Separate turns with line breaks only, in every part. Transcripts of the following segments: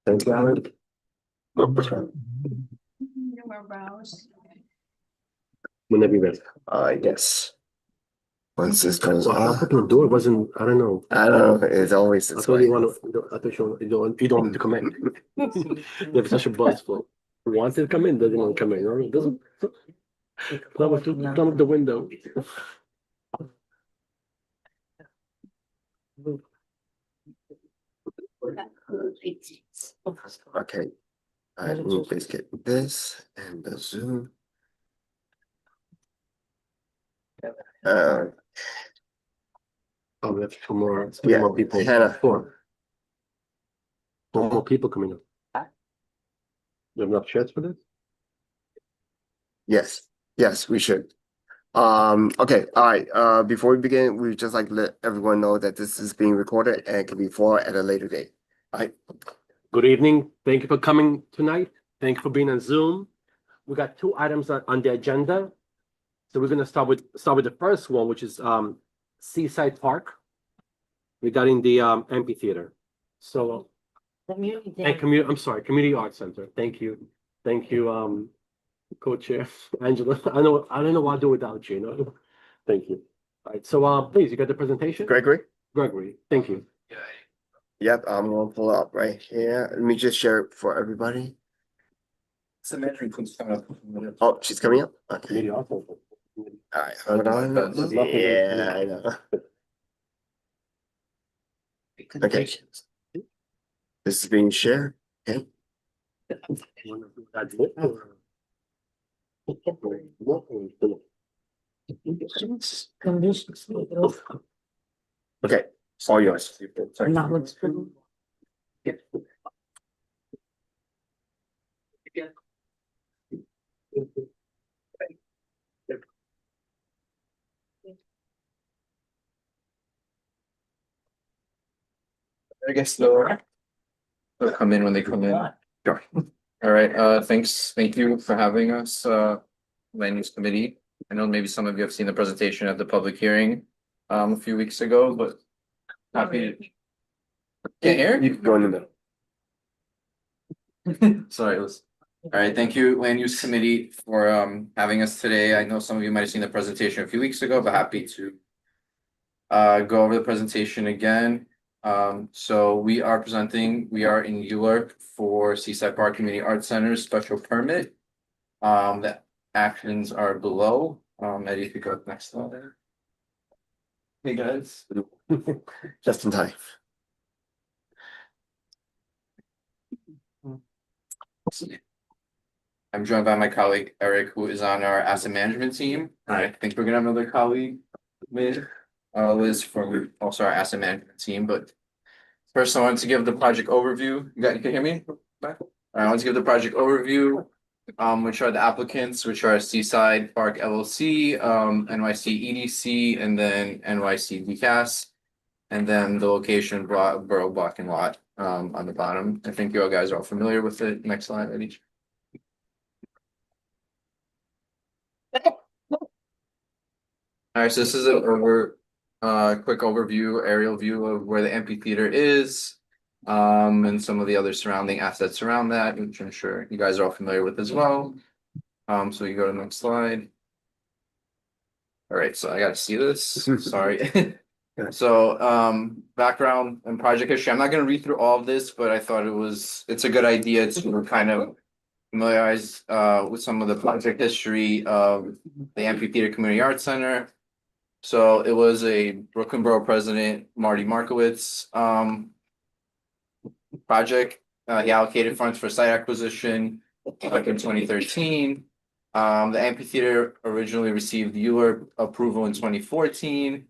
Thank you, Alan. Whenever you're ready.
Yes. Once this goes
Well, I
off,
opened the door, wasn't, I don't know.
I don't know. It's always
I
this
thought
way.
you want to, I thought you don't want to come in. You have such a buzz for, wants to come in, doesn't want to come in, right? Doesn't. Thumb up the window.
Okay. Let me just get this and the Zoom. Uh,
Oh, we have three
Yeah,
more people.
Hannah.
Four more people coming up. You have enough chairs for this?
yes, we should. Okay, all right. Before we begin, we just like to let everyone know that this is being recorded and can be followed at a later date. All right.
Good evening. Thank you for coming tonight. Thank you for being on Zoom. We got two items on the agenda. So we're gonna start with the first one, which is Seaside Park regarding the amphitheater. So Community Arts Center. Thank you, co-chair Angela. I don't know what I'll do without you. Thank you. All right. So please, you got the presentation.
Gregory?
Thank you.
Yep, I'm gonna pull up right here. Let me just share it for everybody. Oh, she's coming up? Okay.
Community Arts Center.
All right, hold on. Yeah, I know. Okay. This is being shared. Okay. Okay, it's all yours. Sorry.
I guess they'll come in when they come in.
Sure.
All right, thank you for having us, land use committee. I know maybe some of you have seen the presentation at the public hearing a few weeks ago, but happy to. Can't hear?
You can go in the middle.
Sorry, all right, thank you, land use committee, for having us today. I know some of you might have seen the presentation a few weeks ago, but happy to go over the presentation again. So we are in ULURP for Seaside Park Community Arts Center special permit. The actions are below. Eddie, if you go next slide. Hey, guys.
Just in time.
I'm joined by my colleague Eric, who is on our asset management team. I think we're gonna have another colleague with Liz from also our asset management team, but first I wanted to give the project overview. You can hear me? I want to give the project overview, which are the applicants, which are Seaside Park LLC, NYC EDC, and then NYC DCAS. And then the location Borough Block and Lot on the bottom. I think you all guys are all familiar with it. Next slide, Eddie. All right, so this is a quick overview, aerial view of where the amphitheater is, and some of the other surrounding assets around that, which I'm sure you guys are all familiar with as well. So you go to the next slide. All right, so I gotta see this. Sorry. So background and project history. I'm not gonna read through all of this, but I thought it's a good idea to kind of familiarize with some of the project history of the Amphitheater Community Arts Center. So it was a Brooklyn Borough President, Marty Markowitz, project. He allocated funds for site acquisition like in 2013. The amphitheater originally received ULURP approval in 2014.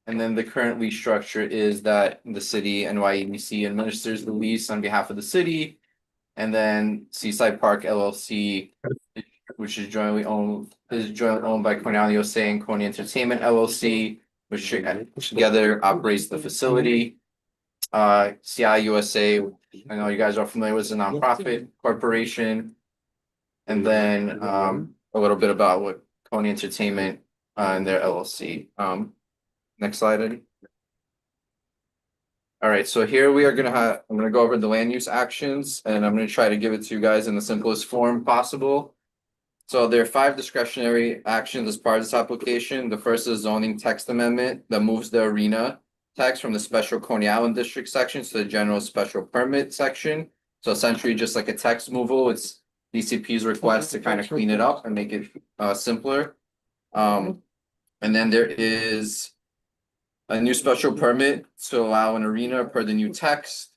And then the current lease structure is that the city NYEDC administers the lease on behalf of the city. And then Seaside Park LLC, which is jointly owned by Cornelio Say and Coney Entertainment LLC, which together operates the facility. CI USA, I know you guys are familiar with, is a nonprofit corporation. And then a little bit about what Coney Entertainment and their LLC. Next slide, Eddie. All right, so here we are I'm gonna go over the land use actions and I'm gonna try to give it to you guys in the simplest form possible. So there are 5 discretionary actions as part of this application. The first is zoning text amendment that moves the arena text from the special Coney Island district section to the general special permit section. So essentially just like a text removal, it's DCP's request to kind of clean it up and make it simpler. And then there is a new special permit to allow an arena per the new text.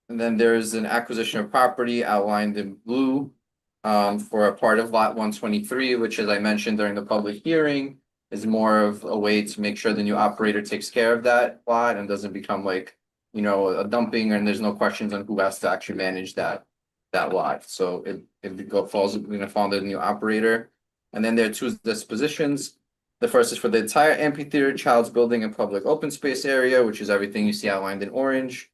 And then there's an acquisition of property outlined in blue for a part of lot 123, which, as I mentioned during the public hearing, is more of a way to make sure the new operator takes care of that lot and doesn't become like, you know, a dumping, and there's no questions on who has to actually manage that lot. So it falls gonna fall under the new operator. And then there are 2 dispositions. The first is for the entire amphitheater, child's building, and public open space area, which is everything you see outlined in orange.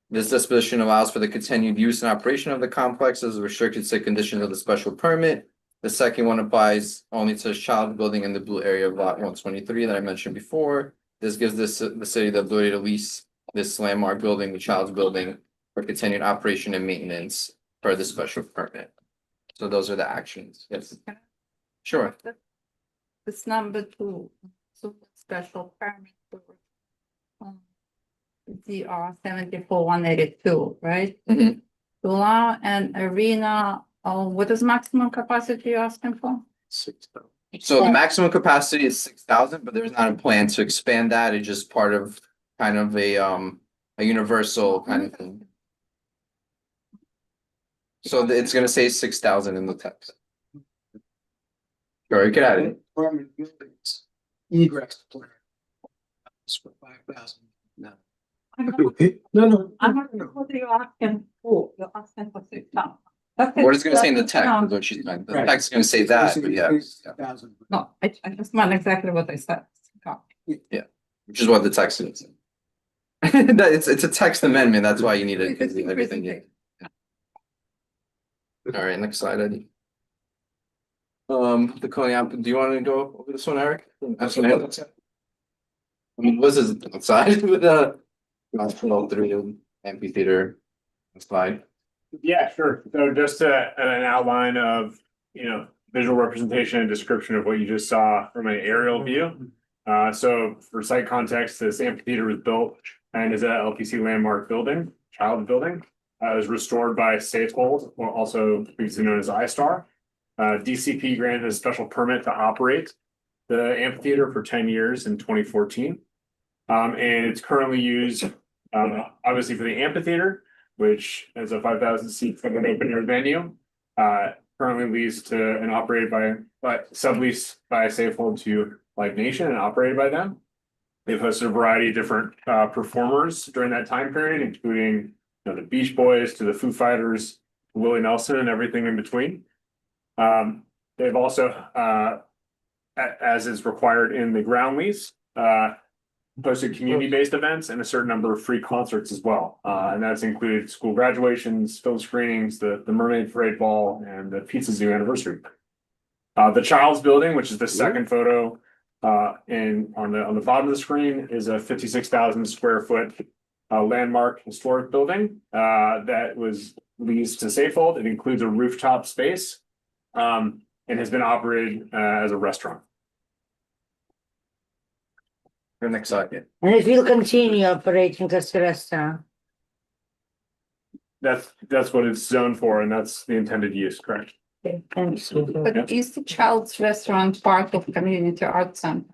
This disposition allows for the continued use and operation of the complex as restricted to conditions of the special permit. The second one applies only to the child building in the blue area of lot 123 that I mentioned before. This gives the city the ability to lease this landmark building, the child's building, for continued operation and maintenance per the special permit. So those are the actions. Yes. Sure.
It's number 2, so special permit for DR 74-182, right?
Mhm.
To allow an arena, what is maximum capacity you're asking for?
6,000.
So the maximum capacity is 6,000, but there's not a plan to expand that. It's just part of kind of a universal kind of thing. So it's gonna say 6,000 in the text. Sure, you can add it.
Apartment buildings, egress plan. It's for 5,000. No. No.
I'm not sure what you're asking for, you're asking for 6,000.
What it's gonna say in the text is what she's meant. The
Right.
text is gonna say that, but yeah,
6,000.
No, I just meant exactly what I said.
which is what the text is. That it's a text amendment, that's why you need to complete everything. Yeah. All right, next slide, Eddie. The Coney Island, do you want to go over this one, Eric? Absolutely. I mean, this is outside with all 3 of amphitheater slide.
Yeah, sure. So just an outline of, visual representation and description of what you just saw from an aerial view. So for site context, this amphitheater was built and is a LPC landmark building, child building. It was restored by Safehold, or also previously known as iStar. DCP granted a special permit to operate the amphitheater for 10 years in 2014. And it's currently used, obviously for the amphitheater, which is a 5,000 seat open air venue. Currently leased to and operated by subleased by Safehold to Live Nation and operated by them. They've hosted a variety of different performers during that time period, including the Beach Boys to the Foo Fighters, Willie Nelson, and everything in between. They've also, as is required in the ground lease, hosted community-based events and a certain number of free concerts as well. And that's included school graduations, film screenings, the Mermaid Parade Ball, and the Pizza Zoo anniversary. The Child's Building, which is the second photo on the bottom of the screen, is a 56,000 square foot landmark historic building that was leased to Safehold. It includes a rooftop space and has been operated as a restaurant.
Your next slide.
And it will continue operating as a restaurant.
That's what it's zoned for, and that's the intended use, correct?
Okay, thanks. Udo.
But is the child's restaurant part of community arts center?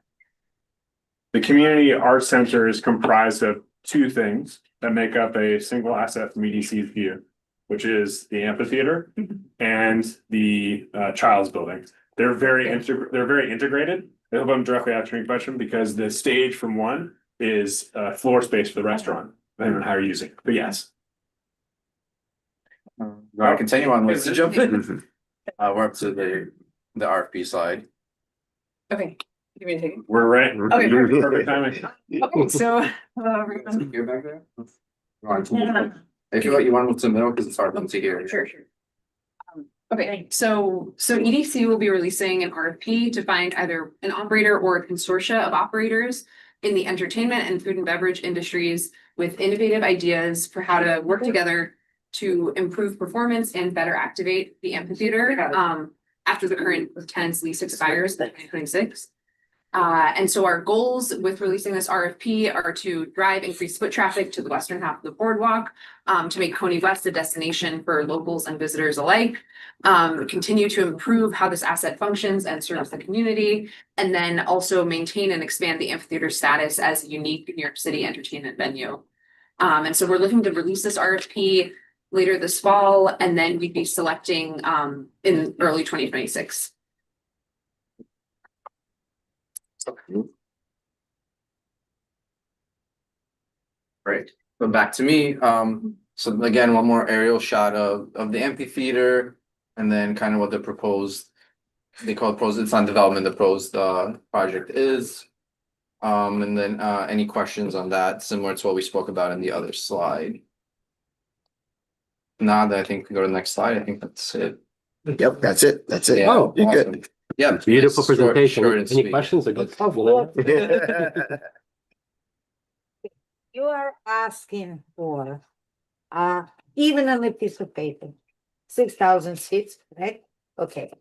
The community arts center is comprised of 2 things that make up a single asset from EDC's view, which is the amphitheater and the Child's Building. They're very integrated. I hope I'm directly answering your question, because the stage from one is floor space for the restaurant, depending on how you're using it. But yes.
I'll continue on with to jump in. We're up to the RFP slide.
Okay, give me a second.
We're ready.
Okay,
Perfect timing.
Okay, so,
You're back there? If you want to move to the middle, because it's hard to hear.
sure. Okay, so EDC will be releasing an RFP to find either an operator or a consortia of operators in the entertainment and food and beverage industries with innovative ideas for how to work together to improve performance and better activate the amphitheater after the current tenant's lease expires in 2026. And so our goals with releasing this RFP are to drive increased foot traffic to the western half of the boardwalk, to make Coney West a destination for locals and visitors alike, continue to improve how this asset functions and serves the community, and then also maintain and expand the amphitheater status as a unique New York City entertainment venue. And so we're looking to release this RFP later this fall, and then we'd be selecting in early 2026.
Great, but back to me, so again, one more aerial shot of the amphitheater. And then kind of what the proposed, they call it proposed, it's not development, the proposed project is. And then any questions on that, similar to what we spoke about in the other slide? Now that I think we go to the next slide, I think that's it.
Yep, that's it. That's it.
Yeah,
Oh,
You're
awesome.
good.
Yeah.
Beautiful
short-
presentation.
short and
Any
sweet.
questions? A good stuff, you know?
You are asking for, even on a piece of paper, 6,000 seats, right? Okay.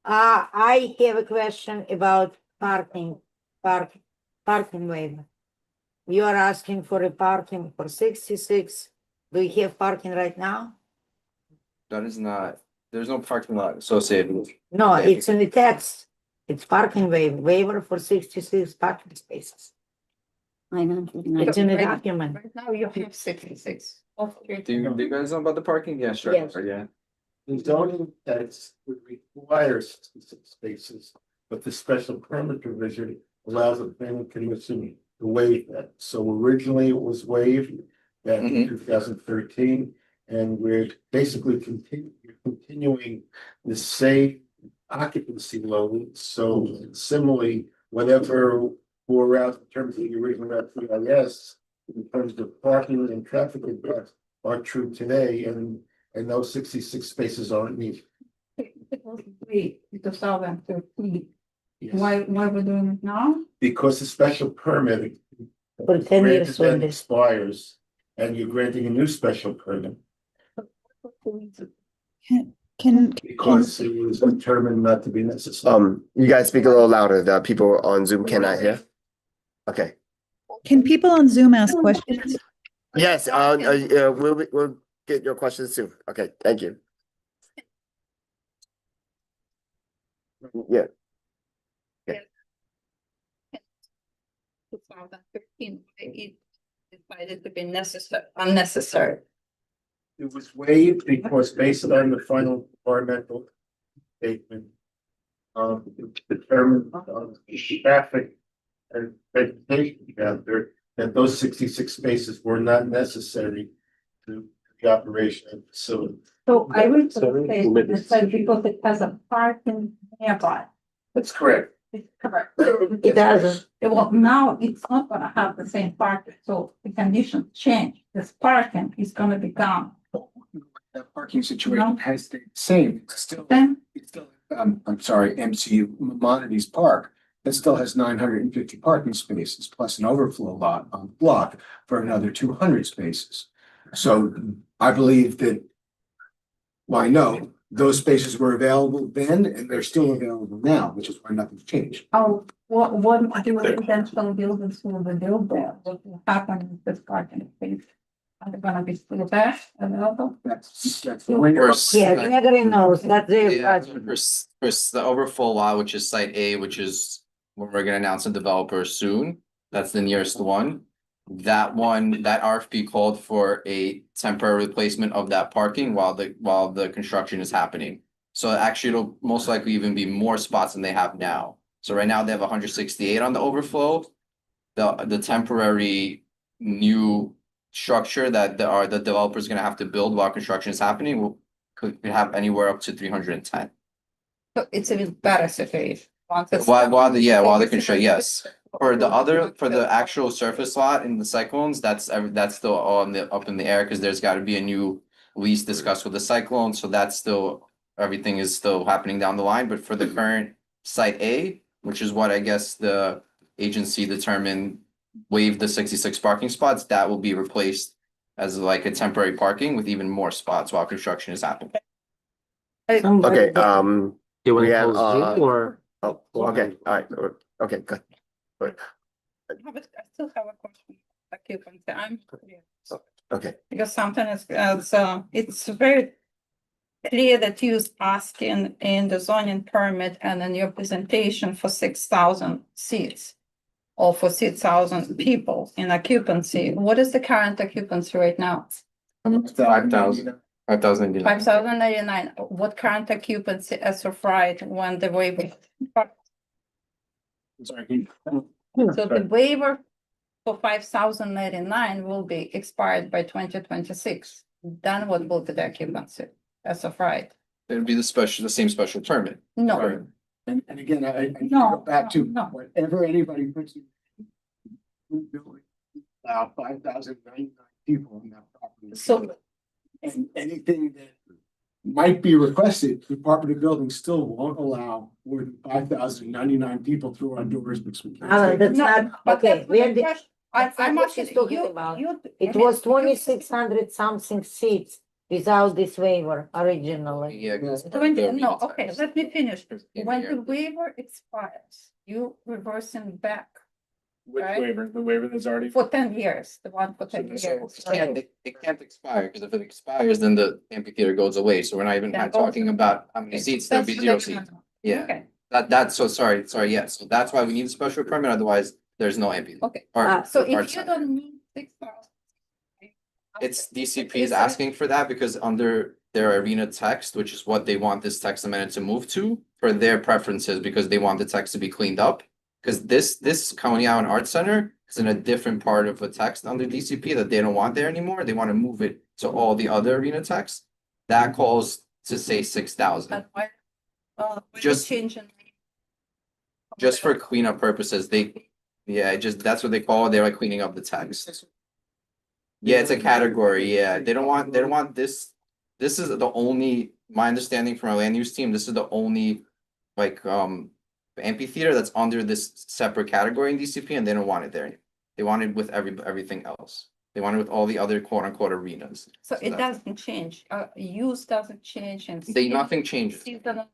I have a question about parking waiver. You are asking for a parking for 66. Do you have parking right now?
That is not, there's no parking lot associated with.
No,
Okay.
it's in the text. It's parking waiver for 66 parking spaces. It's in the document.
Right now you have 66.
Do you guys know about the parking? Yeah, sure.
Yes.
Yeah.
The zoning text would require 66 spaces, but the special permit provision allows the planning commission to waive that. So originally it was waived back in 2013, and we're basically continuing the same occupancy load. So similarly, whatever we're out in terms of the original FEIS, in terms of parking and traffic impacts are true today, and those 66 spaces aren't needed.
Wait, 2013.
Yes.
Why we're doing it now?
Because the special permit
For 10 years
granted then
only.
expires, and you're granting a new special permit
Can,
because it was determined not to be necessary.
You guys speak a little louder. The people on Zoom cannot hear. Okay.
can people on Zoom ask questions?
Yes, we'll get your questions soon. Okay, thank you. Yeah,
2013, it decided to be unnecessary.
It was waived because based on the final environmental statement, determined on traffic and vegetation out there, that those 66 spaces were not necessary to the operation of the facility.
So I would say
Sorry,
it said because it has a parking nearby.
That's correct.
It's correct.
It doesn't.
Well, now it's not gonna have the same parking, so the conditions change. This parking is gonna be gone.
That parking situation has stayed the same. It's still,
Then,
I'm sorry, MCU Maimonides Park. That still has 950 parking spaces plus an overflow lot on the block for another 200 spaces. So I believe that, well, I know those spaces were available then and they're still available now, which is why nothing's changed.
what do residential buildings will be built there? What will happen with this parking space? Are they gonna be still there available?
That's
First,
Yeah, Gregory knows, that's their
yeah,
project.
first, the overflow lot, which is site A, which is when we're gonna announce a developer soon. That's the nearest one. That one, that RFP called for a temporary replacement of that parking while the construction is happening. So actually, it'll most likely even be more spots than they have now. So right now they have 168 on the overflow. The temporary new structure that the developer's gonna have to build while construction is happening could have anywhere up to 310.
So it's a better situation.
While the construction, yes. For the actual surface lot in the cyclones, that's still up in the air, because there's gotta be a new lease discussed with the cyclone, so that's still, everything is still happening down the line, but for the current site A, which is what I guess the agency determined waive the 66 parking spots, that will be replaced as like a temporary parking with even more spots while construction is happening.
Okay,
You want
We
to
have,
close Zoom or?
oh, okay, all right, okay, good.
I still have a question. Occupancy, I'm curious.
Okay,
Because sometimes it's very clear that you're asking in the zoning permit and in your presentation for 6,000 seats or for 6,000 people in occupancy. What is the current occupancy right now?
5,000. 5,000.
5,089. What current occupancy as of right when the waiver?
Sorry, can
So the waiver for 5,089 will be expired by 2026. Then what will be the occupancy as of right?
It'd be the same special permit.
No,
Right.
And again, I
No,
go back to
no.
whatever anybody puts in. Building, 5,099 people in that property.
So-
And anything that might be requested, the Department of Building still won't allow more than 5,099 people through our doors, which we can't.
Alan, that's
No,
not,
but
okay,
that's
we
the
are,
question. I'm
that's not what
asking
she's talking
you,
about.
you.
it was 2,600 something seats without this waiver originally.
Yeah. 'cause
Twenty,
the
no,
arena
okay,
tax.
let me finish.
In
When
here.
the waiver expires, you reversing back
Which
Right.
waiver? The waiver that's already.
for 10 years, the one for 10
So
years.
it can't expire, because if it expires, then the amphitheater goes away, so we're not even
Then
talking
goes-
about how many
Okay,
seats, there'll
that's
be
what
0
I
seats.
wanna know.
Yeah,
Okay,
that's so sorry, yes, so that's why we need a special permit, otherwise there's no amphitheater.
okay.
Or-
So
or
if you
center.
don't need 6,000.
It's DCP is asking for that because under their arena text, which is what they want this text amendment to move to, for their preferences, because they want the text to be cleaned up. Because this Coney Island Art Center is in a different part of a text under DCP that they don't want there anymore. They want to move it to all the other arena text. That calls to say 6,000,
But why?
Just-
Changing.
just for cleanup purposes. That's what they call it. They're like cleaning up the text. Yeah, it's a category, yeah, they don't want this, this is the only, my understanding from our land use team, this is the only. Like, amphitheater that's under this separate category in DCP, and they don't want it there. They want it with everything else, they want it with all the other quote unquote arenas.
So it
that's-
doesn't change, use doesn't change and.
Nothing changes,
seasonal-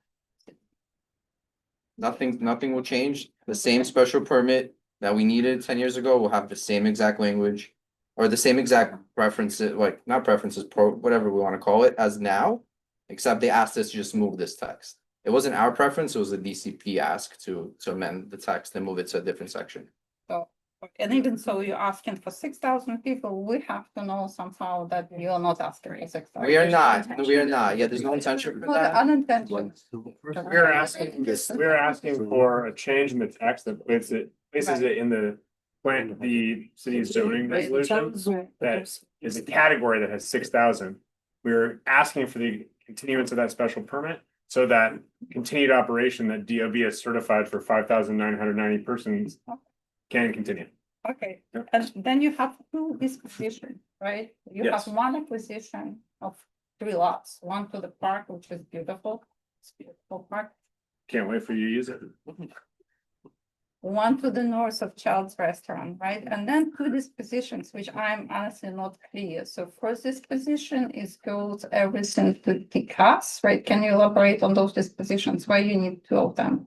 nothing will change, the same special permit that we needed 10 years ago will have the same exact language. Or the same exact preferences, like, not preferences, whatever we want to call it, as now. Except they asked us to just move this text. It wasn't our preference, it was the DCP ask to amend the text and move it to a different section.
And even so, you're asking for 6,000 people, we have to know somehow that you're not asking for 6,000.
We are not, yeah, there's no intention for
No, the
that.
unintentional.
We're asking for a change in the text that places it in the city's zoning resolution. That is a category that has 6,000. We're asking for the continuance of that special permit so that continued operation that DOB has certified for 5,990 persons can continue.
Okay, and then you have two dispositions, right? You have
Yes.
one acquisition of 3 lots, one to the park, which is beautiful. It's a beautiful park.
Can't wait for you to use it.
One to the north of Child's Restaurant, right? And then two dispositions, which I'm honestly not clear. So first disposition is goes everything to Tikas, right? Can you elaborate on those dispositions? Why you need 2 of them?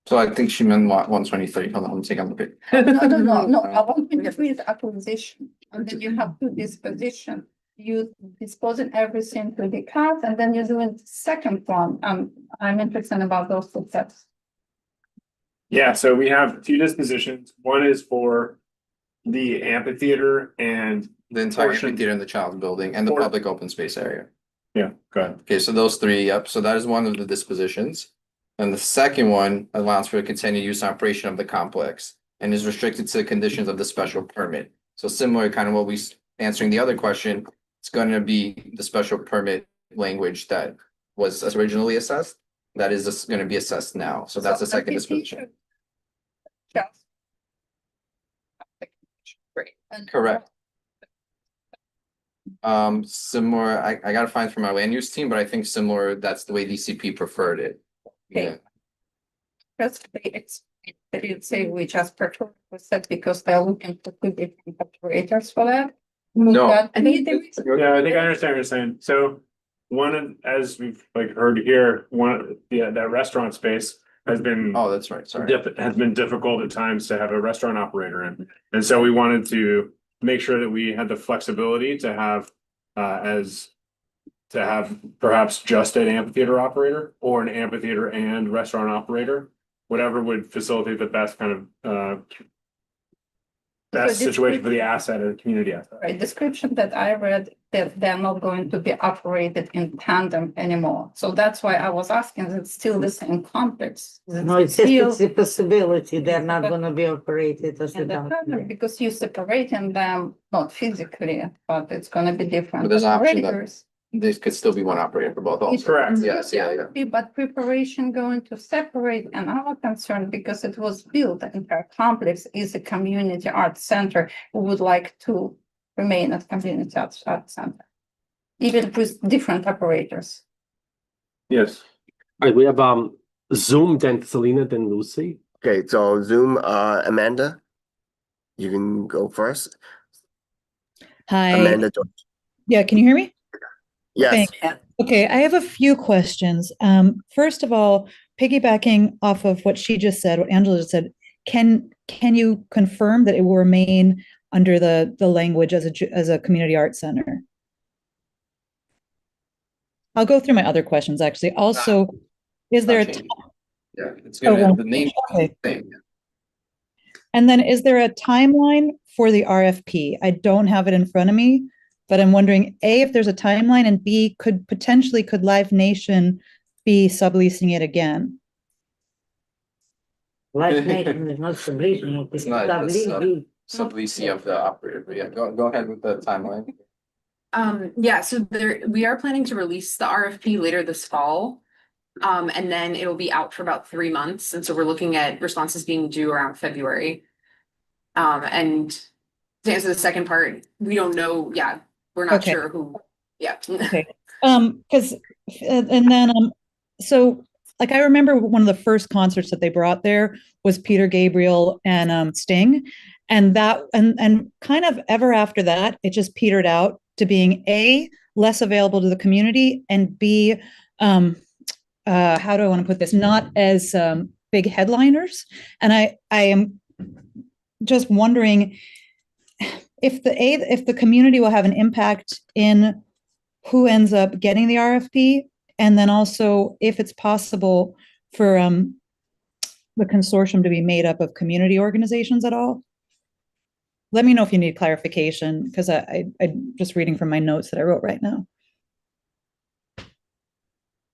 So I think she meant 123, hold on, let me take a look at.
No, I want to increase acquisition, and then you have two disposition. You disposing everything to the cars, and then you're doing the second one. I'm interested about those two steps.
Yeah, so we have 2 dispositions. One is for the amphitheater and
The entire
Portion.
amphitheater in the child building and the
Por-
public open space area.
yeah, go ahead.
Okay, so those 3, yep, so that is one of the dispositions. And the second one allows for continued use and operation of the complex and is restricted to the conditions of the special permit. So similar kind of what answering the other question, it's gonna be the special permit language that was originally assessed. That is just gonna be assessed now, so that's the second disposition.
Yes. Great. And-
Correct. Similar, I gotta find from our land use team, but I think similar, that's the way DCP preferred it.
Okay.
Yeah.
Just the That you say we just prefer set because they're looking for two different operators for that. Would
No.
that be the reason?
Yeah, I think I understand what you're saying. So as we've like heard here, that restaurant space has been
Oh, that's right, sorry.
has been difficult at times to have a restaurant operator in. And so we wanted to make sure that we had the flexibility to have perhaps just an amphitheater operator or an amphitheater and restaurant operator, whatever would facilitate the best kind of best
So this
situation for the
could-
asset and the community asset.
Right, description that I read that they're not going to be operated in tandem anymore. So that's why I was asking, is it still the same complex? Is it
No, it says
still
it's a possibility they're not
But-
gonna be operated as a
in the tandem?
document.
Because you're separating them, not physically, but it's gonna be different.
But there's an option that-
operators.
This could still be one operator for both also.
Correct.
Yes, yeah.
But preparation going to separate, and our concern, because it was built, the entire complex is a community arts center, who would like to remain as community arts center. Even with different operators.
Yes.
All right, we have Zoom, then Selena, then Lucy.
Okay, so Zoom, Amanda, you can go first.
Hi.
Amanda,
Yeah, can you hear me?
yes,
Okay, I have a few questions. First of all, piggybacking off of what she just said, what Angela just said, can you confirm that it will remain under the language as a community arts center? I'll go through my other questions actually. Also, is there a
Yeah, it's
Oh,
gonna,
well,
the name
okay.
thing.
And then is there a timeline for the RFP? I don't have it in front of me, but I'm wondering, A, if there's a timeline, and B, could Live Nation be subleasing it again?
Life Nation is not subleasing,
It's not, it's subleasing of the operator, but yeah, go ahead with the timeline.
Yeah, so we are planning to release the RFP later this fall. And then it'll be out for about 3 months. And so we're looking at responses being due around February. And to answer the second part, we don't know. Yeah, we're not
Okay.
sure who. Yeah.
Okay. Because and then so like I remember one of the first concerts that they brought there was Peter Gabriel and Sting, and that and kind of ever after that it just petered out to being A, less available to the community, and B, how do I want to put this, not as big headliners. And I am just wondering if the community will have an impact in who ends up getting the RFP, and then also if it's possible for the consortium to be made up of community organizations at all. Let me know if you need clarification, because I'm just reading from my notes that I wrote right now.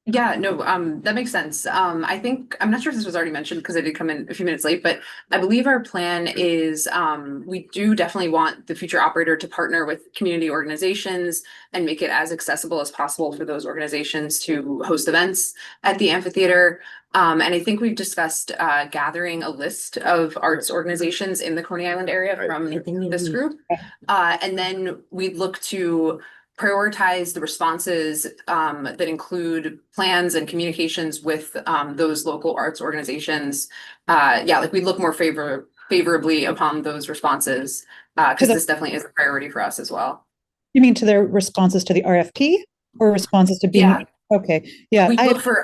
Yeah, no, that makes sense. I think, I'm not sure if this was already mentioned because I did come in a few minutes late, but I believe our plan is, we do definitely want the future operator to partner with community organizations and make it as accessible as possible for those organizations to host events at the amphitheater. And I think we've discussed, gathering a list of arts organizations in the Coney Island area from this group. And then we'd look to prioritize the responses that include plans and communications with those local arts organizations. Yeah, like we look more favorably upon those responses because this definitely is a priority for us as well.
You mean to their responses to the RFP or responses to being?
Yeah.
Okay, yeah.
We look for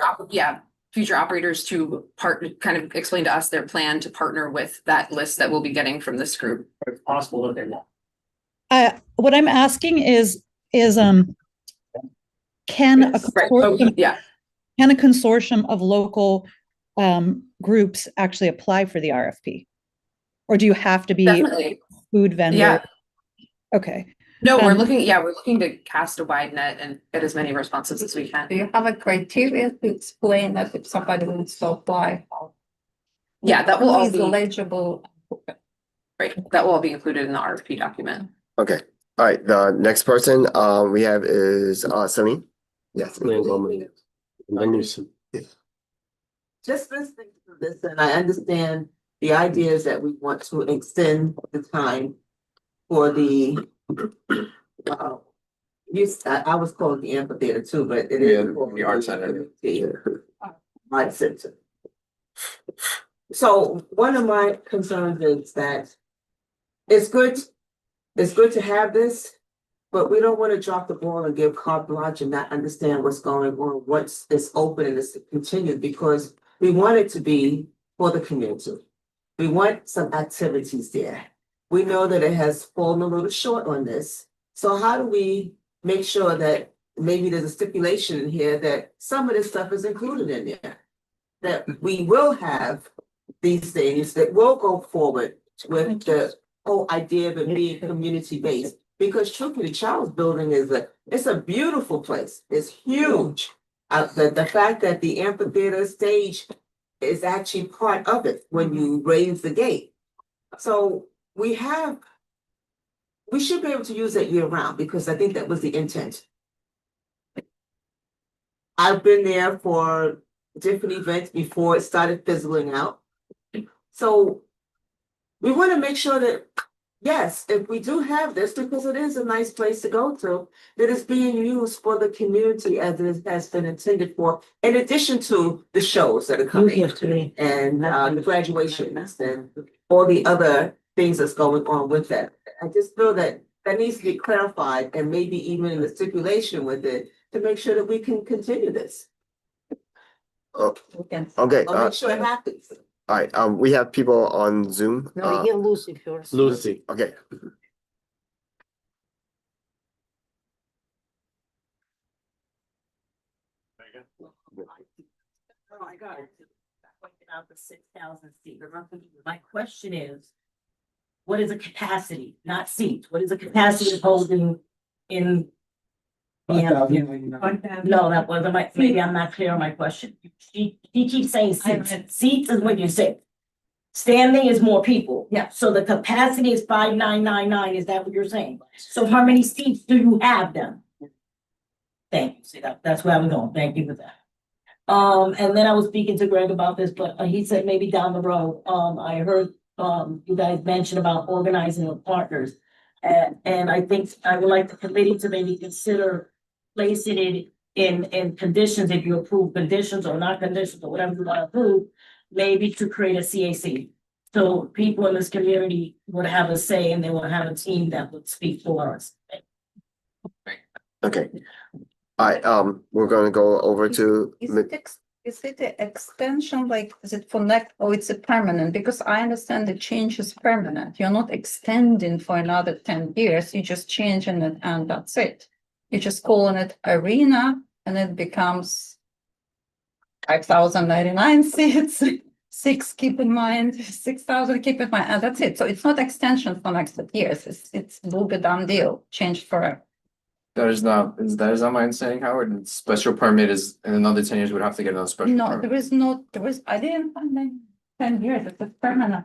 future operators to kind of explain to us their plan to partner with that list that we'll be getting from this group.
It's possible that they won't.
What I'm asking is can a
Right. Oh,
consortium,
yeah.
can a consortium of local groups actually apply for the RFP? Or do you have to be a
Definitely.
food vendor?
Yeah.
Okay.
No, we're
Um,
looking to cast a wide net and get as many responses as we can.
Do you have a criteria to explain that if somebody wants to apply?
Yeah, that will
Who
all
is
be,
eligible?
right, that will all be included in the RFP document.
okay. All right, the next person we have is Celine. Yes.
Selena Gomez, and then Lucy.
Just listening to this, and I understand the idea is that we want to extend the time for the I was called the amphitheater too, but it is
Yeah, the art center.
Art center. So one of my concerns is that it's good to have this, but we don't want to drop the ball and give carte blanche and not understand what's going on, what's is open and is continued, because we want it to be for the community. We want some activities there. We know that it has fallen a little short on this. So how do we make sure that maybe there's a stipulation in here that some of this stuff is included in there? That we will have these things that will go forward with the whole idea of it being community-based. Because truthfully, Child's Building it's a beautiful place. It's huge. The fact that the amphitheater stage is actually part of it when you raise the gate. So we should be able to use that year round, because I think that was the intent. I've been there for different events before it started fizzling out. So we want to make sure that, yes, if we do have this, because it is a nice place to go to, that it's being used for the community as it has been intended for, in addition to the shows that are coming and the graduations and all the other things that's going on with that. I just feel that needs to be clarified, and maybe even in the stipulation with it, to make sure that we can continue this.
Oh, okay,
I'll make sure it happens.
all right, we have people on Zoom.
No, we hear Lucy first.
Lucy.
Okay,
Oh, I got it. Pointed out the 6,000 seat. My question is, what is a capacity, not seats? What is a capacity of holding in? Yeah, no, that wasn't my, maybe I'm not clear on my question. She keeps saying seats. Seats is when you sit. Standing is more people.
Yeah.
So the capacity is 5,999. Is that what you're saying? So how many seats do you have then? Thank you. See, that's where I'm going. Thank you for that. And then I was speaking to Greg about this, but he said maybe down the road. I heard you guys mention about organizing with partners. And I think I would like the committee to maybe consider placing it in conditions, if you approve conditions or not conditions or whatever you want to approve, maybe to create a CAC. So people in this community would have a say, and they would have a team that would speak for us.
okay. All right, we're gonna go over to.
Is it an extension, like, is it for next, or it's a permanent? Because I understand the change is permanent. You're not extending for another 10 years. You're just changing it and that's it. You're just calling it arena and it becomes 5,099 seats, keep in mind, 6,000, keep in mind, and that's it. So it's not extension for next years. It's a little bit done deal, changed forever.
That is not my understanding, Howard, and special permit is in another 10 years, we'd have to get another special
No,
permit.
I didn't find that 10 years, it's permanent.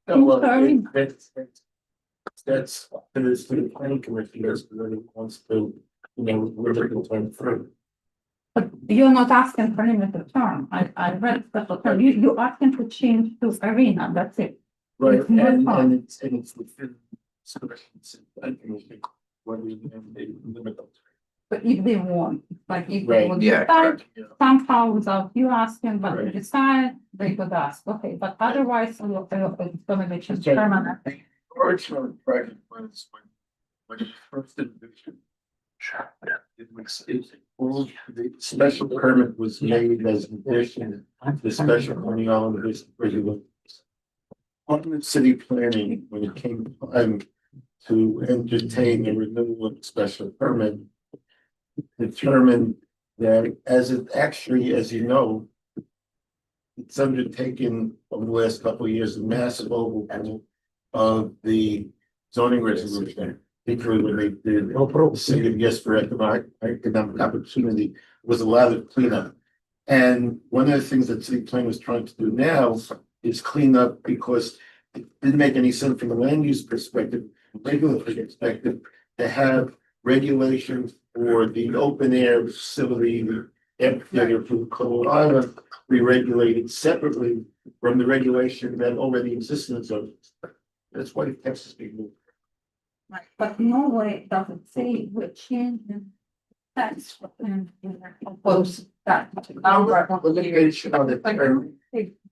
Well,
Sorry.
that's to the planning commission, that's really wants to, we're looking to turn through.
But you're not asking for limited term. I read special term. You're asking to change to arena, that's it.
Right,
It's not hard.
and it's within. Planning commission, whether you limit them.
But if they want, like if
Right,
they would
yeah,
decide
Yeah.
somehow without you asking, but they
Right.
decide, they could ask, okay, but otherwise, it's gonna be just permanent.
Original project was when it first envisioned. The special permit was made as an addition to the special permit on this regular. On the city planning, when it came time to entertain the renewal of the special permit, determined that as it actually, as you know, it's undertaken over the last couple of years, a massive overhaul of the zoning resolution, particularly when they did the city of yes for economic opportunity, was a lot of cleanup. And one of the things that city plan was trying to do now is clean up, because it didn't make any sense from a land use perspective, regulatory perspective, to have regulations for the open air facility, the amphitheater for Cold Island, be regulated separately from the regulation that already exists in the zone. That's why Texas being moved.
But no way does it say we're changing. That's what, propose that.
Limitation on the term.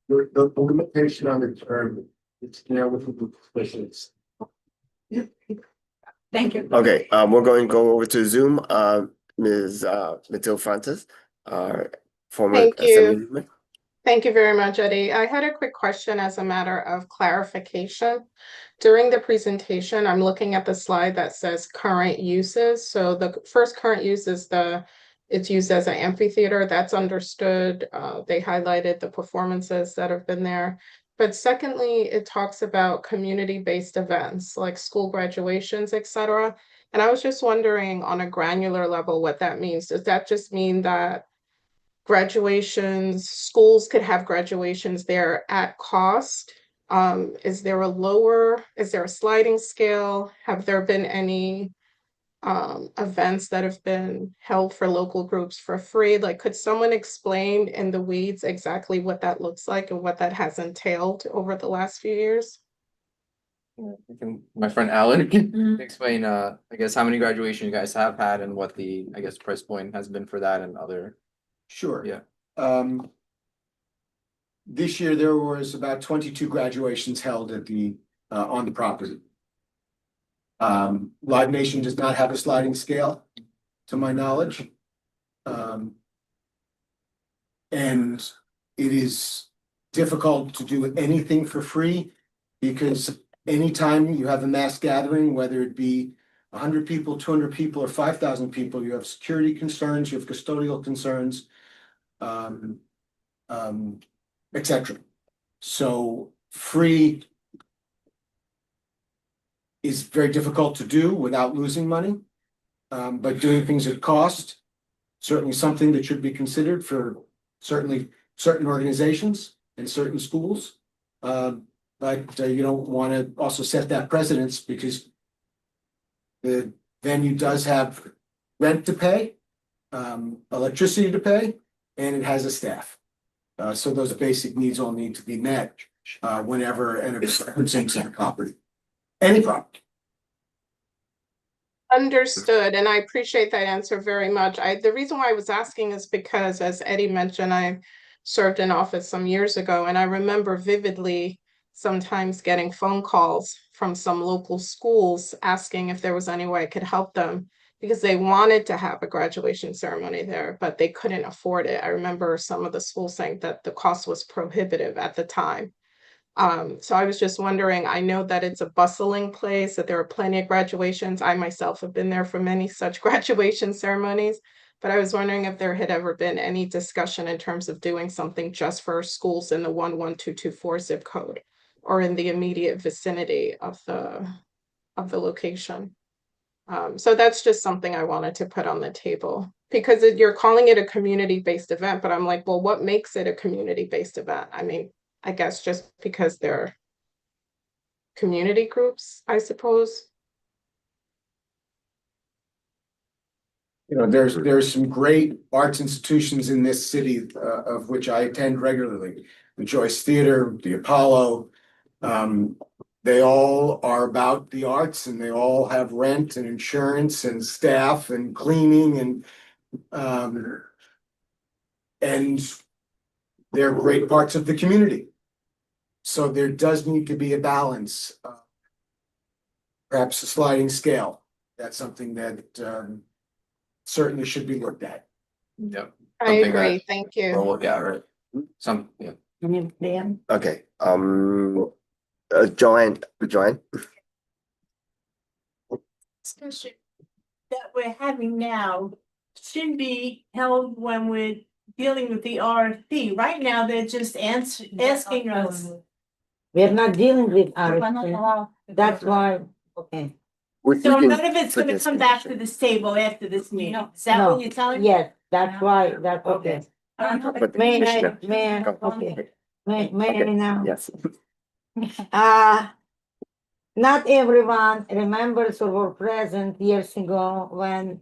The limitation on the term, it's now with the specialists.
Thank you.
Okay, we're going to go over to Zoom, Ms. Matilde Francis, former
Thank you.
Assemblywoman.
Thank you very much, Eddie. I had a quick question as a matter of clarification. During the presentation, I'm looking at the slide that says current uses. So the first current use is it's used as an amphitheater. That's understood. They highlighted the performances that have been there. But secondly, it talks about community-based events like school graduations, etc. And I was just wondering on a granular level what that means. Does that just mean that graduations, schools could have graduations there at cost? Is there a sliding scale? Have there been any events that have been held for local groups for free? Like, could someone explain in the weeds exactly what that looks like and what that has entailed over the last few years?
My friend Alan can explain, I guess, how many graduations you guys have had and what the, I guess, price point has been for that and other.
Sure.
Yeah.
This year there was about 22 graduations held at the on the property. Live Nation does not have a sliding scale, to my knowledge. And it is difficult to do anything for free because anytime you have a mass gathering, whether it be 100 people, 200 people, or 5,000 people, you have security concerns, you have custodial concerns, etc. So free is very difficult to do without losing money, but doing things at cost, certainly something that should be considered for certainly certain organizations and certain schools. But you don't want to also set that precedence because the venue does have rent to pay, electricity to pay, and it has a staff. So those basic needs all need to be met whenever an event sinks on property, any property.
Understood, and I appreciate that answer very much. The reason why I was asking is because, as Eddie mentioned, I served in office some years ago, and I remember vividly sometimes getting phone calls from some local schools asking if there was any way I could help them because they wanted to have a graduation ceremony there, but they couldn't afford it. I remember some of the schools saying that the cost was prohibitive at the time. So I was just wondering, I know that it's a bustling place, that there are plenty of graduations. I myself have been there for many such graduation ceremonies, but I was wondering if there had ever been any discussion in terms of doing something just for schools in the 11224 zip code or in the immediate vicinity of the location. So that's just something I wanted to put on the table because you're calling it a community-based event, but I'm like, well, what makes it a community-based event? I mean, I guess just because they're community groups, I suppose.
You know, there's some great arts institutions in this city of which I attend regularly. The Joyce Theater, the Apollo, they all are about the arts and they all have rent and insurance and staff and cleaning and they're great parts of the community. So there does need to be a balance, perhaps a sliding scale. That's something that certainly should be looked at.
Yep.
I agree. Thank you.
We'll look at, right?
Okay, Joanne.
Discussion that we're having now should be held when we're dealing with the RFP. Right now, they're just asking us.
We're not dealing with RFP. That's why, okay.
So none of it's gonna come back to this table after this meeting. Is that
No.
what you're telling me?
Yes, that's why, that's okay.
But
May
Commissioner,
I, okay, may I now?
yes.
Not everyone remembers or were present years ago when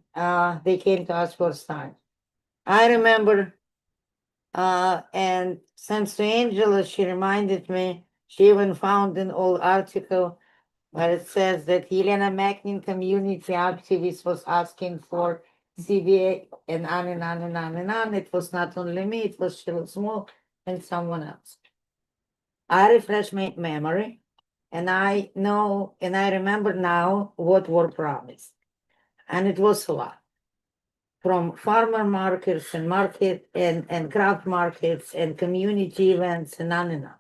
they came to us first time. I remember, and thanks to Angela, she reminded me, she even found an old article where it says that Helena Mackin community activist was asking for CBA and on and on and on and on. It was not only me, it was Sheila Small and someone else. I refresh my memory, and I know, and I remember now what were promised. And it was a lot. From farmer markets and and craft markets and community events and on and on.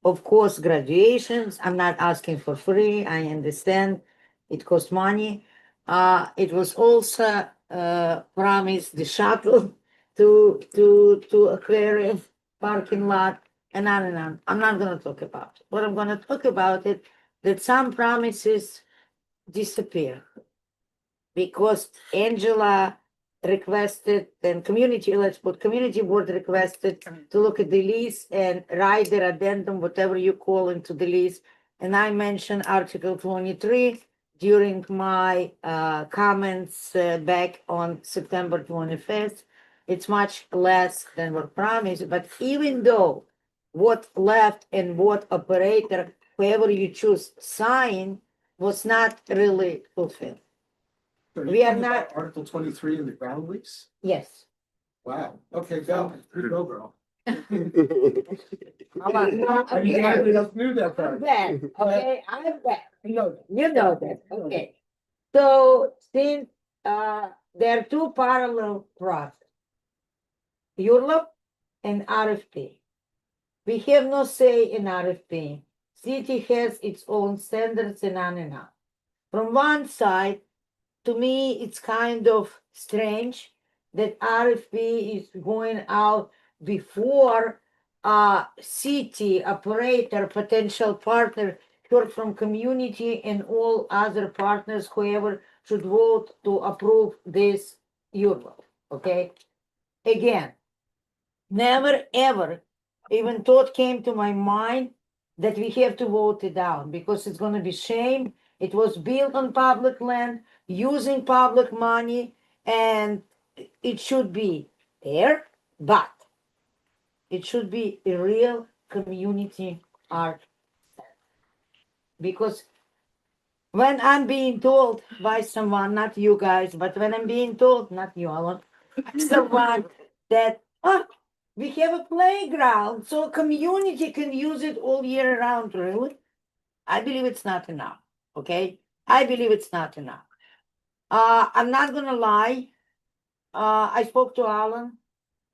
Of course, graduations, I'm not asking for free, I understand it costs money. It was also promised the shuttle to aquarium parking lot and on and on. I'm not gonna talk about it. What I'm gonna talk about it, that some promises disappear. Because Angela requested, and community, let's put community board requested to look at the lease and write their addendum, whatever you call into the lease. And I mentioned Article 23 during my comments back on September 25th. It's much less than what promised, but even though what left and what operator, whoever you choose, sign was not really fulfilled. We are not,
Article 23 in the ground lease?
yes.
Wow, okay, go, girl.
Everybody
else knew that
I'm back, okay, I'm back.
You know that.
You know that, okay. So since there are two parallel processes, URLAP and RFP. We have no say in RFP. City has its own standards and on and on. From one side, to me, it's kind of strange that RFP is going out before city operator, potential partner, heard from community and all other partners, whoever should vote to approve this URL, okay? Again, never ever even thought came to my mind that we have to vote it down because it's gonna be shame. It was built on public land, using public money, and it should be there, but it should be a real community art. Because when I'm being told by someone, not you guys, but when I'm being told, not you, Alan, someone that, we have a playground, so community can use it all year round, really? I believe it's not enough, okay? I believe it's not enough. I'm not gonna lie. I spoke to Alan.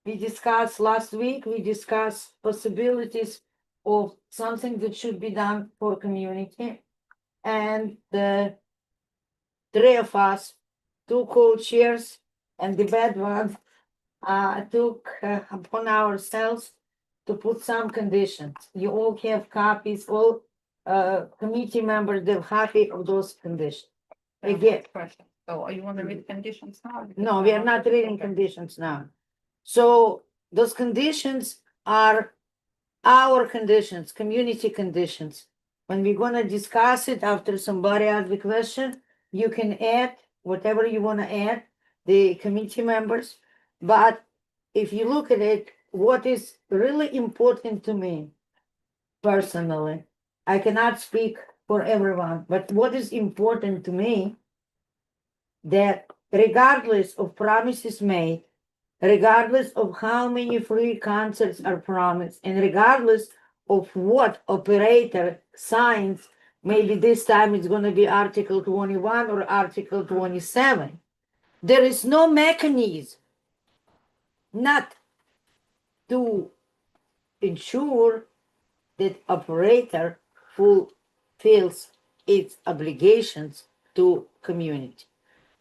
We discussed last week, we discussed possibilities of something that should be done for community. And the three of us, two co-chairs and the bad one, took upon ourselves to put some conditions. You all have copies, all committee members, they're happy of those conditions. Again,
Question. So you want to read conditions now?
no, we are not reading conditions now. So those conditions are our conditions, community conditions. When we're gonna discuss it after somebody asks the question, you can add whatever you wanna add, the committee members. But if you look at it, what is really important to me personally, I cannot speak for everyone, but what is important to me, that regardless of promises made, regardless of how many free concerts are promised, and regardless of what operator signs, maybe this time it's going to be Article 21 or Article 27, there is no mechanism not to ensure that operator fulfills its obligations to community.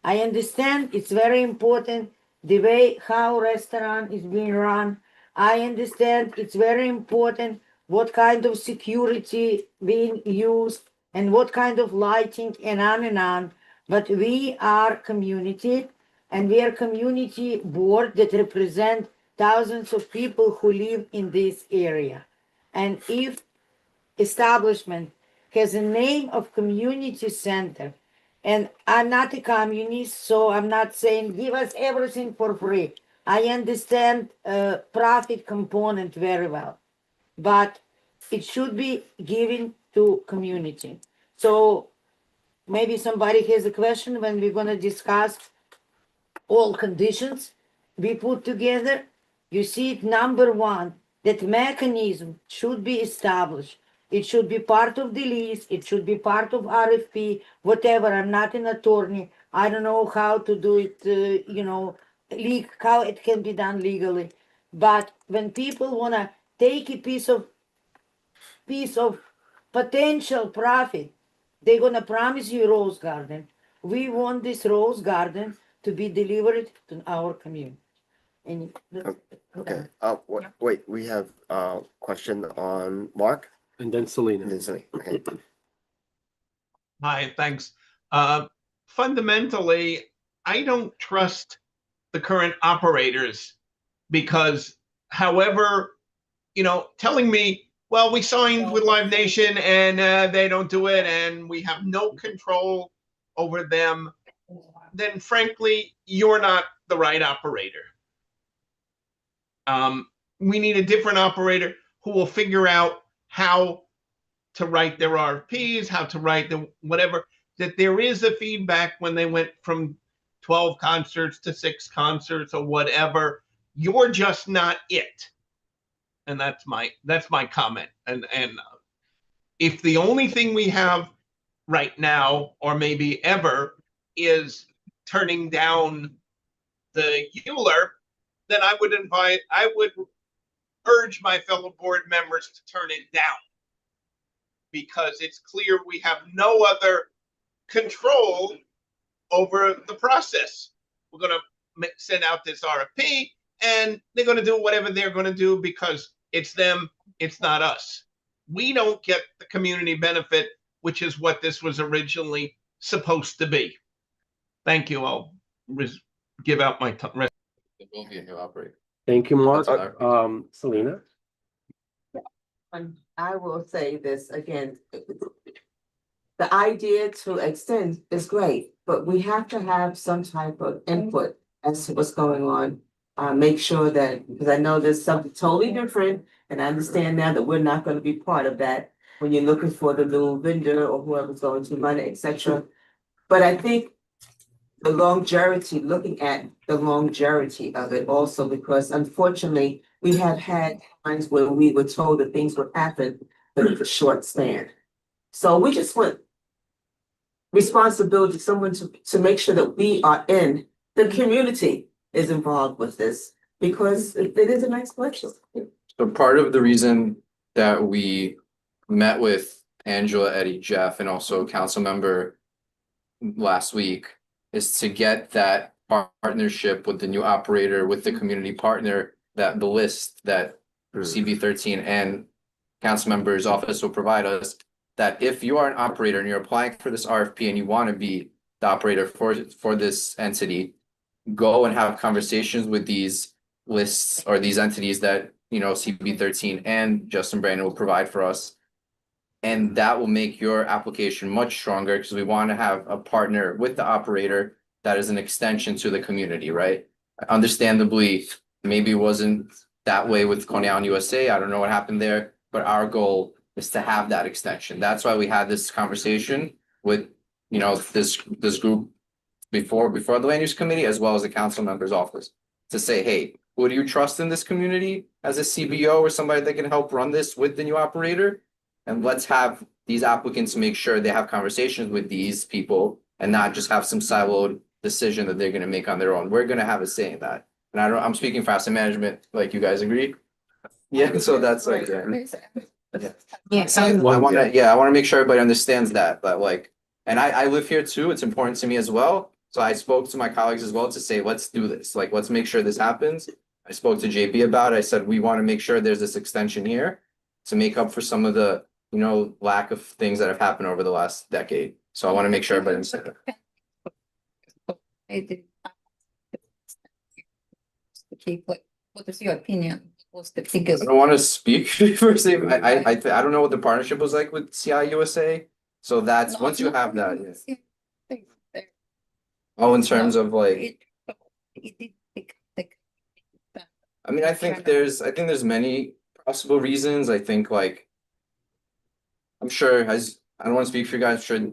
I understand it's very important the way how restaurant is being run. I understand it's very important what kind of security being used and what kind of lighting and on and on. But we are community, and we are community board that represent thousands of people who live in this area. And if establishment has a name of community center, and I'm not a communist, so I'm not saying give us everything for free. I understand profit component very well, but it should be given to community. So maybe somebody has a question when we're gonna discuss all conditions we put together. You see it, number one, that mechanism should be established. It should be part of the lease, it should be part of RFP, whatever. I'm not an attorney. I don't know how to do it, how it can be done legally. But when people wanna take a piece of potential profit, they're gonna promise you rose garden. We want this rose garden to be delivered to our community. And
Okay, wait, we have a question on Mark.
And then Selena.
And then Celine. Okay.
Hi, thanks. Fundamentally, I don't trust the current operators because however, telling me, well, we signed with Live Nation and they don't do it and we have no control over them, then frankly, you're not the right operator. We need a different operator who will figure out how to write their RFPs, how to write the whatever, that there is a feedback when they went from 12 concerts to 6 concerts or whatever. You're just not it. And that's my comment. And if the only thing we have right now, or maybe ever, is turning down the Euler, then I would urge my fellow board members to turn it down, because it's clear we have no other control over the process. We're going to send out this RFP and they're going to do whatever they're going to do because it's them, it's not us. We don't get the community benefit, which is what this was originally supposed to be. Thank you. I'll give out my rest.
There will be a new operator.
Thank you, Mark.
That's
Selena?
I will say this again. The idea to extend is great, but we have to have some type of input as to what's going on. Make sure that, because I know there's something totally different, and I understand now that we're not gonna be part of that when you're looking for the new vendor or whoever's going to run it, et cetera. But I think the longevity, looking at the longevity of it also, because unfortunately, we have had times where we were told that things would happen, but it's a short span. So we just want responsibility, someone to make sure that we are in, the community is involved with this, because it is a nice place.
So part of the reason that we met with Angela, Eddie, Jeff, and also council member last week is to get that partnership with the new operator, with the community partner, that the list that CB13 and council member's office will provide us, that if you are an operator and you're applying for this RFP and you want to be the operator for this entity, go and have conversations with these lists or these entities that, CB13 and Justin Brandon will provide for us. And that will make your application much stronger, because we want to have a partner with the operator that is an extension to the community, right? Understandably, maybe it wasn't that way with Coney Island USA. I don't know what happened there, but our goal is to have that extension. That's why we had this conversation with, this group before the land use committee, as well as the council member's office, to say, hey, who do you trust in this community as a CBO or somebody that can help run this with the new operator? And let's have these applicants make sure they have conversations with these people and not just have some siloed decision that they're going to make on their own. We're going to have a say in that. And I'm speaking for asset management, like, you guys agree? Yeah, so that's like,
Yeah.
I want to make sure everybody understands that, but like, and I live here too. It's important to me as well. So I spoke to my colleagues as well to say, let's do this. Like, let's make sure this happens. I spoke to JP about it. I said, we want to make sure there's this extension here to make up for some of the, lack of things that have happened over the last decade. So I want to make sure everybody understands that.
What is your opinion? What's the
I
biggest?
don't want to speak for say, I don't know what the partnership was like with CI USA. So that's, once you have that, yeah. Oh, in terms of like, I mean, I think there's many possible reasons. I think like, I'm sure, as I don't want to speak for you guys, I'm sure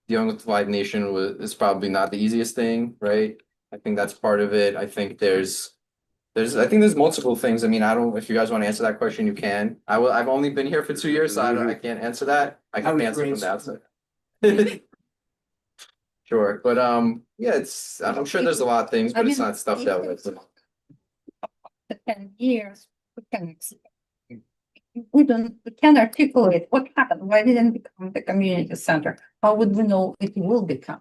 dealing with Live Nation is probably not the easiest thing, right? I think that's part of it. I think there's I think there's multiple things. I mean, I don't, if you guys want to answer that question, you can. I've only been here for 2 years, so I can't answer that. I can answer from the outside. Sure, but yeah, I'm sure there's a lot of things, but it's not stuff that was.
10 years, we can articulate what happened, why didn't it become the community center? How would we know it will become?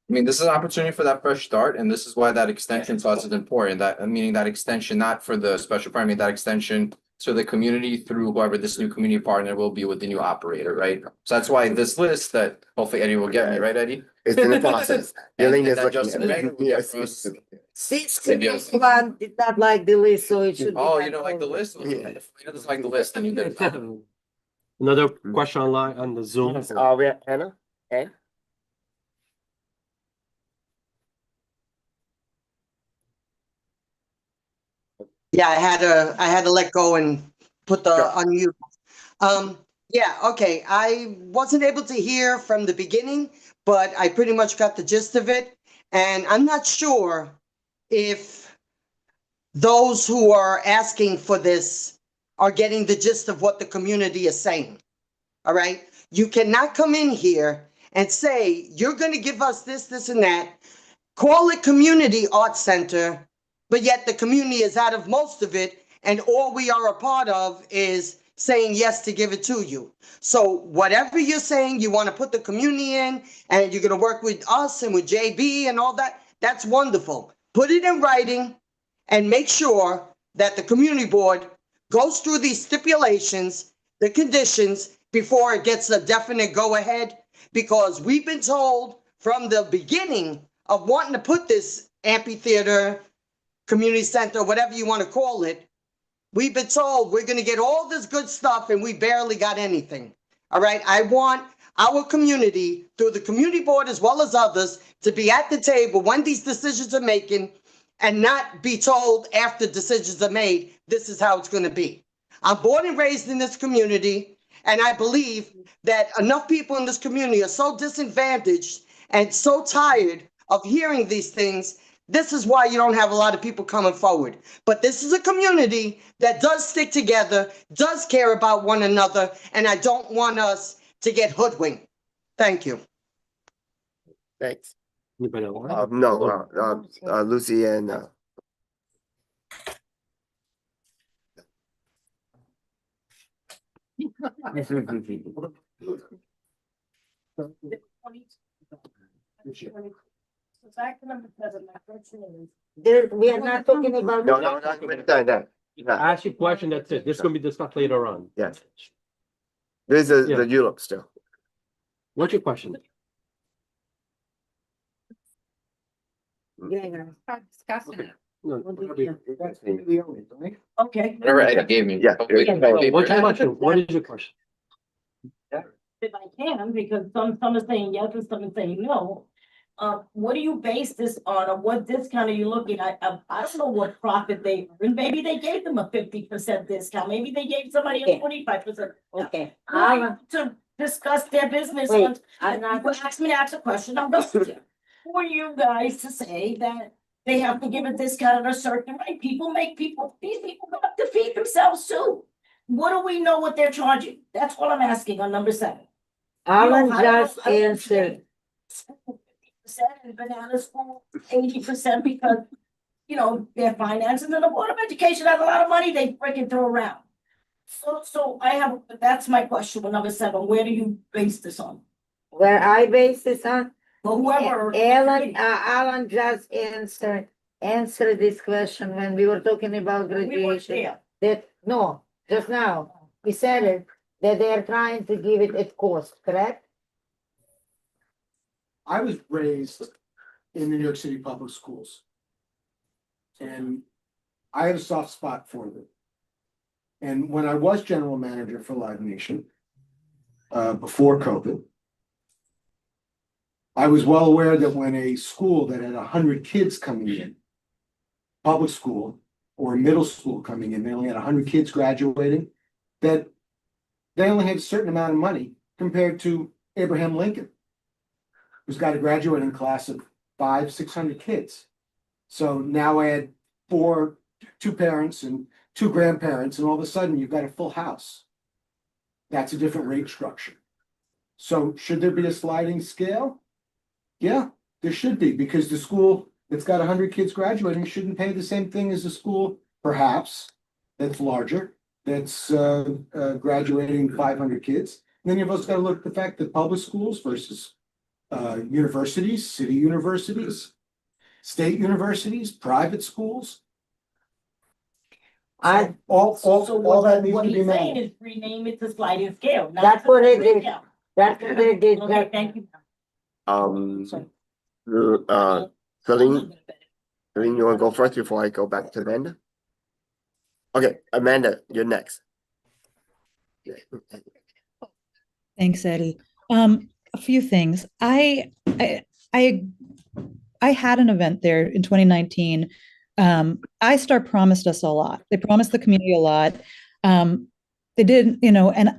I mean, this is an opportunity for that fresh start, and this is why that extension to us is important. That, meaning that extension, not for the special permit, that extension to the community through whoever this new community partner will be with the new operator, right? So that's why this list that hopefully Eddie will get me, right, Eddie?
It's in the process.
And
Elaine is
that
looking
Justin
at
Vega
it.
will get
Yes.
for us.
Since
Yes.
one did not like the list, so it should. be
Oh,
back
you don't like the
over.
list? If you don't like the list, then you did.
Another question online on the Zoom.
Yes, are we at Anna? Anna?
Yeah, I had to let go and put the
Sure.
unmute. Yeah, okay, I wasn't able to hear from the beginning, but I pretty much got the gist of it. And I'm not sure if those who are asking for this are getting the gist of what the community is saying. All right? You cannot come in here and say, you're gonna give us this, this, and that. Call it Community Arts Center, but yet the community is out of most of it, and all we are a part of is saying yes to give it to you. So whatever you're saying, you want to put the community in, and you're going to work with us and with JB and all that, that's wonderful. Put it in writing and make sure that the community board goes through these stipulations, the conditions, before it gets a definite go-ahead, because we've been told from the beginning of wanting to put this amphitheater, community center, whatever you want to call it, we've been told we're going to get all this good stuff and we barely got anything. All right. I want our community, through the community board as well as others, to be at the table when these decisions are making and not be told after decisions are made, this is how it's going to be. I'm born and raised in this community, and I believe that enough people in this community are so disadvantaged and so tired of hearing these things. This is why you don't have a lot of people coming forward. But this is a community that does stick together, does care about one another, and I don't want us to get hoodwinked. Thank you.
Thanks.
Anybody else?
No, Lucy and
We are not talking about.
no, we're done, done.
I ask you a question, that's it. This is gonna be discussed later on.
Yes. This is
Yeah.
the Europe still.
What's your question?
Start discussing.
No,
Okay.
Whatever Eddie gave me.
Yeah.
What's your question? What is your question?
If I can, because some are saying yes and some are saying no. What do you base this on, or what discount are you looking at? I don't know what profit they earned. Maybe they gave them a 50% discount. Maybe they gave somebody a 25%.
Okay.
To discuss their business.
Wait,
And you ask me to ask a question, I'll go to you. Who are you guys to say that they have to give a discount at a certain rate? These people have to feed themselves too. What do we know what they're charging? That's what I'm asking on number 7.
Alan just answered.
50% and banana school 80% because, their finances, and the Board of Education has a lot of money they freaking throw around. So that's my question with number 7. Where do you base this on?
Where I base this on?
Or whoever.
Alan just answered this question when we were talking about
We weren't
graduation.
there.
No, just now, we said it, that they are trying to give it at cost, correct?
I was raised in the New York City public schools. And I have a soft spot for them. And when I was general manager for Live Nation, before COVID, I was well aware that when a school that had 100 kids coming in, public school or middle school coming in, they only had 100 kids graduating, that they only had a certain amount of money compared to Abraham Lincoln, who's got a graduating class of 500-600 kids. So now I had 4 two parents and two grandparents, and all of a sudden you've got a full house. That's a different rate structure. So should there be a sliding scale? Yeah, there should be, because the school that's got 100 kids graduating shouldn't pay the same thing as the school, perhaps, that's larger, that's graduating 500 kids. And then you've also got to look at the fact that public schools versus universities, city universities, state universities, private schools.
I,
All that needs
What
to be
he's saying
managed.
is rename it to sliding scale. not
that's what it is.
Yeah.
That's what it is.
Okay, thank you.
Celine, you wanna go first before I go back to Amanda? Okay, Amanda, you're next.
Thanks, Eddie. A few things. I had an event there in 2019. iStar promised us a lot. They promised the community a lot. They didn't, and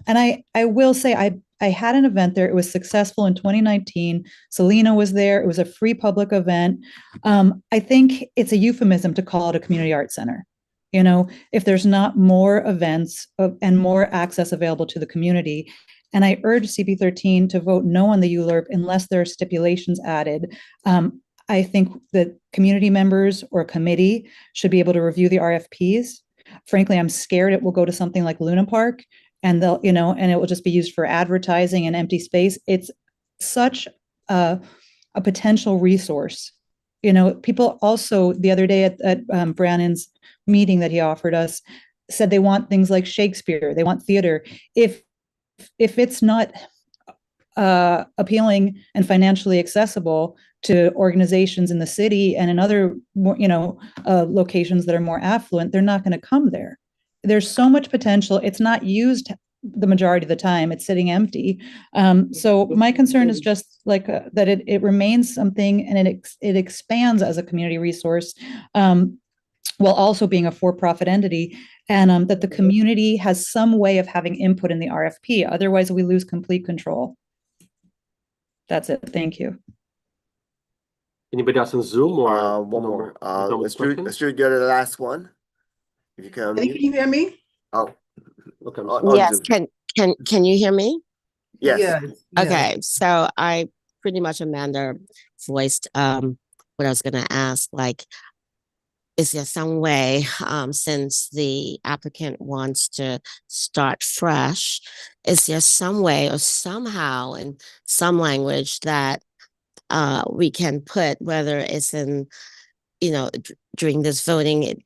I will say I had an event there. It was successful in 2019. Selena was there. It was a free public event. I think it's a euphemism to call it a community arts center. If there's not more events and more access available to the community. And I urge CB13 to vote no on the ULURP unless there are stipulations added. I think that community members or committee should be able to review the RFPs. Frankly, I'm scared it will go to something like Luna Park and and it will just be used for advertising and empty space. It's such a potential resource. People also the other day at Brannon's meeting that he offered us said they want things like Shakespeare, they want theater. If it's not appealing and financially accessible to organizations in the city and in other locations that are more affluent, they're not going to come there. There's so much potential. It's not used the majority of the time. It's sitting empty. So my concern is just like that it remains something and it expands as a community resource while also being a for-profit entity, and that the community has some way of having input in the RFP. Otherwise, we lose complete control. That's it. Thank you.
Anybody else on Zoom or?
One more. Let's
questions?
do the last one. If you can.
Can you hear me?
Oh,
Okay.
Yes,
Zoom.
can you hear me?
Yes.
Okay, so I pretty much Amanda voiced what I was gonna ask, like, is there some way, since the applicant wants to start fresh, is there some way or somehow in some language that we can put, whether it's in, during this voting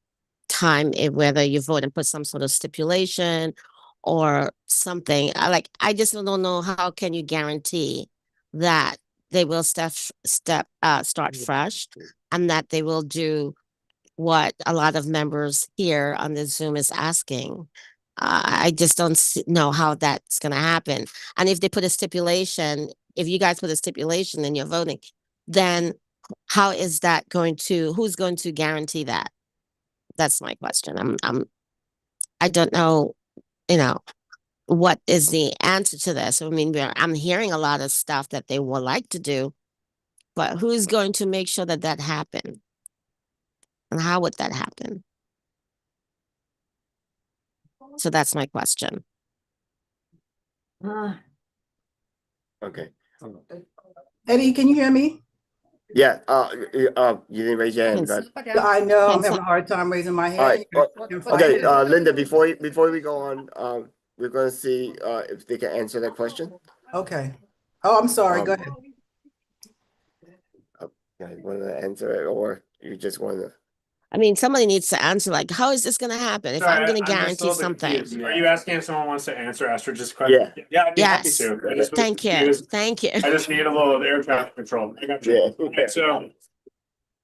time, whether you vote and put some sort of stipulation or something. I just don't know, how can you guarantee that they will start fresh and that they will do what a lot of members here on the Zoom is asking. I just don't know how that's going to happen. And if they put a stipulation, if you guys put a stipulation and you're voting, then how is that who's going to guarantee that? That's my question. I don't know, what is the answer to this? I mean, I'm hearing a lot of stuff that they would like to do, but who's going to make sure that that happens? And how would that happen? So that's my question.
Okay.
Eddie, can you hear me?
Yeah. You didn't raise your hand, but.
I know, I'm having a hard time raising my
All
hand.
right. Okay, Linda, before we go on, we're gonna see if they can answer that question.
Okay. Oh, I'm sorry, go ahead.
Yeah, you wanna answer it, or you just wanna?
I mean, somebody needs to answer, like, how is this going to happen? If I'm going to
just a
guarantee
little bit
something.
confused. Are you asking if someone wants to answer Astrid's question? Yeah, I'd be happy
Yes.
to. I just was
Thank you.
confused.
Thank you.
I just need a little air traffic control. I got you.
Yeah.
Okay, so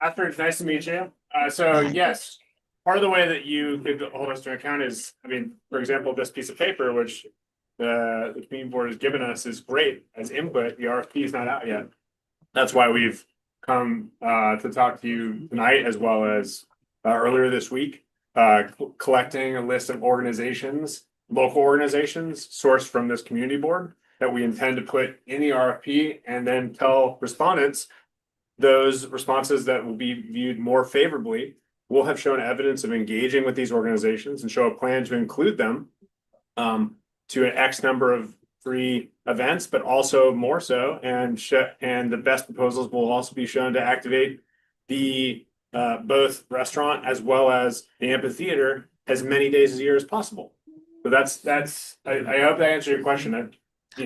Astrid, nice to meet you. So yes, part of the way that you could hold us to account is, I mean, for example, this piece of paper, which the community board has given us, is great as input. The RFP is not out yet. That's why we've come to talk to you tonight, as well as earlier this week, collecting a list of organizations, local organizations sourced from this community board that we intend to put in the RFP, and then tell respondents those responses that will be viewed more favorably we'll have shown evidence of engaging with these organizations and show a plan to include them to an X number of free events, but also more so, and the best proposals will also be shown to activate the both restaurant as well as the amphitheater as many days a year as possible. So that's I hope that answered your question.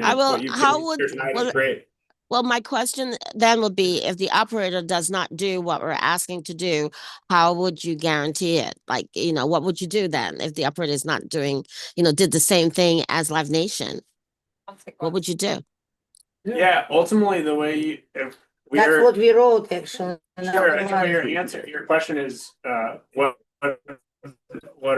I will.
What you
How
put
would
here tonight is
well,
great.
well, my question then would be, if the operator does not do what we're asking to do, how would you guarantee it? Like, what would you do then if the operator is not doing, did the same thing as Live Nation? What would you do?
Yeah, ultimately, the way if
That's
we're
what we wrote, actually.
sure, I think your question is what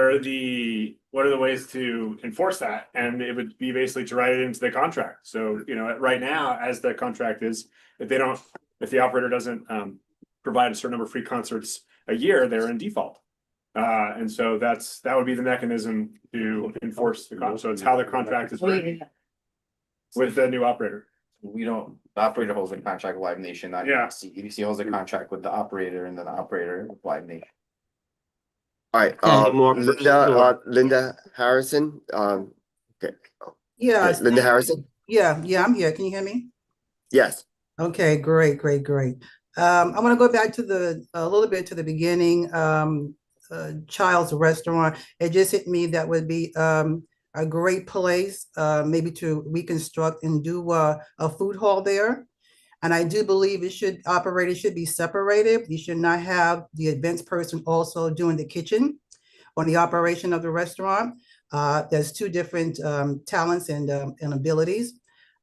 are the ways to enforce that? And it would be basically to write it into the contract. So, right now, as the contract is, if the operator doesn't provide a certain number of free concerts a year, they're in default. And so that would be the mechanism to enforce the contract. So it's how the contract is written with the new operator.
The operator holds a contract with Live Nation, not
Yeah.
EDC. EDC holds a contract with the operator and then the operator with Live Nation.
All right,
Any more?
Linda Harrison, okay.
Yeah,
Okay, Linda Harrison?
yeah, I'm here. Can you hear me?
Yes.
Okay, great. I want to go back to a little bit to the beginning. Child's Restaurant. It just hit me that would be a great place, maybe to reconstruct and do a food hall there. And I do believe operators should be separated. You should not have the events person also doing the kitchen on the operation of the restaurant. There's two different talents and abilities.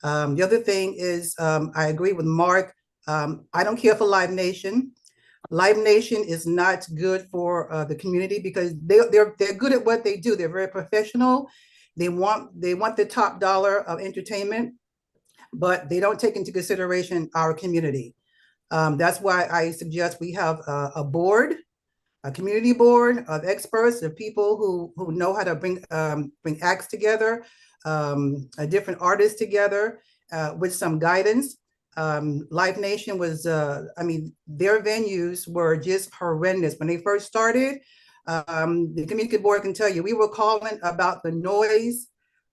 The other thing is, I agree with Mark. I don't care for Live Nation. Live Nation is not good for the community because they're good at what they do. They're very professional. They want the top dollar of entertainment, but they don't take into consideration our community. That's why I suggest we have a board, a community board of experts, of people who know how to bring acts together, different artists together with some guidance. Live Nation was, their venues were just horrendous. When they first started, the community board can tell you, we were calling about the noise,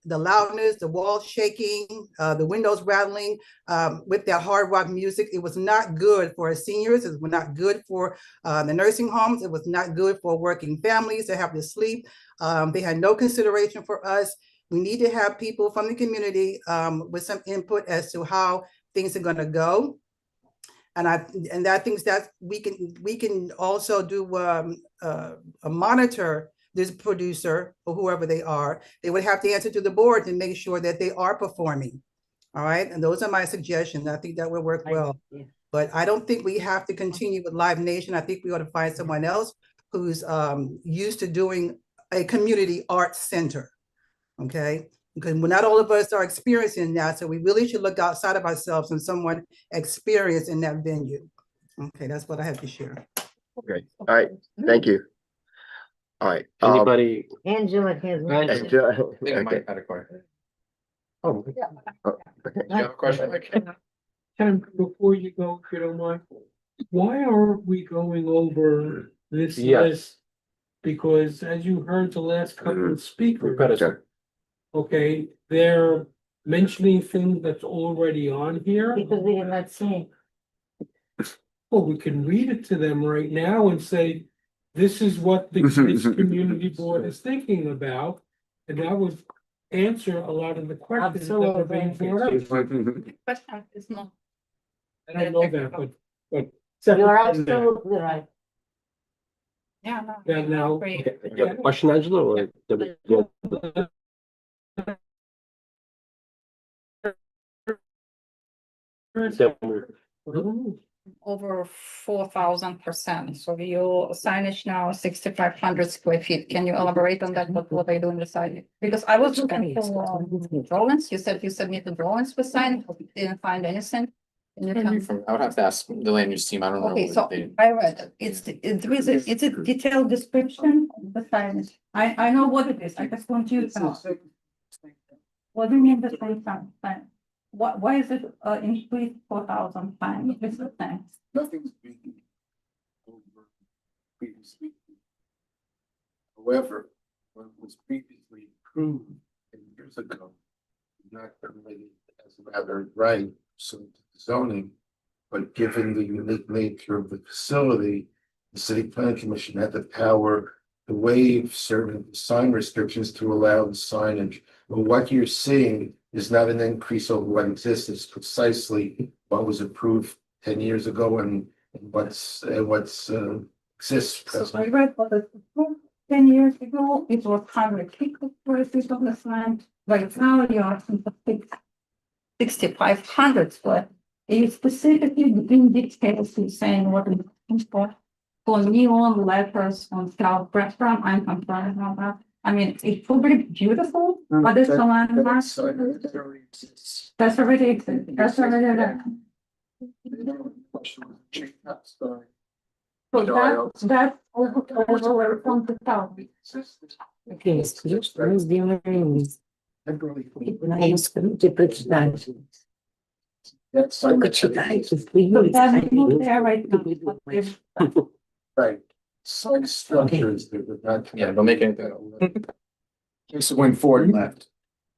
the loudness, the walls shaking, the windows rattling with that hard rock music. It was not good for seniors. It was not good for the nursing homes. It was not good for working families to have to sleep. They had no consideration for us. We need to have people from the community with some input as to how things are going to go. And I think that we can also do a monitor this producer or whoever they are. They would have to answer to the board and make sure that they are performing. All right. And those are my suggestions. I think that will work well. But I don't think we have to continue with Live Nation. I think we ought to find someone else who's used to doing a community arts center. Okay. Because not all of us are experiencing that. So we really should look outside of ourselves and someone experienced in that venue. Okay. That's what I have to share.
Okay. All right. Thank you. All right.
Anybody?
Angela has.
Angela,
I think
okay.
Mike had a question.
Oh, okay.
You have a question, Mike?
Ken, before you go, if you don't mind, why aren't we going over this
Yes.
list? Because as you heard the last couple of speakers,
Sure.
okay, they're mentioning things that's already on here.
Because we did not see.
Well, we can read it to them right now and say, this is what this community board is thinking about. And that would answer a lot of the questions that are being brought up.
Question is not.
I don't know that, but.
You're absolutely right.
Yeah, no.
That now.
Great.
You have a question, Angela, or?
Over 4,000%. So your signage now 6,500 square feet. Can you elaborate on that? What are you doing beside? Because I was looking for drawings. You said you submitted drawings for sign, didn't find anything. Can you tell me?
I would have to ask the land use team. I don't know.
Okay,
what
so
they-
I read it. It's a detailed description of the signage. I know what it is. I just want you to know. What do you mean the same sign? Why is it increased 4,000 times? What's the thing?
Nothing's being over previously. However, what was previously approved 10 years ago, not permitted as rather right, so zoning. But given the unique nature of the facility, the city planning commission had the power to waive certain sign restrictions to allow the signage. But what you're seeing is not an increase over what exists, it's precisely what was approved 10 years ago and what's exists
So I
presently.
read what it was 10 years ago, it was 150 square feet of the land, right now you're asking for 6,500 square. You specifically in details you saying what it's looking for neon letters on South restaurant, I'm concerned about that. I mean, it's probably beautiful, but it's a landmark. That's already exists, that's already there. So that's over from the south.
Okay, прочитать. Почитайте,
So that's not there right now.
Right. Some structures that would not.
Yeah, don't make anything.
This is when Ford left.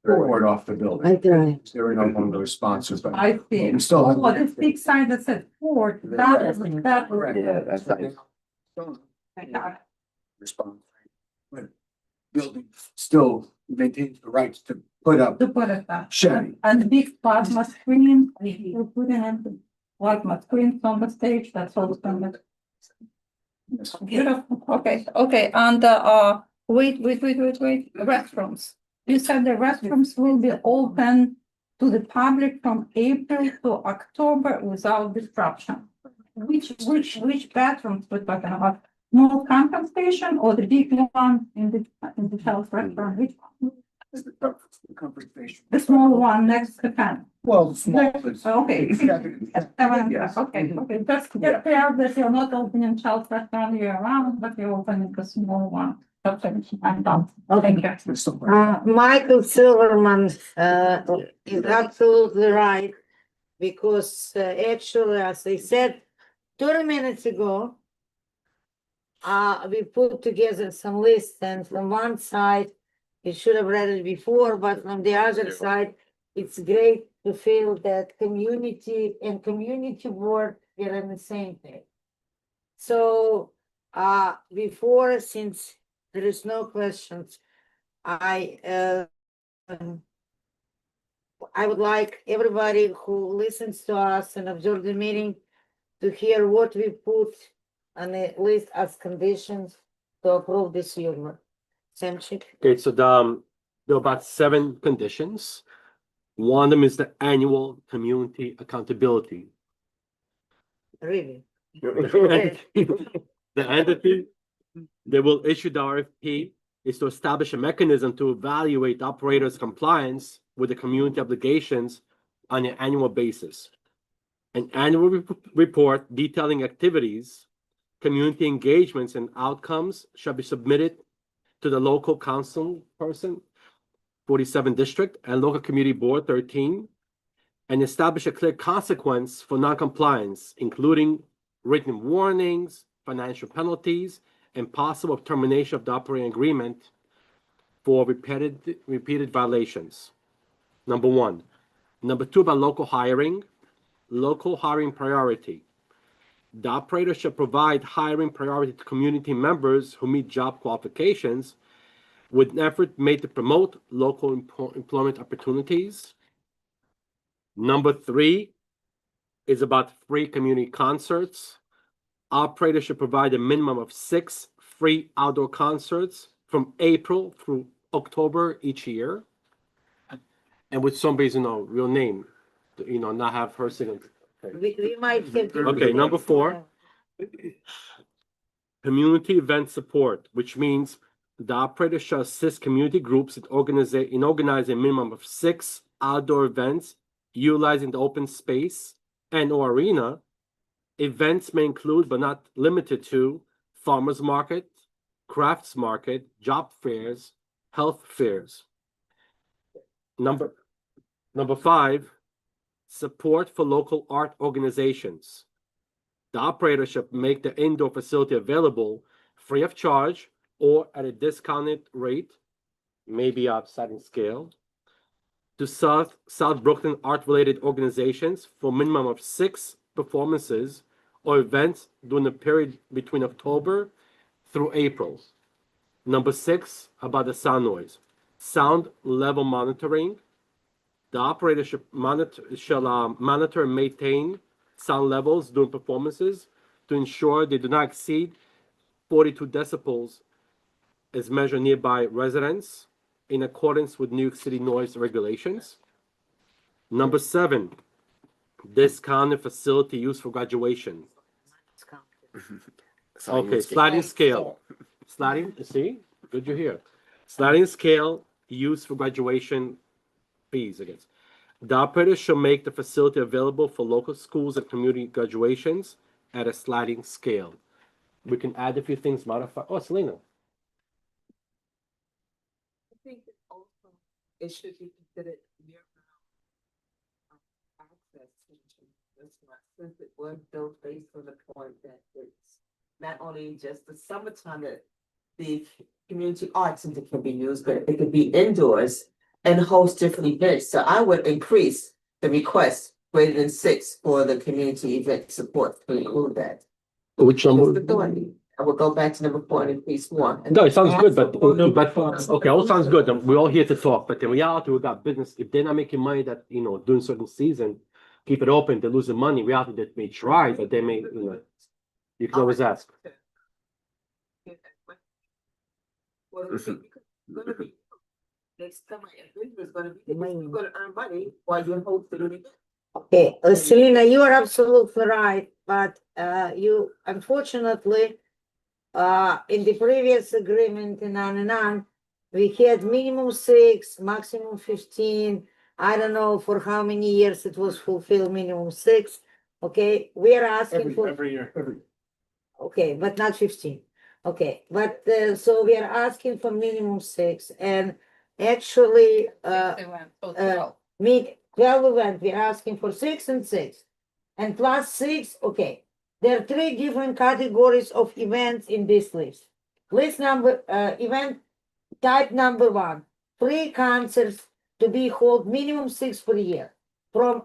Ford off the building.
I try.
They were no longer sponsors, but.
I see.
We still have.
Oh, this big sign that said Ford, that was.
Yeah, that's right.
I got it.
Response. But building still maintains the rights to put up
To put it back.
Chevy.
And big plasma screen, we're putting in plasma screens on the stage, that's all it's gonna. Beautiful, okay, and wait, restrooms. You said the restrooms will be open to the public from April to October without disruption. Which bathrooms we're talking about? Small camping station or the big one in the health restaurant? Which one?
The comfort station.
The small one next to the fan.
Well, the small is.
Okay.
Yes.
Okay, just get there that you're not opening child restaurant year round, but you're opening the small one. Okay, I'm done. Thank you.
Michael Silverman is absolutely right. Because actually, as I said 30 minutes ago, we put together some lists, and from one side, you should have read it before, but from the other side, it's great to feel that community and community board are on the same page. So before, since there is no questions, I would like everybody who listens to us and observe the meeting to hear what we put on the list as conditions to approve this year. Samchik?
Okay, so there are about 7 conditions. One of them is the annual community accountability.
Really?
The entity that will issue the RFP is to establish a mechanism to evaluate operators' compliance with the community obligations on an annual basis. An annual report detailing activities, community engagements, and outcomes shall be submitted to the local council person, 47 district, and local community board, 13, and establish a clear consequence for noncompliance, including written warnings, financial penalties, and possible termination of the operating agreement for repeated violations. Number 1. Number 2, about local hiring priority. The operator shall provide hiring priority to community members who meet job qualifications with an effort made to promote local employment opportunities. Number 3 is about free community concerts. Operator should provide a minimum of 6 free outdoor concerts from April through October each year. And with somebody's, real name, not have her singing.
We might have.
Okay, number 4. Community event support, which means the operator shall assist community groups in organizing a minimum of 6 outdoor events utilizing the open space and/or arena. Events may include, but not limited to, farmers market, crafts market, job fairs, health fairs. Number 5, support for local art organizations. The operator should make the indoor facility available free of charge or at a discounted rate, maybe a sliding scale, to South Brooklyn art-related organizations for a minimum of 6 performances or events during the period between October through April. Number 6, about the sound noise. Sound level monitoring. The operator should monitor and maintain sound levels during performances to ensure they do not exceed 42 decibels as measured nearby residents in accordance with New York City noise regulations. Number 7, discounted facility used for graduation. Okay, sliding scale. Sliding, see? Good you're here. Sliding scale used for graduation fees, I guess. The operator shall make the facility available for local schools and community graduations at a sliding scale. We can add a few things, modify. Oh, Selena.
I think it also, it should be considered access to this one, since it was built based on the point that it's not only just the summertime that the community art center can be used, but it could be indoors and host different events. So I would increase the request greater than 6 for the community event support to include that.
Which number?
I will go back to number 4 and increase 1.
No, it sounds good, but okay, all sounds good. We're all here to talk, but in reality, we got business. If they're not making money that, during certain season, keep it open, they're losing money. In reality, they may try, but they may, you can always ask.
Well, it's gonna be next time is gonna be you're gonna earn money while you're hosting an event.
Okay, Selena, you are absolutely right, but you unfortunately, in the previous agreement in on, we had minimum 6, maximum 15. I don't know for how many years it was fulfilled, minimum 6. Okay, we are asking for
Every year.
okay, but not 15. Okay, but so we are asking for minimum 6, and actually meet 12 event, we're asking for 6 and 6 and plus 6. Okay, there are 3 different categories of events in this list. List number event type number 1, 3 concerts to be held minimum 6 per year from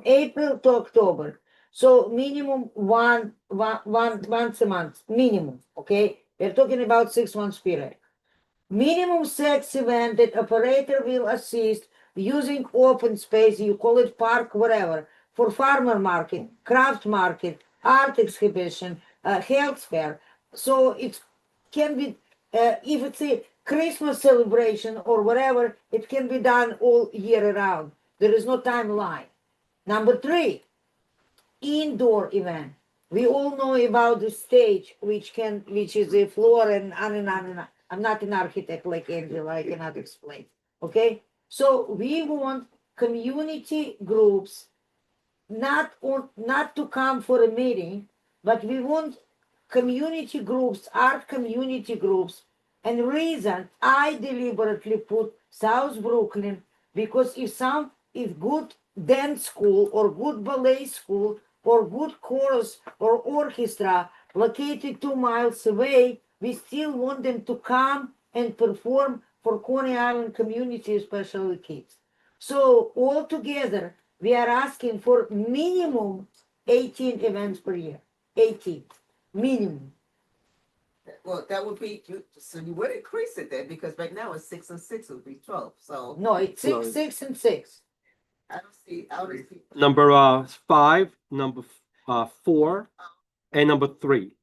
April to October. So minimum one once a month, minimum. Okay, we're talking about 6 months period. Minimum 6 event that operator will assist using open space, you call it park, whatever, for farmer market, craft market, art exhibition, health fair. So it can be, if it's a Christmas celebration or whatever, it can be done all year around. There is no timeline. Number 3, indoor event. We all know about the stage, which is a floor and on and on and on. I'm not an architect like Angela, I cannot explain. Okay, so we want community groups not to come for a meeting, but we want community groups, art community groups. And reason I deliberately put South Brooklyn, because if good dance school or good ballet school or good chorus or orchestra located 2 miles away, we still want them to come and perform for Coney Island community, especially kids. So altogether, we are asking for minimum 18 events per year. 18, minimum.
Well, that would be, so you would increase it then, because right now it's 6 and 6 would be 12, so.
No, it's 6, 6, and 6.
I don't see.
Number 5, number 4, and number 3.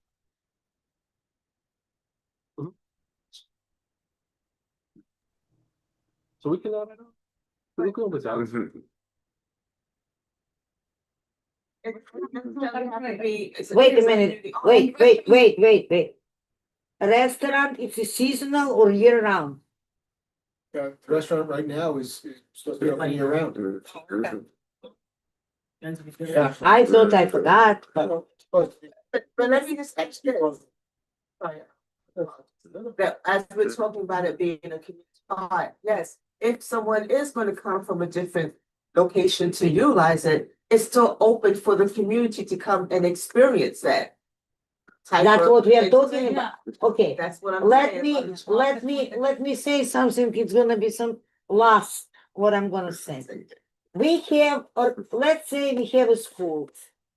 So we can add it up. We can always add it.
Wait a minute. Wait. Restaurant, it's a seasonal or year round?
The restaurant right now is supposed to be open year round.
I thought I forgot.
But let me just ask you. That as we're talking about it being a community art, yes, if someone is going to come from a different location to utilize it, it's still open for the community to come and experience that. type
That's
of
what we are
entity.
talking about. Okay,
That's what I'm
let
saying.
me say something. It's gonna be some last, what I'm gonna say. We have, or let's say we have a school,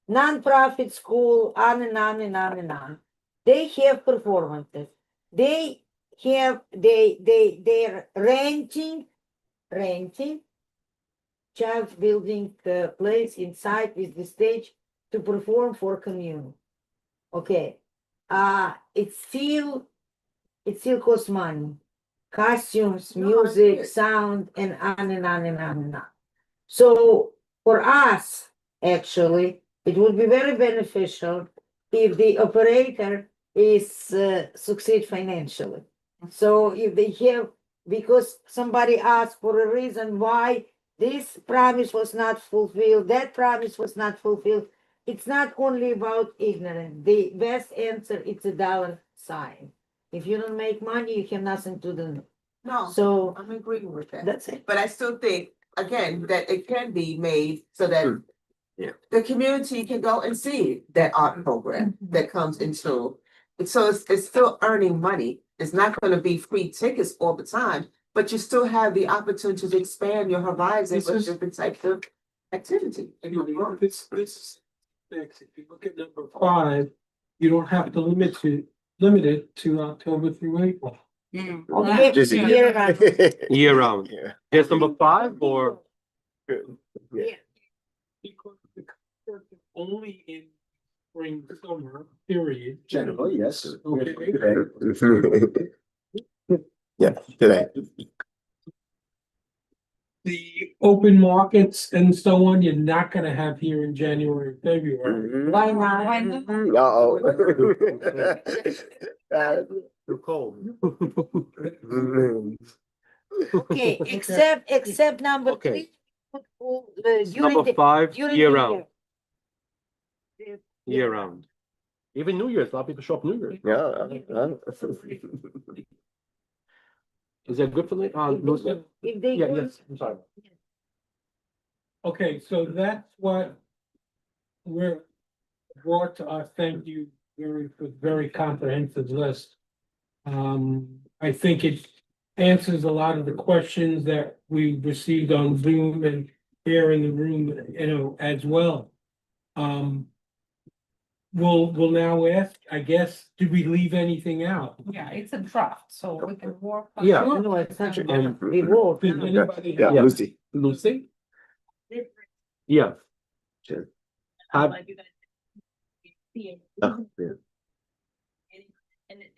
non-profit school, on and on and on and on. They have performances. They're renting child building place inside with the stage to perform for community. Okay, it still costs money. Costumes, music, sound, and on and on and on and on. So for us, actually, it would be very beneficial if the operator is succeed financially. So if they have, because somebody asked for a reason why this promise was not fulfilled, that promise was not fulfilled. It's not only about ignorance. The best answer is a dollar sign. If you don't make money, you have nothing to do.
No,
So
I'm agreeing with that.
that's it.
But I still think, again, that it can be made so that
Yeah.
the community can go and see that art program that comes into. So it's still earning money. It's not gonna be free tickets all the time, but you still have the opportunity to expand your horizons with different types of activity.
This, if you look at number 5, you don't have to limit it to October through April.
Okay,
Just-
year round.
Year round.
Yeah.
Here's number 5 or?
Yeah.
Because the concert is only in spring, summer, period.
Generally, yes.
Okay.
Yeah, today.
The open markets and so on, you're not gonna have here in January, February.
Why not? Why not?
Uh-oh.
Too cold.
Okay, except number
Okay.
3.
Number 5,
during
year
the
round.
year.
Year round. Even New Year's, a lot of people show up New Year's. Is that good for the, Lucia?
If they
Yeah,
go-
yes, I'm sorry.
Okay, so that's what we're brought to us. Thank you for very comprehensive list. I think it answers a lot of the questions that we received on Zoom and here in the room, as well. We'll now ask, I guess, did we leave anything out?
Yeah, it's a draft, so we can work. on
Yeah.
it.
No, it's not.
And-
We will.
Did anybody
Yeah,
have?
Lucy.
Lucy? Yeah.
Sure.
Have-
Oh, yeah.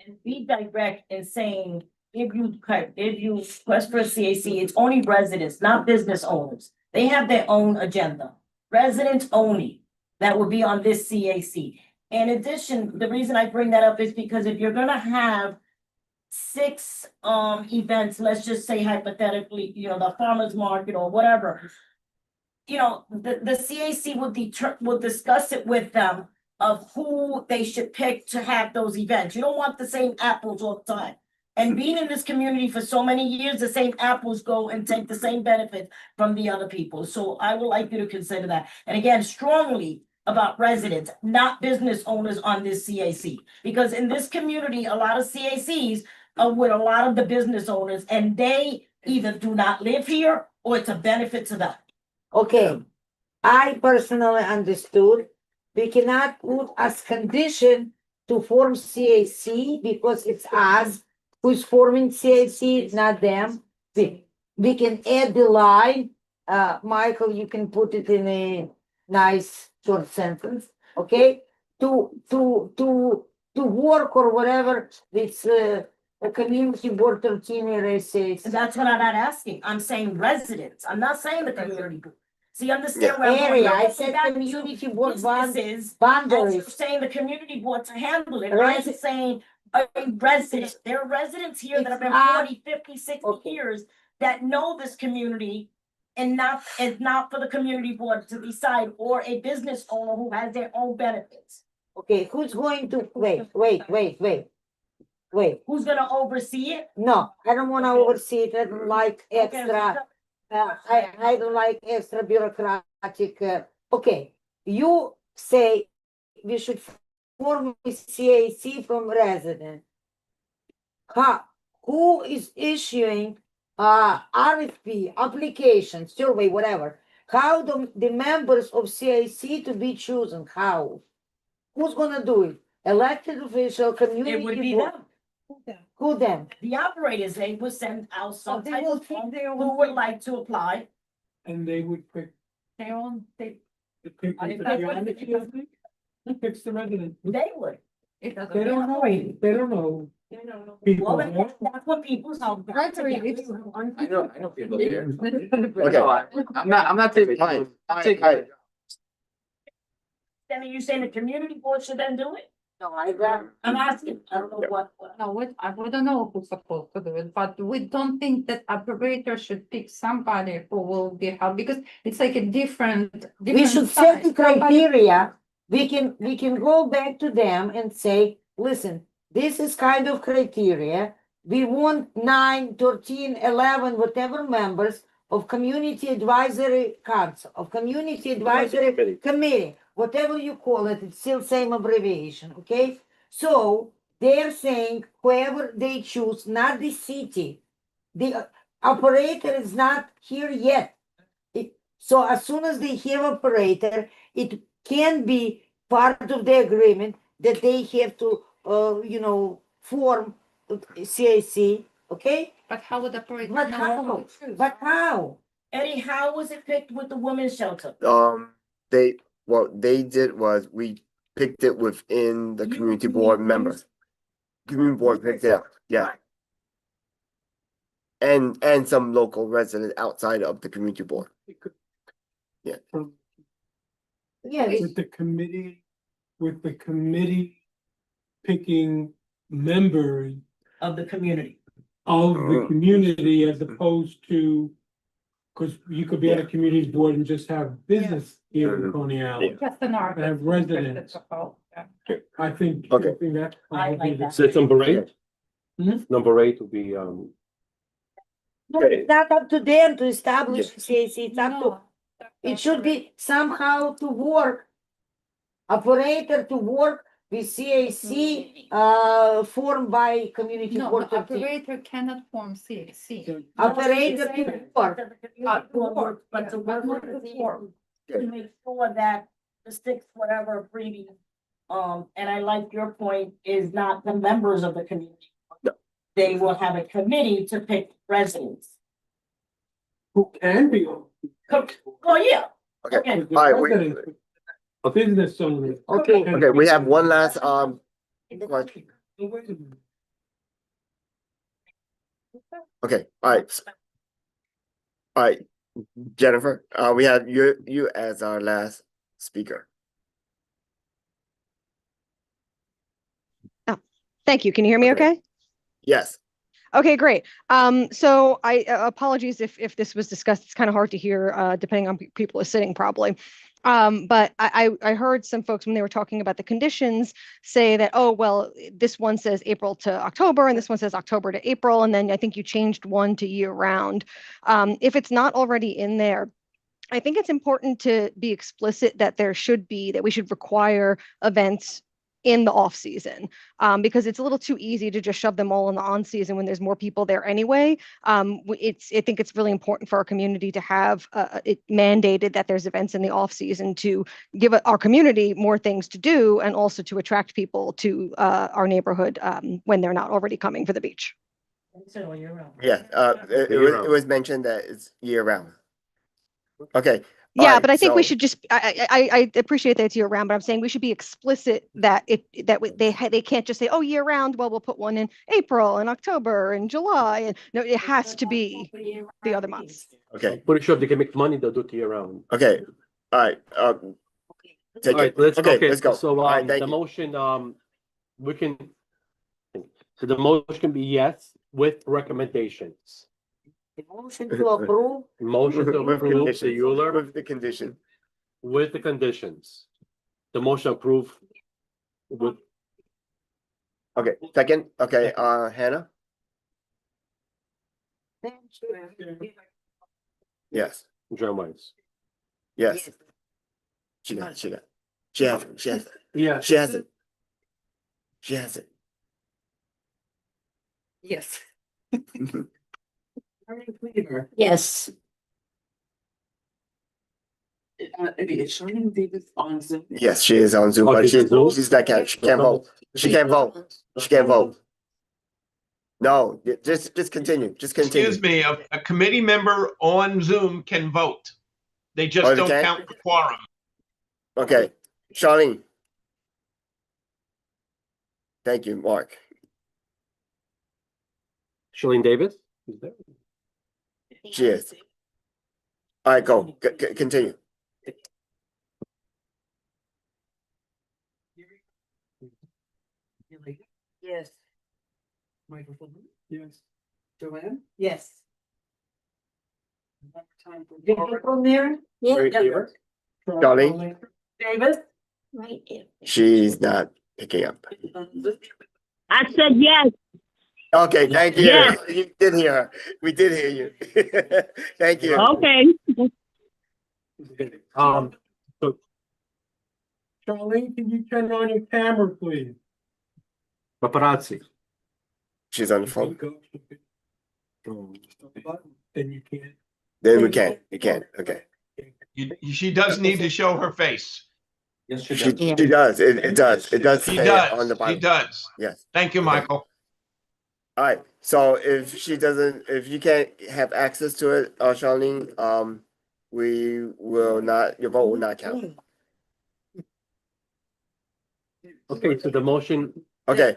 And be direct in saying, if you request for a CAC, it's only residents, not business owners. They have their own agenda. Residents only, that will be on this CAC. In addition, the reason I bring that up is because if you're gonna have 6 events, let's just say hypothetically, the farmer's market or whatever. The CAC will discuss it with them of who they should pick to have those events. You don't want the same apples all the time. And being in this community for so many years, the same apples go and take the same benefit from the other people. So I would like you to consider that. And again, strongly about residents, not business owners on this CAC. Because in this community, a lot of CACs are with a lot of the business owners, and they either do not live here or it's a benefit to them.
Okay, I personally understood we cannot put as condition to form CAC because it's us who's forming CAC, not them. We can add the line, Michael, you can put it in a nice short sentence, okay? To work or whatever, it's a community board 13 says.
And that's what I'm not asking. I'm saying residents. I'm not saying the community board. See, understand where I'm going.
Area, I
I'm
said
back to
community board
businesses. As
boundaries.
you're saying the community board to handle it,
Resi-
I'm saying a resident, there are residents here that have been
It's
40, 50, 60 years that know this community. And not for the community board to decide, or a business owner who has their own benefits.
Okay, who's going to, wait.
Who's gonna oversee it?
No, I don't wanna oversee it, I don't like extra, I don't like extra bureaucratic, okay. You say we should form CAC from resident. Who is issuing RFP, application, survey, whatever? How the members of CAC to be chosen? How? Who's gonna do it? Elected official, community.
It would be
board?
them.
Who them?
The operators, they would send out some
they
type
will
of
pick
form
their
who
own
would
people.
like to apply.
And they would pick
Their own, they,
the people.
If
to
that's
be
what
on the
it is.
committee. Who picks the resident?
They would.
it doesn't.
They don't know, they don't know
Well,
people.
then that's what people.
Gregory,
I know people here.
Okay.
I'm not taking.
All right.
Then you saying the community board should then do it?
No,
I'm asking, I don't know what.
No, we don't know who's supposed to do it, but we don't think that operator should pick somebody who will be helped, because it's like a different.
We should set the criteria. We can go back to them and say, listen, this is kind of criteria. We want 9, 13, 11, whatever members of community advisory council, of community advisory committee, whatever you call it, it's still same abbreviation, okay? So they're saying whoever they choose, not the city. The operator is not here yet. So as soon as they have operator, it can be part of the agreement that they have to, form CAC, okay?
But how would operator?
But
know
how?
who to choose?
But how?
Eddie, how was it picked with the women's shelter?
What they did was we picked it within the community board members. Community board picked it up, yeah. And some local resident outside of the community board. Yeah.
Yes.
With the committee picking members
Of the community.
of the community as opposed to, because you could be at a community board and just have business here in Coney Island.
Just an art.
Have residents. I think, I
Okay.
think that's
I like
probably the.
that.
So it's number 8?
Hmm?
Number 8 would be,
No, it's not up to them to establish
Yeah.
CAC, it's up to,
No.
it should be somehow to work. Operator to work with CAC, formed by community
No,
board.
the
of the-
operator cannot form CAC.
Operator to work.
But to work with the board, to make sure that the 6, whatever previous, and I like your point, is not the members of the community.
No.
They will have a committee to pick residents.
Who can be.
Oh, yeah.
Okay,
Okay.
all right, we,
A business owner.
okay, we have one last, question. Okay, all right. All right, Jennifer, we have you as our last speaker.
Thank you. Can you hear me okay?
Yes.
Okay, great. So I apologies if this was discussed. It's kind of hard to hear, depending on people are sitting probably. But I heard some folks when they were talking about the conditions say that, oh, well, this one says April to October and this one says October to April. And then I think you changed one to year round. If it's not already in there, I think it's important to be explicit that we should require events in the off season, because it's a little too easy to just shove them all in the on season when there's more people there anyway. I think it's really important for our community to have it mandated that there's events in the off season to give our community more things to do and also to attract people to our neighborhood when they're not already coming for the beach.
Yeah, it was mentioned that it's year round. Okay.
Yeah,
alright,
but I think we
so-
should just, I appreciate that it's year round, but I'm saying we should be explicit that they can't just say, oh, year round, well, we'll put one in April and October and July, and no, it has to be the other months.
Okay,
pretty sure if they can make money, they'll do it year round.
okay, all right, take
All right,
it,
let's
okay, let's go.
So,
All right, thank
the
you.
motion, we can, so the motion can be yes with recommendations.
Motion to approve.
Motion to
With
approve the
conditions,
Euler
with the condition.
with the conditions. The motion approved with,
Okay, second, okay, Hannah? Yes,
John Weiss.
yes. She has it.
Yeah.
She has it. She has it.
Yes.
Yes.
Is Charlene Davis on Zoom?
Yes, she is on Zoom,
Oh,
but
she's on Zoom?
she's not, she can't vote. She can't vote. She can't vote. No, just continue, just continue.
Excuse me, a committee member on Zoom can vote. They
Oh,
just
they
don't
can?
count the quorum.
Okay, Charlene. Thank you, Mark.
Charlene Davis? Is there?
She is. All right, go, continue.
Yes.
Microphone. Yes.
Joanne? Yes.
Did you go there?
Mary
Yeah.
Davis?
Charlene,
Davis?
Right there.
she's not picking up.
I said yes.
Okay, thank you.
Yes.
You did hear her. We did hear you. Thank you.
Okay.
So
Charlene, can you turn on your camera, please?
paparazzi.
She's on the phone.
Then you can't.
Then we can. You can. Okay.
She does need to show her face.
Yes,
She does. It does. It does
She
say
does,
it on the
she
bottom.
does.
Yes.
Thank you,
Okay.
Michael.
All right. So if she doesn't, if you can't have access to it, Charlene, we will not. Your vote will not count.
Okay, so the motion,
Okay.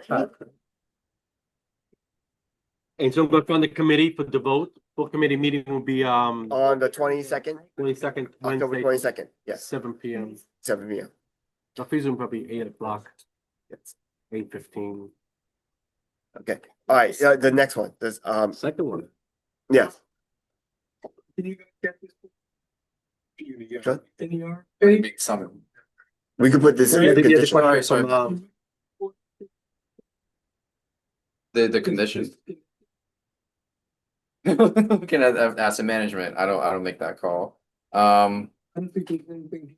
and so go from the committee for the vote. Full committee meeting will be
On the 22nd,
22nd,
October
Wednesday,
22nd. Yes,
7 p.m.
7 p.m.
I presume probably 8 o'clock,
Yes.
8:15.
Okay. All right. The next one. This
Second one.
yes.
Can you get this?
Sure.
Any
Some.
We could put this in
Yeah,
the
the other
condition.
question
Sorry,
from,
The condition. We can have asset management. I don't make that call.
I don't think there's anything.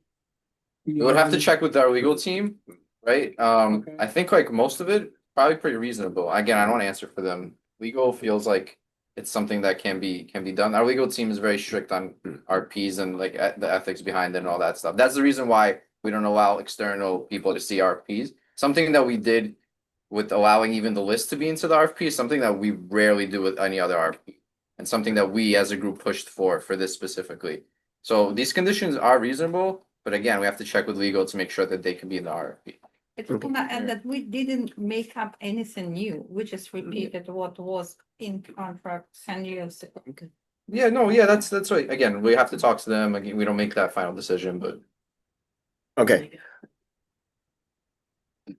We would have to check with our legal team, right?
Okay.
I think like most of it, probably pretty reasonable. Again, I don't want to answer for them. Legal feels like it's something that can be done. Our legal team is very strict on RPs and like the ethics behind it and all that stuff. That's the reason why we don't allow external people to see RPs. Something that we did with allowing even the list to be into the RFP is something that we rarely do with any other RFP. And something that we as a group pushed for this specifically. So these conditions are reasonable, but again, we have to check with legal to make sure that they can be in the RFP.
I just wanna add that we didn't make up anything new, we just repeated what was in contract 10 years ago.
Yeah, no, yeah, that's right. Again, we have to talk to them. Again, we don't make that final decision, but
Okay.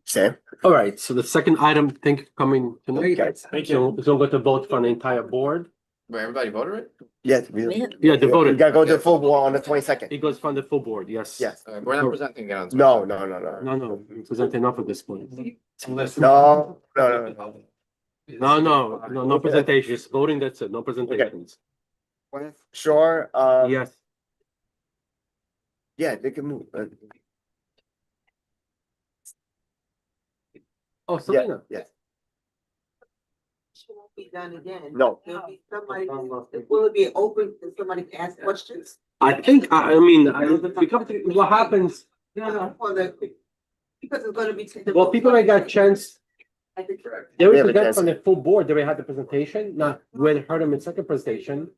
Sam.
all right, so the second item, thank you for coming tonight.
Thank
So we're going to vote for the entire board.
wait, everybody voted it?
Yes.
Yeah, they voted.
You gotta go to the full board on the 22nd.
It goes from the full board, yes.
Yes.
We're not presenting it on.
No.
No, we present enough at this point.
No.
No presentations, voting, that's it, no presentations.
Sure.
Yes,
Yeah, they can move.
oh, Selena.
Yes.
She won't be done again.
No.
There'll be somebody, will it be open, and somebody can ask questions?
I think, what happens,
No, for the, because it's gonna be.
well, people ain't got a chance,
I think.
they
We have a
present
chance.
from the full board, they had the presentation, not when heard them in second presentation.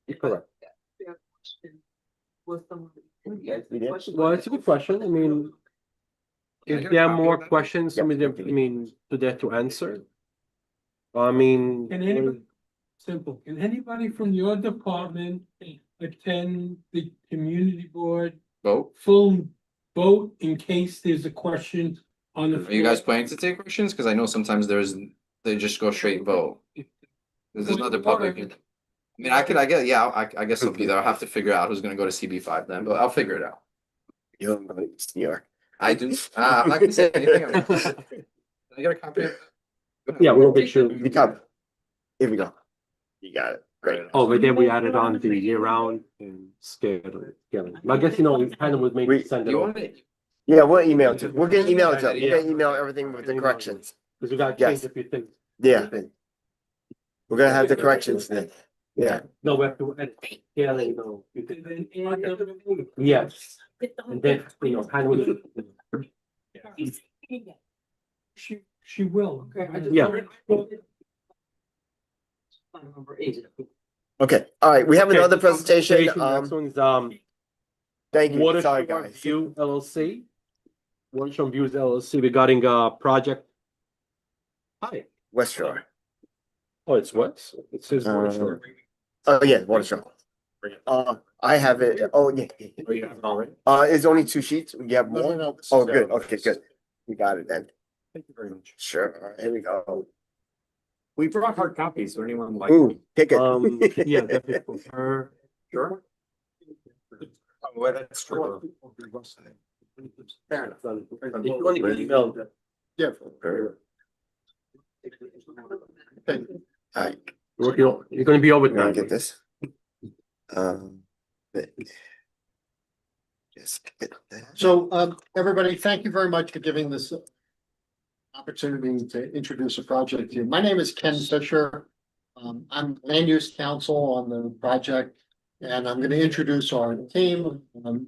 You're correct.
Was someone?
Well, it's a good question, I mean, if there are more questions, I mean, to there to answer. I mean.
Can anybody, simple, can anybody from your department attend the community board
Vote.
full vote in case there's a question on the?
Are you guys planning to take questions? Because I know sometimes they just go straight vote. There's another public. I mean, I guess I'll be there. I'll have to figure out who's gonna go to CB5 then, but I'll figure it out.
You're in New York.
I do. I'm not gonna say anything. I got a copy of it?
Yeah, we'll make sure.
You come. Here we go. You got it. Great.
Oh, but then we added on the year round and scale. But I guess, it kind of would make sense.
You want it?
Yeah, we'll email it to, we're gonna email it to, we're gonna email everything with the corrections.
Because we gotta
Yes.
change a few things.
Yeah. We're gonna have the corrections then. Yeah.
No, we have to edit. Yeah, let you know. Yes, and then, kind of.
She will.
Yeah.
Okay, all right, we have
Okay,
another presentation.
Next one is,
Thank you,
Water
sorry,
Shore
guys.
View LLC. Water Shore Views LLC regarding, project. Hi.
West Shore.
Oh, it's what? It says Water Shore.
Oh, yeah, Water Shore. I have it, oh, yeah.
Oh, you have it already?
It's only 2 sheets, we have more?
no, this
Oh,
is
good,
out.
okay, good. We got it then.
Thank you very much.
Sure, all right, here we go.
We brought hard copies, so anyone like.
Ooh, take it.
Yeah, definitely. Sure.
Sure. Well, that's true.
Fair enough. If you want to email.
Yeah.
All right,
You're gonna be over
we're gonna
time.
get this. But- Just get that.
So, everybody, thank you very much for giving this opportunity to introduce a project to you. My name is Ken Fisher. I'm land use counsel on the project, and I'm gonna introduce our team,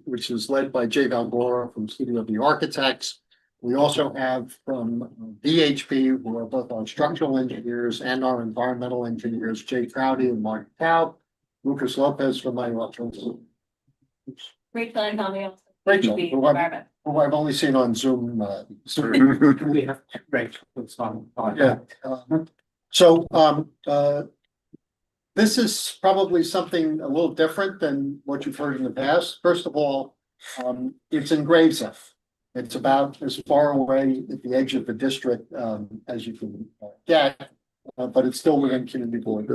which is led by Jay Valgora from Studio of the Architects. We also have from VHP, who are both our structural engineers and our environmental engineers, Jay Crowdy and Mark Taub. Lucas Lopez from my office.
Rachel and Tommy.
Rachel, who I've only seen on Zoom.
We have, right, it's on.
Yeah. So, this is probably something a little different than what you've heard in the past. First of all, it's in Gravesend. It's about as far away at the edge of the district, as you can get. But it's still within community board.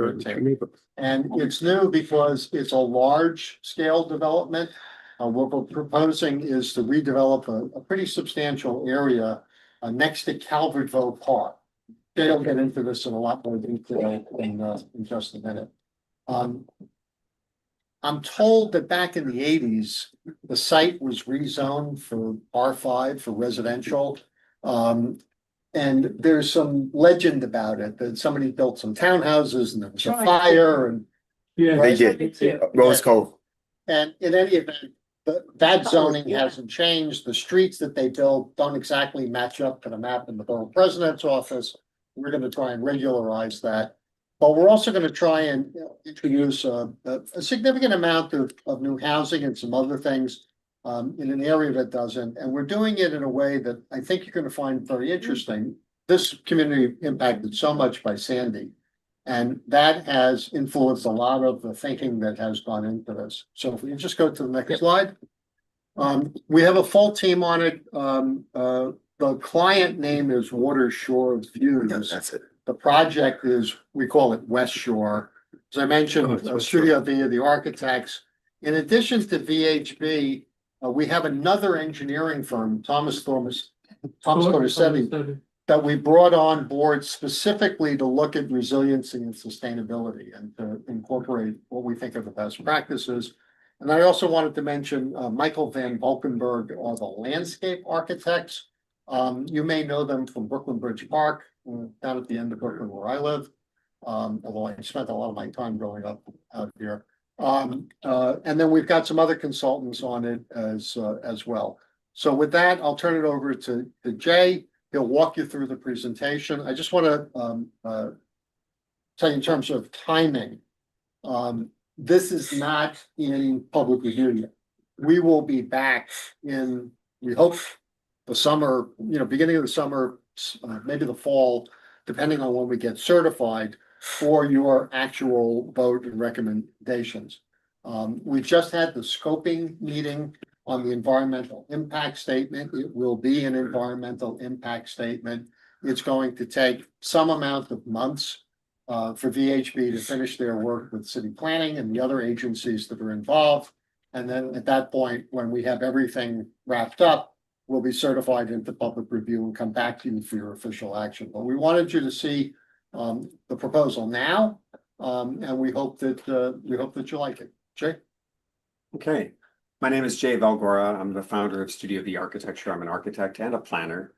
And it's new because it's a large scale development. What we're proposing is to redevelop a pretty substantial area next to Calvertville Park. Jay will get into this in a lot more detail in just a minute. I'm told that back in the 80s, the site was rezoned for R5 for residential. And there's some legend about it, that somebody built some townhouses and there was a fire and.
Yeah.
They did, Rose Cove.
And in any event, that zoning hasn't changed. The streets that they built don't exactly match up to the map in the borough president's office. We're gonna try and regularize that. But we're also gonna try and introduce a significant amount of new housing and some other things in an area that doesn't, and we're doing it in a way that I think you're gonna find very interesting. This community impacted so much by Sandy. And that has influenced a lot of the thinking that has gone into this. So if we just go to the next slide. We have a full team on it. The client name is Water Shore Views.
That's it.
The project is, we call it West Shore. As I mentioned, Studio via the Architects. In addition to VHB, we have another engineering firm, Thomas Torricelli, that we brought on board specifically to look at resiliency and sustainability and to incorporate what we think are the best practices. And I also wanted to mention Michael Van Valkenburg are the landscape architects. You may know them from Brooklyn Bridge Park, down at the end of Brooklyn where I live. Although I spent a lot of my time growing up out here. And then we've got some other consultants on it as well. So with that, I'll turn it over to Jay. He'll walk you through the presentation. I just want to tell you in terms of timing. This is not in public review yet. We will be back in, we hope, the summer, beginning of the summer, maybe the fall, depending on when we get certified for your actual vote and recommendations. We've just had the scoping meeting on the environmental impact statement. It will be an environmental impact statement. It's going to take some amount of months for VHB to finish their work with city planning and the other agencies that are involved. And then at that point, when we have everything wrapped up, we'll be certified into public review and come back to you for your official action. But we wanted you to see the proposal now, and we hope that you like it. Jay?
Okay, My name is Jay Valgora. I'm the founder of Studio V Architecture. I'm an architect and a planner.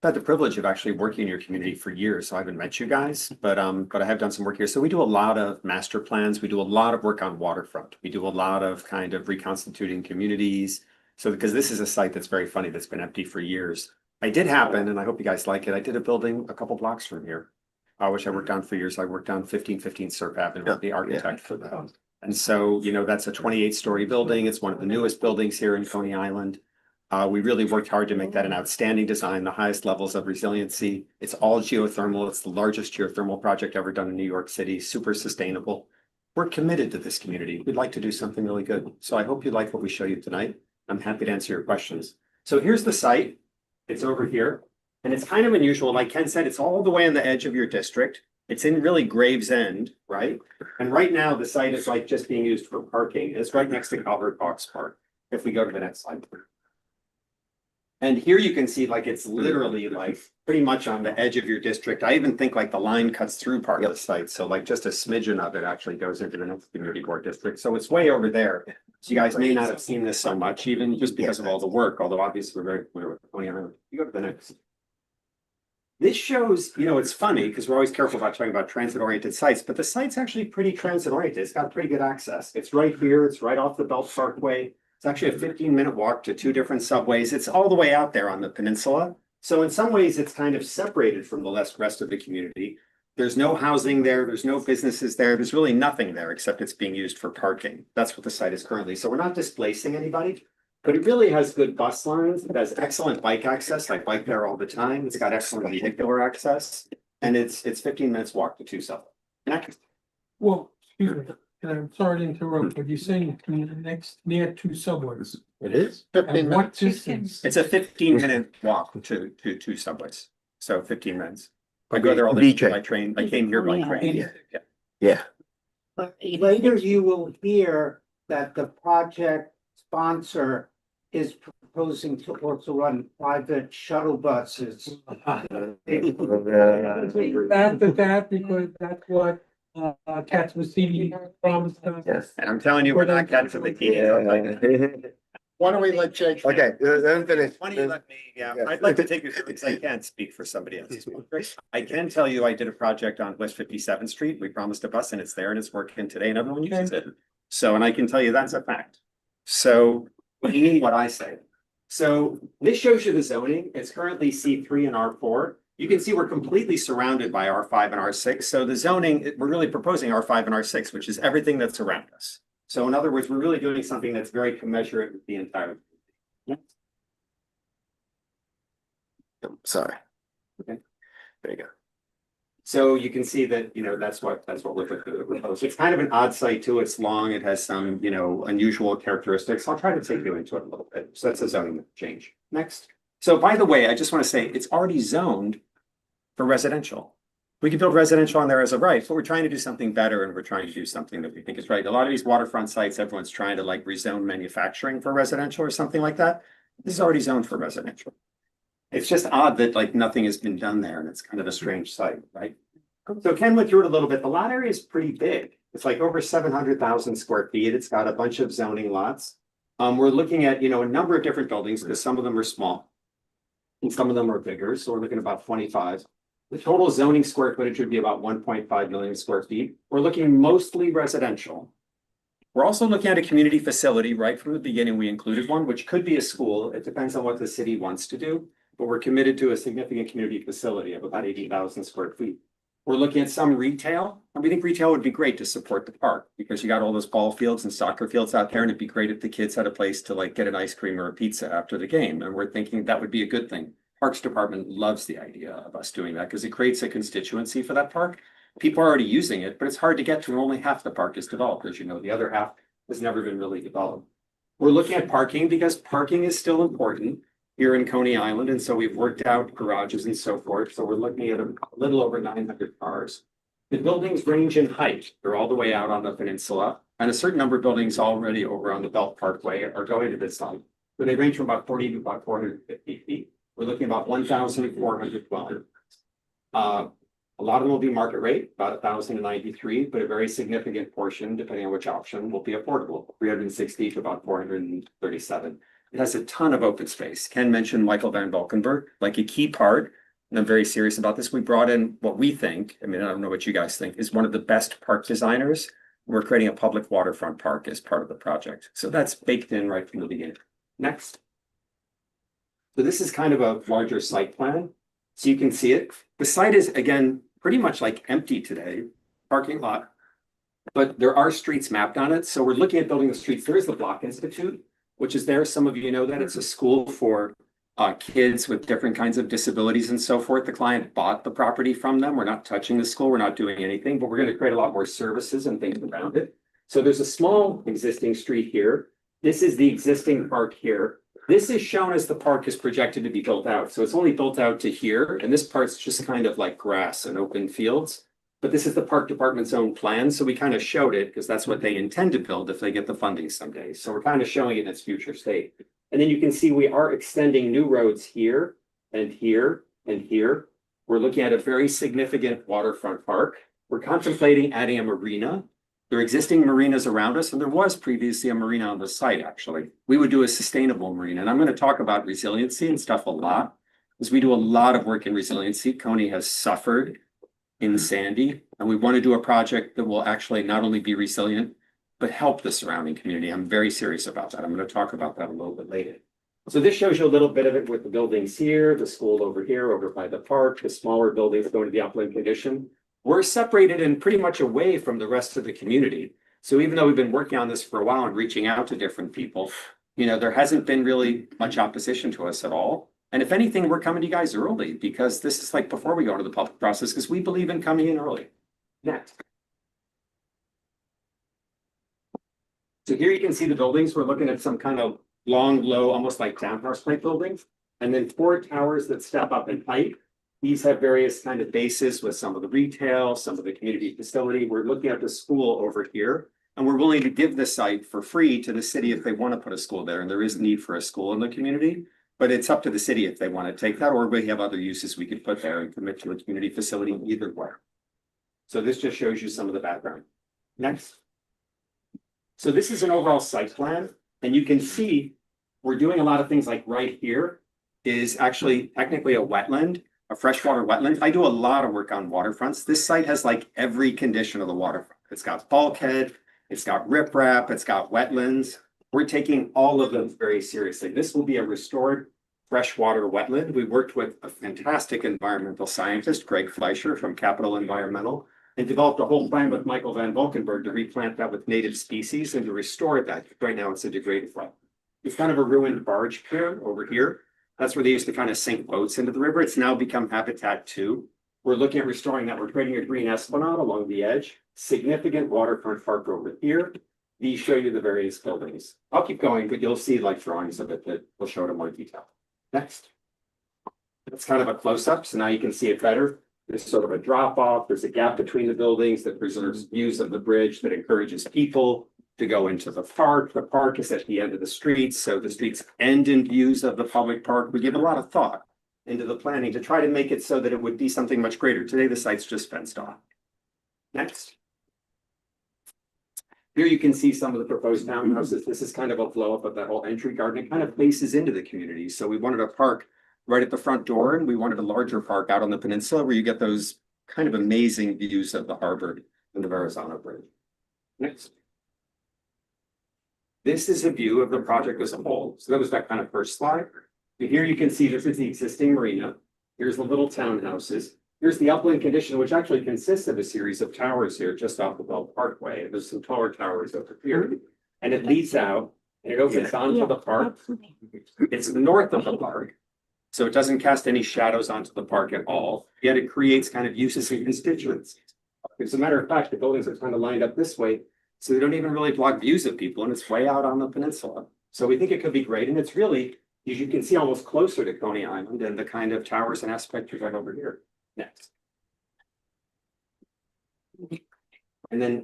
I've had the privilege of actually working in your community for years, so I haven't met you guys, but I have done some work here. So we do a lot of master plans. We do a lot of work on waterfront. We do a lot of kind of reconstituting communities. So because this is a site that's very funny, that's been empty for years. I did happen, and I hope you guys like it. I did a building a couple blocks from here, which I worked on for years. I worked on 1515 Surf Avenue, the architect for that. And so, you know, that's a 28-story building. It's one of the newest buildings here in Coney Island. We really worked hard to make that an outstanding design, the highest levels of resiliency. It's all geothermal. It's the largest geothermal project ever done in New York City, super sustainable. We're committed to this community. We'd like to do something really good. So I hope you like what we show you tonight. I'm happy to answer your questions. So here's the site. It's over here. And it's kind of unusual. Like Ken said, it's all the way on the edge of your district. It's in really Gravesend, right? And right now the site is like just being used for parking. It's right next to Calvert Box Park. If we go to the next slide. And here you can see like it's literally like pretty much on the edge of your district. I even think like the line cuts through part of the site. So like just a smidgen of it actually goes into the next community board district. So it's way over there. So you guys may not have seen this so much, even just because of all the work, although obviously we're very familiar with Coney Island. You go to the next. This shows, you know, it's funny because we're always careful about talking about transit-oriented sites, but the site's actually pretty transit-oriented. It's got pretty good access. It's right here. It's right off the Belt Parkway. It's actually a 15-minute walk to 2 different subways. It's all the way out there on the peninsula. So in some ways, it's kind of separated from the rest of the community. There's no housing there. There's no businesses there. There's really nothing there except it's being used for parking. That's what the site is currently. So we're not displacing anybody. But it really has good bus lines. It has excellent bike access. I bike there all the time. It's got excellent vehicular access. And it's 15 minutes walk to 2 subways. Next.
Well, excuse me, and I'm sorry to interrupt, but you're saying next near 2 subways.
It is.
And what distance?
It's a 15-minute walk to 2 subways. So 15 minutes. I go there all the time by train. I came here by train.
Yeah.
But later you will hear that the project sponsor is proposing to also run private shuttle buses.
That because that's what Cats Massini promised us.
Yes. And I'm telling you, we're not cats of the key.
Why don't we let Jake?
Okay, then finish.
Why don't you let me, I'd like to take you through because I can't speak for somebody else. I can tell you I did a project on West 57th Street. We promised a bus and it's there and it's working today and everyone uses it. So, and I can tell you that's a fact. So, what do you mean what I say? So this shows you the zoning. It's currently C3 and R4. You can see we're completely surrounded by R5 and R6. So the zoning, we're really proposing R5 and R6, which is everything that's around us. So in other words, we're really doing something that's very commensurate with the entire.
Sorry.
Okay.
There you go.
So you can see that, you know, that's what we're proposing. It's kind of an odd site too. It's long. It has some, you know, unusual characteristics. I'll try to take you into it a little bit. So that's a zoning change. Next. So by the way, I just want to say it's already zoned for residential. We can build residential on there as a right, but we're trying to do something better and we're trying to do something that we think is right. A lot of these waterfront sites, everyone's trying to like rezone manufacturing for residential or something like that. This is already zoned for residential. It's just odd that like nothing has been done there and it's kind of a strange site, right? So Ken went through it a little bit. The lot area is pretty big. It's like over 700,000 square feet. It's got a bunch of zoning lots. We're looking at, you know, a number of different buildings because some of them are small and some of them are bigger. So we're looking at about 25. The total zoning square footage would be about 1.5 million square feet. We're looking mostly residential. We're also looking at a community facility. Right from the beginning, we included one, which could be a school. It depends on what the city wants to do, but we're committed to a significant community facility of about 80,000 square feet. We're looking at some retail, and we think retail would be great to support the park because you got all those ball fields and soccer fields out there, and it'd be great if the kids had a place to like get an ice cream or a pizza after the game. And we're thinking that would be a good thing. Parks Department loves the idea of us doing that because it creates a constituency for that park. People are already using it, but it's hard to get to. Only half the park is developed, as you know. The other half has never been really developed. We're looking at parking because parking is still important here in Coney Island. And so we've worked out garages and so forth. So we're looking at a little over 900 cars. The buildings range in height. They're all the way out on the peninsula. And a certain number of buildings already over on the Belt Parkway are going to this site. So they range from about 40 to about 450 feet. We're looking at about 1,400 dwellings. A lot of them will be market rate, about 1,093, but a very significant portion, depending on which option, will be affordable, 360 to about 437. It has a ton of open space. Ken mentioned Michael Van Valkenburg, like a key part, and I'm very serious about this. We brought in what we think, I mean, I don't know what you guys think, is one of the best park designers. We're creating a public waterfront park as part of the project. So that's baked in right from the beginning. Next. So this is kind of a larger site plan. So you can see it. The site is, again, pretty much like empty today, parking lot, but there are streets mapped on it. So we're looking at building the streets. There is the Block Institute, which is there. Some of you know that it's a school for kids with different kinds of disabilities and so forth. The client bought the property from them. We're not touching the school. We're not doing anything, but we're going to create a lot more services and things around it. So there's a small existing street here. This is the existing park here. This is shown as the park is projected to be built out. So it's only built out to here. And this part's just kind of like grass and open fields. But this is the park department's own plan. So we kind of showed it because that's what they intend to build if they get the funding someday. So we're kind of showing it in its future state. And then you can see we are extending new roads here and here and here. We're looking at a very significant waterfront park. We're contemplating adding a marina. There are existing marinas around us, and there was previously a marina on the site, actually. We would do a sustainable marina, and I'm going to talk about resiliency and stuff a lot, because we do a lot of work in resiliency. Coney has suffered in Sandy, and we want to do a project that will actually not only be resilient, but help the surrounding community. I'm very serious about that. I'm going to talk about that a little bit later. So this shows you a little bit of it with the buildings here, the school over here, over by the park, the smaller buildings going to the upland condition. We're separated and pretty much away from the rest of the community. So even though we've been working on this for a while and reaching out to different people, there hasn't been really much opposition to us at all. And if anything, we're coming to you guys early because this is like before we go into the public process because we believe in coming in early. Next. So here you can see the buildings. We're looking at some kind of long, low, almost like townhouse type buildings. And then 4 towers that step up in height. These have various kind of bases with some of the retail, some of the community facility. We're looking at the school over here, and we're willing to give the site for free to the city if they want to put a school there. And there is need for a school in the community, but it's up to the city if they want to take that, or we have other uses we could put there and commit to a community facility either way. So this just shows you some of the background. Next. So this is an overall site plan, and you can see we're doing a lot of things like right here is actually technically a wetland. A freshwater wetland. I do a lot of work on waterfronts. This site has like every condition of the waterfront. It's got bulkhead, it's got riprap, it's got wetlands. We're taking all of them very seriously. This will be a restored freshwater wetland. We worked with a fantastic environmental scientist, Greg Fleischer from Capital Environmental, and developed a whole plan with Michael Van Valkenburg to replant that with native species and to restore that. Right now it's a degraded wetland. It's kind of a ruined barge pier over here. That's where they used to kind of sink boats into the river. It's now become habitat too. We're looking at restoring that. We're creating a green esplanade along the edge. Significant waterfront park over here. These show you the various buildings. I'll keep going, but you'll see like drawings of it that will show it in more detail. Next. That's kind of a close-up, so now you can see it better. There's sort of a drop-off. There's a gap between the buildings that preserves views of the bridge that encourages people to go into the park. The park is at the end of the street, so the streets end in views of the public park. We give a lot of thought into the planning to try to make it so that it would be something much greater. Today, the site's just fenced off. Next. Here you can see some of the proposed townhouses. This is kind of a blow up of that whole entry garden. It kind of faces into the community. So we wanted a park right at the front door, and we wanted a larger park out on the peninsula where you get those kind of amazing views of the harbor and the Verrazano Bridge. Next. This is a view of the project as a whole. So that was that kind of first slide. And here you can see this is the existing marina. Here's the little townhouses. Here's the upland condition, which actually consists of a series of towers here just off the Belt Parkway. There's some taller towers over here. And it leads out and it opens onto the park. It's north of the park. So it doesn't cast any shadows onto the park at all. Yet it creates kind of uses and constituents. As a matter of fact, the buildings are kind of lined up this way. So they don't even really block views of people, and it's way out on the peninsula. So we think it could be great. And it's really, as you can see, almost closer to Coney Island and the kind of towers and aspect right over here. Next. And then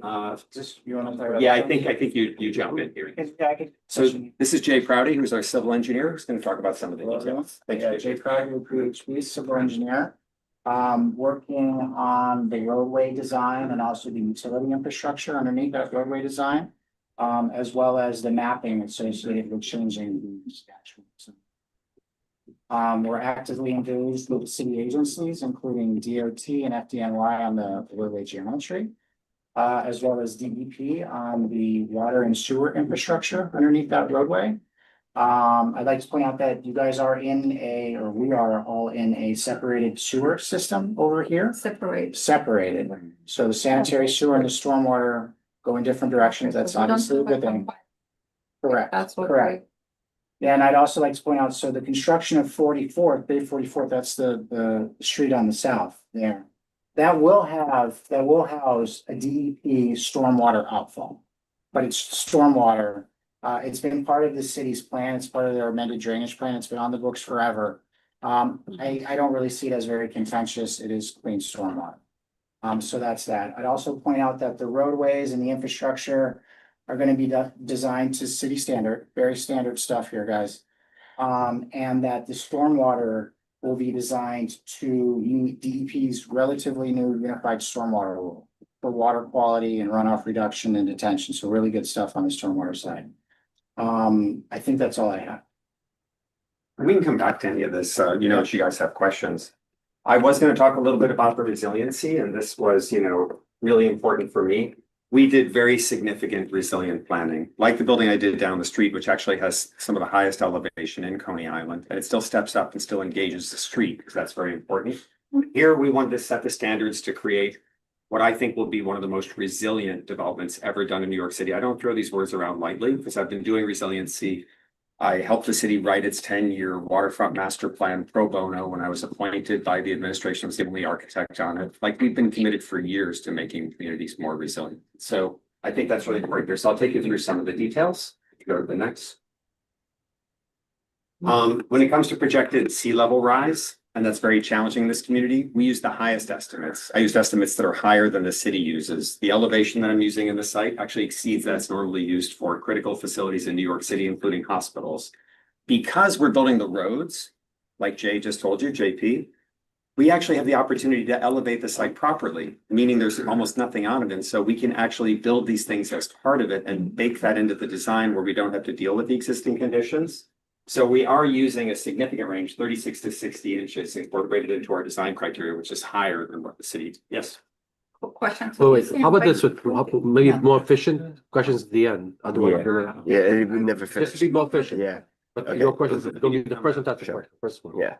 Just you want to talk about?
yeah, I think you jump in here. So this is Jay Prouty, who's our civil engineer, who's going to talk about some of the details. Thank you.
Jay Prouty, PhD, civil engineer. working on the roadway design and also the utility infrastructure underneath that roadway design. As well as the mapping associated with changing the statutes. We're actively engaged with city agencies, including DOT and FDNY on the roadway geometry. As well as DEP on the water and sewer infrastructure underneath that roadway. I'd like to point out that you guys are or we are all in a separated sewer system over here. Separated. So the sanitary sewer and the stormwater go in different directions. That's obviously a good thing. Correct.
That's what.
Correct. Yeah, and I'd also like to point out, so the construction of 44th, Bay 44th, that's the street on the south there. That will house a DEP stormwater outfall. But it's stormwater. It's been part of the city's plan. It's part of their amended drainage plan. It's been on the books forever. I don't really see it as very contentious. It is clean stormwater. So that's that. I'd also point out that the roadways and the infrastructure are going to be designed to city standard, very standard stuff here, guys. And that the stormwater will be designed to meet DEP's relatively new unified stormwater rule for water quality and runoff reduction and detention. So really good stuff on the stormwater side. I think that's all I have.
We can come back to any of this, if you guys have questions. I was going to talk a little bit about the resiliency, and this was, really important for me. We did very significant resilient planning, like the building I did down the street, which actually has some of the highest elevation in Coney Island, and it still steps up and still engages the street, because that's very important. Here, we wanted to set the standards to create what I think will be one of the most resilient developments ever done in New York City. I don't throw these words around lightly, because I've been doing resiliency. I helped the city write its 10-year waterfront master plan pro bono when I was appointed by the administration. I was the only architect on it. Like, we've been committed for years to making communities more resilient. So I think that's really important here. So I'll take you through some of the details. Go to the next. When it comes to projected sea level rise, and that's very challenging in this community, we use the highest estimates. I used estimates that are higher than the city uses. The elevation that I'm using in the site actually exceeds that's normally used for critical facilities in New York City, including hospitals. Because we're building the roads, like Jay just told you, JP, we actually have the opportunity to elevate the site properly, meaning there's almost nothing on it. And so we can actually build these things as part of it and bake that into the design where we don't have to deal with the existing conditions. So we are using a significant range, 36 to 60 inches, incorporated into our design criteria, which is higher than what the city. Yes.
Question.
Wait, how about this with maybe more efficient questions at the end?
Yeah, it would never finish.
Just to be more efficient.
Yeah.
But
Okay.
your questions, don't be the person touch the first one.
Yeah.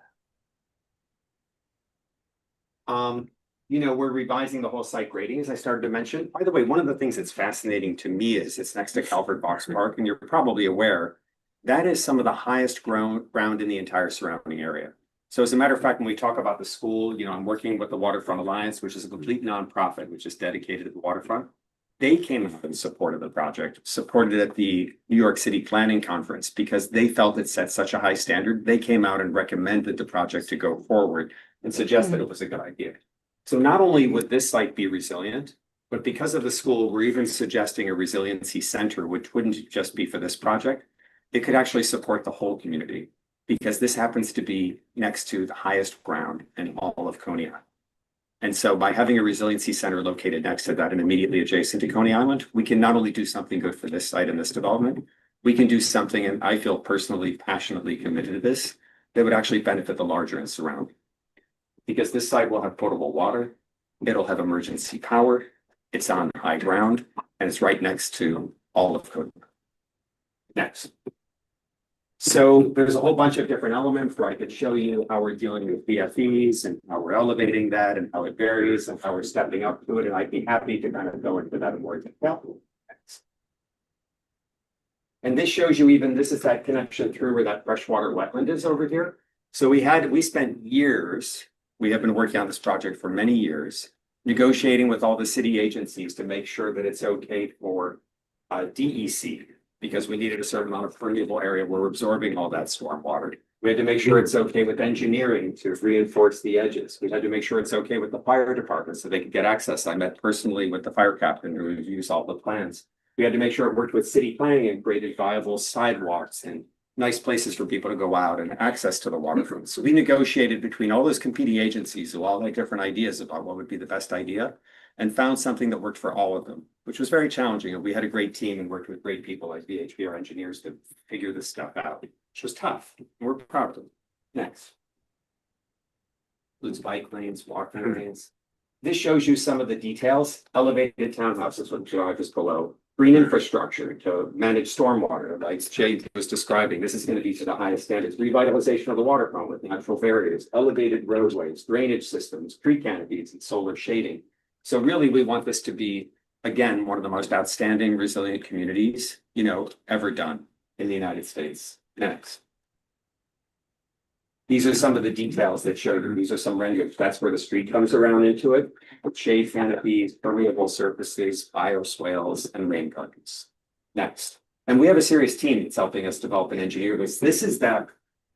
We're revising the whole site grading, as I started to mention. By the way, one of the things that's fascinating to me is it's next to Calvert Box Park, and you're probably aware that is some of the highest ground in the entire surrounding area. So as a matter of fact, when we talk about the school, I'm working with the Waterfront Alliance, which is a complete nonprofit, which is dedicated to the waterfront. They came up in support of the project, supported it at the New York City Planning Conference, because they felt it set such a high standard. They came out and recommended the project to go forward and suggested it was a good idea. So not only would this site be resilient, but because of the school, we're even suggesting a resiliency center, which wouldn't just be for this project. It could actually support the whole community, because this happens to be next to the highest ground in all of Coney Island. And so by having a resiliency center located next to that and immediately adjacent to Coney Island, we can not only do something good for this site and this development, we can do something, and I feel personally, passionately committed to this, that would actually benefit the larger and surrounding. Because this site will have potable water, it'll have emergency power, it's on high ground, and it's right next to all of Coney Island. Next. So there's a whole bunch of different elements where I could show you how we're dealing with BFEs and how we're elevating that and how it varies and how we're stepping up to it. And I'd be happy to kind of go into that in more detail. And this shows you this is that connection through where that freshwater wetland is over here. So we spent years, we have been working on this project for many years, negotiating with all the city agencies to make sure that it's okay for DEC, because we needed a certain amount of permeable area where we're absorbing all that storm water. We had to make sure it's okay with engineering to reinforce the edges. We had to make sure it's okay with the fire department so they could get access. I met personally with the fire captain who reviews all the plans. We had to make sure it worked with city planning and created viable sidewalks and nice places for people to go out and access to the waterfront. So we negotiated between all those competing agencies who all had different ideas about what would be the best idea and found something that worked for all of them, which was very challenging. And we had a great team and worked with great people like VHB, engineers, to figure this stuff out, which was tough. We're proud of them. Next. Includes bike lanes, walking lanes. This shows you some of the details. Elevated townhouses, which are just below. Green infrastructure to manage stormwater, like Jay was describing. This is going to be to the highest standards. Revitalization of the waterfront with natural barriers, elevated roadways, drainage systems, tree canopies, and solar shading. So really, we want this to be, again, one of the most outstanding, resilient communities, ever done in the United States. Next. These are some of the details that show you. These are some renderings. That's where the street comes around into it. With shade canopies, permeable surfaces, bioswales, and rain gardens. Next. And we have a serious team that's helping us develop and engineer this. This is that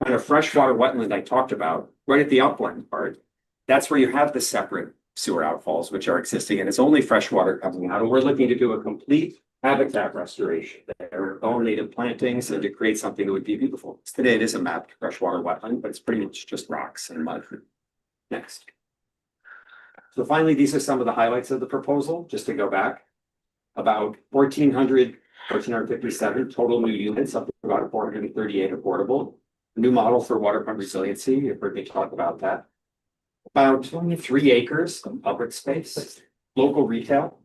kind of freshwater wetland I talked about, right at the upland part. That's where you have the separate sewer outfalls, which are existing, and it's only freshwater coming out. And we're looking to do a complete habitat restoration there, all native plantings, and to create something that would be beautiful. Today it is a mapped freshwater wetland, but it's pretty much just rocks and mud. Next. So finally, these are some of the highlights of the proposal, just to go back. About 1,457 total new units, up to about 438 affordable. A new model for waterfront resiliency, you've heard me talk about that. About 23 acres of public space, local retail.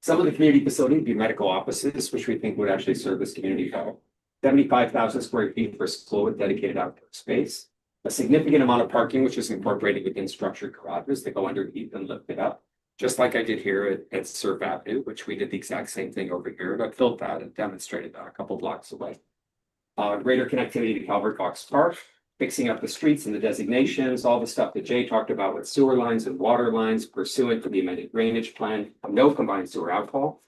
Some of the community facilities would be medical offices, which we think would actually serve this community well. 75,000 square feet for school with dedicated outdoor space. A significant amount of parking, which is incorporated within structured garages that go underneath and lift it up. Just like I did here at Surf Avenue, which we did the exact same thing over here. And I built that and demonstrated that a couple blocks away. Greater connectivity to Calvert Cox Park, fixing up the streets and the designations, all the stuff that Jay talked about with sewer lines and water lines pursuant to the amended drainage plan, no combined sewer outfall.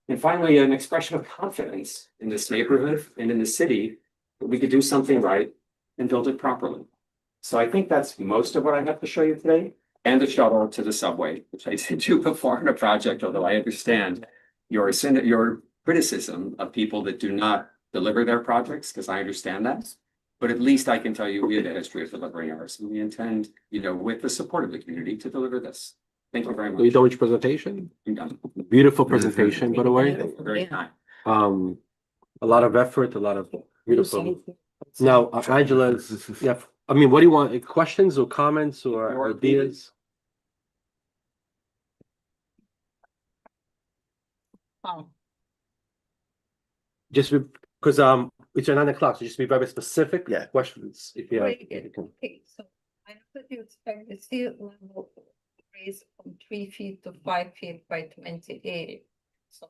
And finally, an expression of confidence in this neighborhood and in the city that we could do something right and build it properly. So I think that's most of what I have to show you today, and the shuttle to the subway, which I did do before in a project, although I understand your criticism of people that do not deliver their projects, because I understand that. But at least I can tell you we have a history of delivering ours, and we intend, with the support of the community, to deliver this. Thank you very much.
Are you done with your presentation?
I'm done.
Beautiful presentation, by the way.
Very kind.
A lot of effort, a lot of beautiful. Now, Angela's, yeah, I mean, what do you want? Questions or comments or ideas? Just because it's at 9 o'clock, so just be very specific.
Yeah.
Questions. If you have.
Okay, so I know that you expect the sea level to raise from 3 feet to 5 feet by 2080. So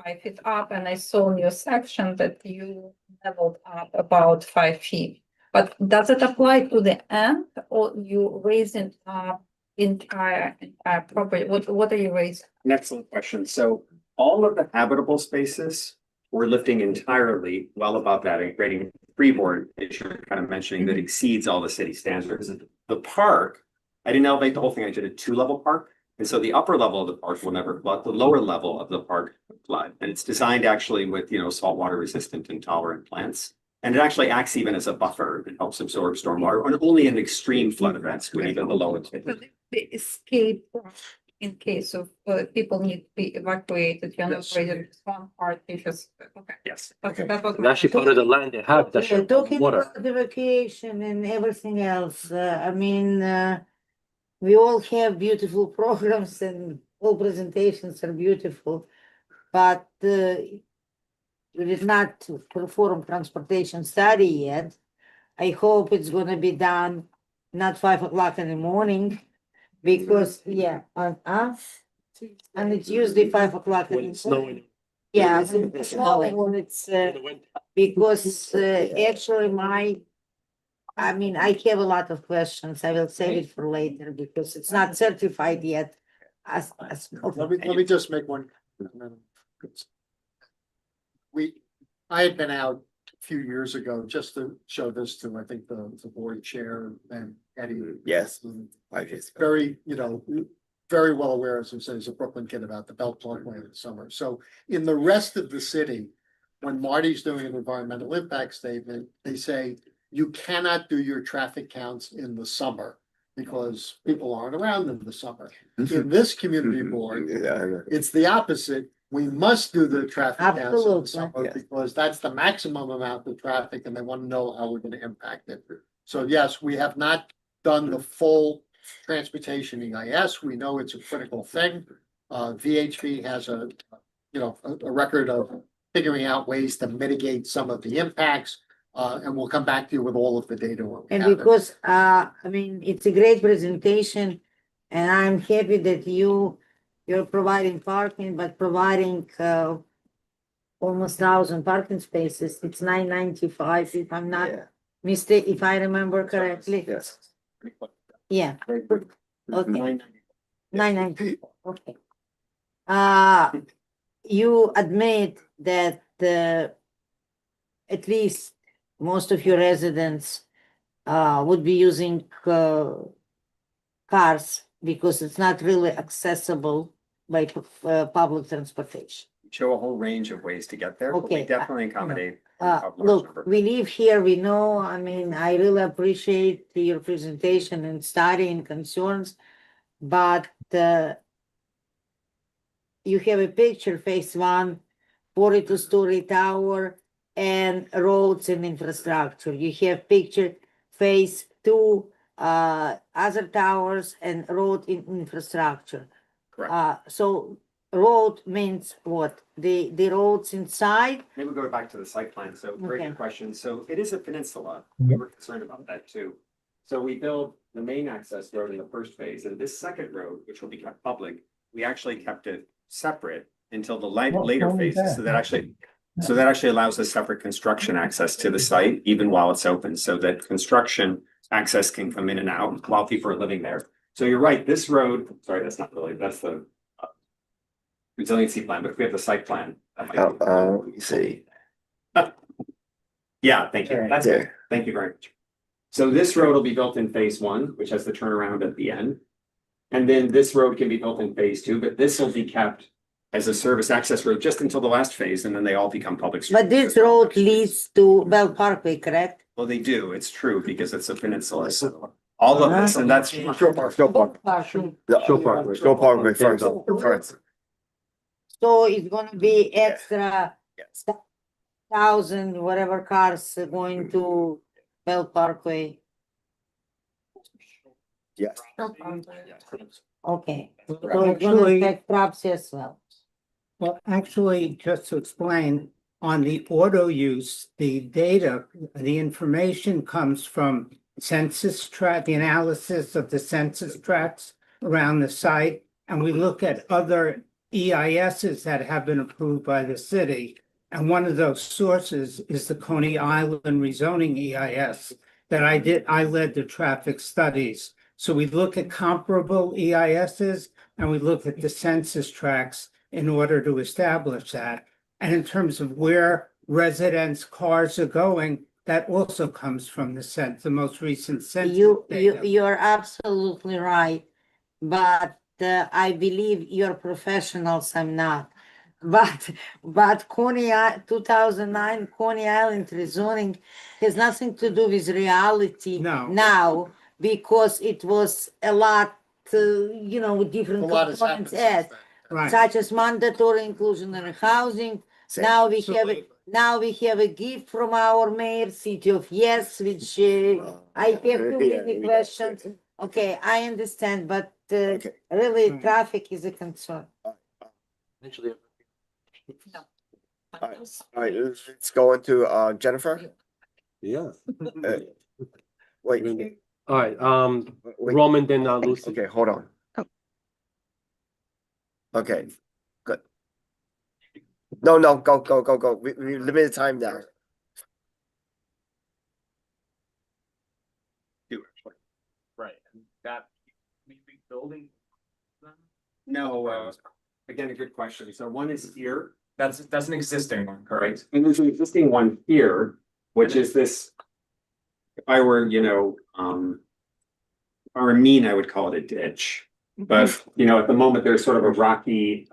5 feet up, and I saw in your section that you leveled up about 5 feet. But does it apply to the end, or you raising up entire property? What are you raising?
An excellent question. So all of the habitable spaces, we're lifting entirely well above that and creating freeboard, as you're kind of mentioning, that exceeds all the city standards. The park, I didn't elevate the whole thing. I did a 2-level park. And so the upper level of the park will never flood. The lower level of the park will flood. And it's designed actually with, saltwater resistant and tolerant plants. And it actually acts even as a buffer. It helps absorb stormwater, and only in extreme flood events when even the lowest.
The escape in case of people need to be evacuated, you're not raising this one part, because, okay.
Yes.
Okay, that was.
It's actually part of the land they have. That's
Talking
water.
about evacuation and everything else, we all have beautiful programs and all presentations are beautiful, but we did not perform transportation study yet. I hope it's gonna be done not 5 o'clock in the morning, because, on us, and it's usually 5 o'clock in
When
the
it's
morning.
snowing.
Yeah, it's snowing when it's, because actually I have a lot of questions. I will save it for later because it's not certified yet.
Let me just make one. I had been out a few years ago just to show this to, I think, the board chair and Eddie.
Yes. 5 years ago.
Very, very well aware, as I say, as a Brooklyn kid, about the Belt Parkway in the summer. So in the rest of the city, when Marty's doing an environmental impact statement, they say you cannot do your traffic counts in the summer because people aren't around in the summer. In this community board, it's the opposite. We must do the traffic counts in the
Absolutely.
summer because that's the maximum amount of traffic and they want to know how we're going to impact it. So yes, we have not done the full transportation EIS. We know it's a critical thing. VHB has a record of figuring out ways to mitigate some of the impacts. And we'll come back to you with all of the data. when we
And
have it.
because, I mean, it's a great presentation and I'm happy that you're providing parking, but providing, almost 1,000 parking spaces. It's 995 if I'm not mistaken, if I remember correctly.
Yes.
Yeah, okay. 990, okay. You admit that at least most of your residents would be using cars because it's not really accessible by public transportation.
Show a whole range of ways to get there, but we
Okay,
definitely accommodate.
Look, we live here, we know, I mean, I really appreciate your presentation and study and concerns, but you have a picture, phase 1, 42-story tower and roads and infrastructure. You have picture, phase 2, other towers and road infrastructure.
Correct.
So road means what? The roads inside?
Maybe we'll go back to the site plan. So very
Okay.
good question. So it is a peninsula. We were concerned about that too. So we built the main access road in the first phase, and this second road, which will be kept public, we actually kept it separate until the later phases. So that actually allows us separate construction access to the site, even while it's open, so that construction access can come in and out while people are living there. So you're right, this road, sorry, that's not really, that's the resiliency plan, but if we have the site plan.
Let me see.
Yeah, thank you. That's good. Thank you very much. So this road will be built in phase 1, which has the turnaround at the end. And then this road can be built in phase 2, but this will be kept as a service access road just until the last phase, and then they all become public streets.
But this road leads to Bell Parkway, correct?
Well, they do. It's true because it's a peninsula. So all of this, and that's.
Show park.
Parkway.
Show park first.
So it's gonna be extra 1,000 whatever cars going to Bell Parkway.
Yes.
Okay, so
Well,
it's gonna
actually-
affect trucks as well.
Well, actually, just to explain, on the auto use, the data, the information comes from census tract, the analysis of the census tracts around the site. And we look at other EISs that have been approved by the city. And one of those sources is the Coney Island rezoning EIS that I led the traffic studies. So we look at comparable EISs and we look at the census tracts in order to establish that. And in terms of where residents' cars are going, that also comes from the most recent census data.
You're absolutely right, but I believe you're professionals, I'm not. But 2009 Coney Island rezoning has nothing to do with reality now, because it was a lot, with different
A lot has happened
components added,
Right.
such as mandatory inclusionary housing. Now we have a gift from our mayor, City of Yes, which I have too many questions. Okay, I understand, but really traffic is a concern.
All right, let's go into Jennifer.
Yeah.
Wait.
All right, Roman, then Lucy.
Okay, hold on.
Oh.
Okay, good. No, go. We limited time now.
Right, that building. No, again, a good question. So one is here. That's an existing one, correct? And there's an existing one here, which is this. If I were, or mean, I would call it a ditch. But, at the moment, there's sort of a rocky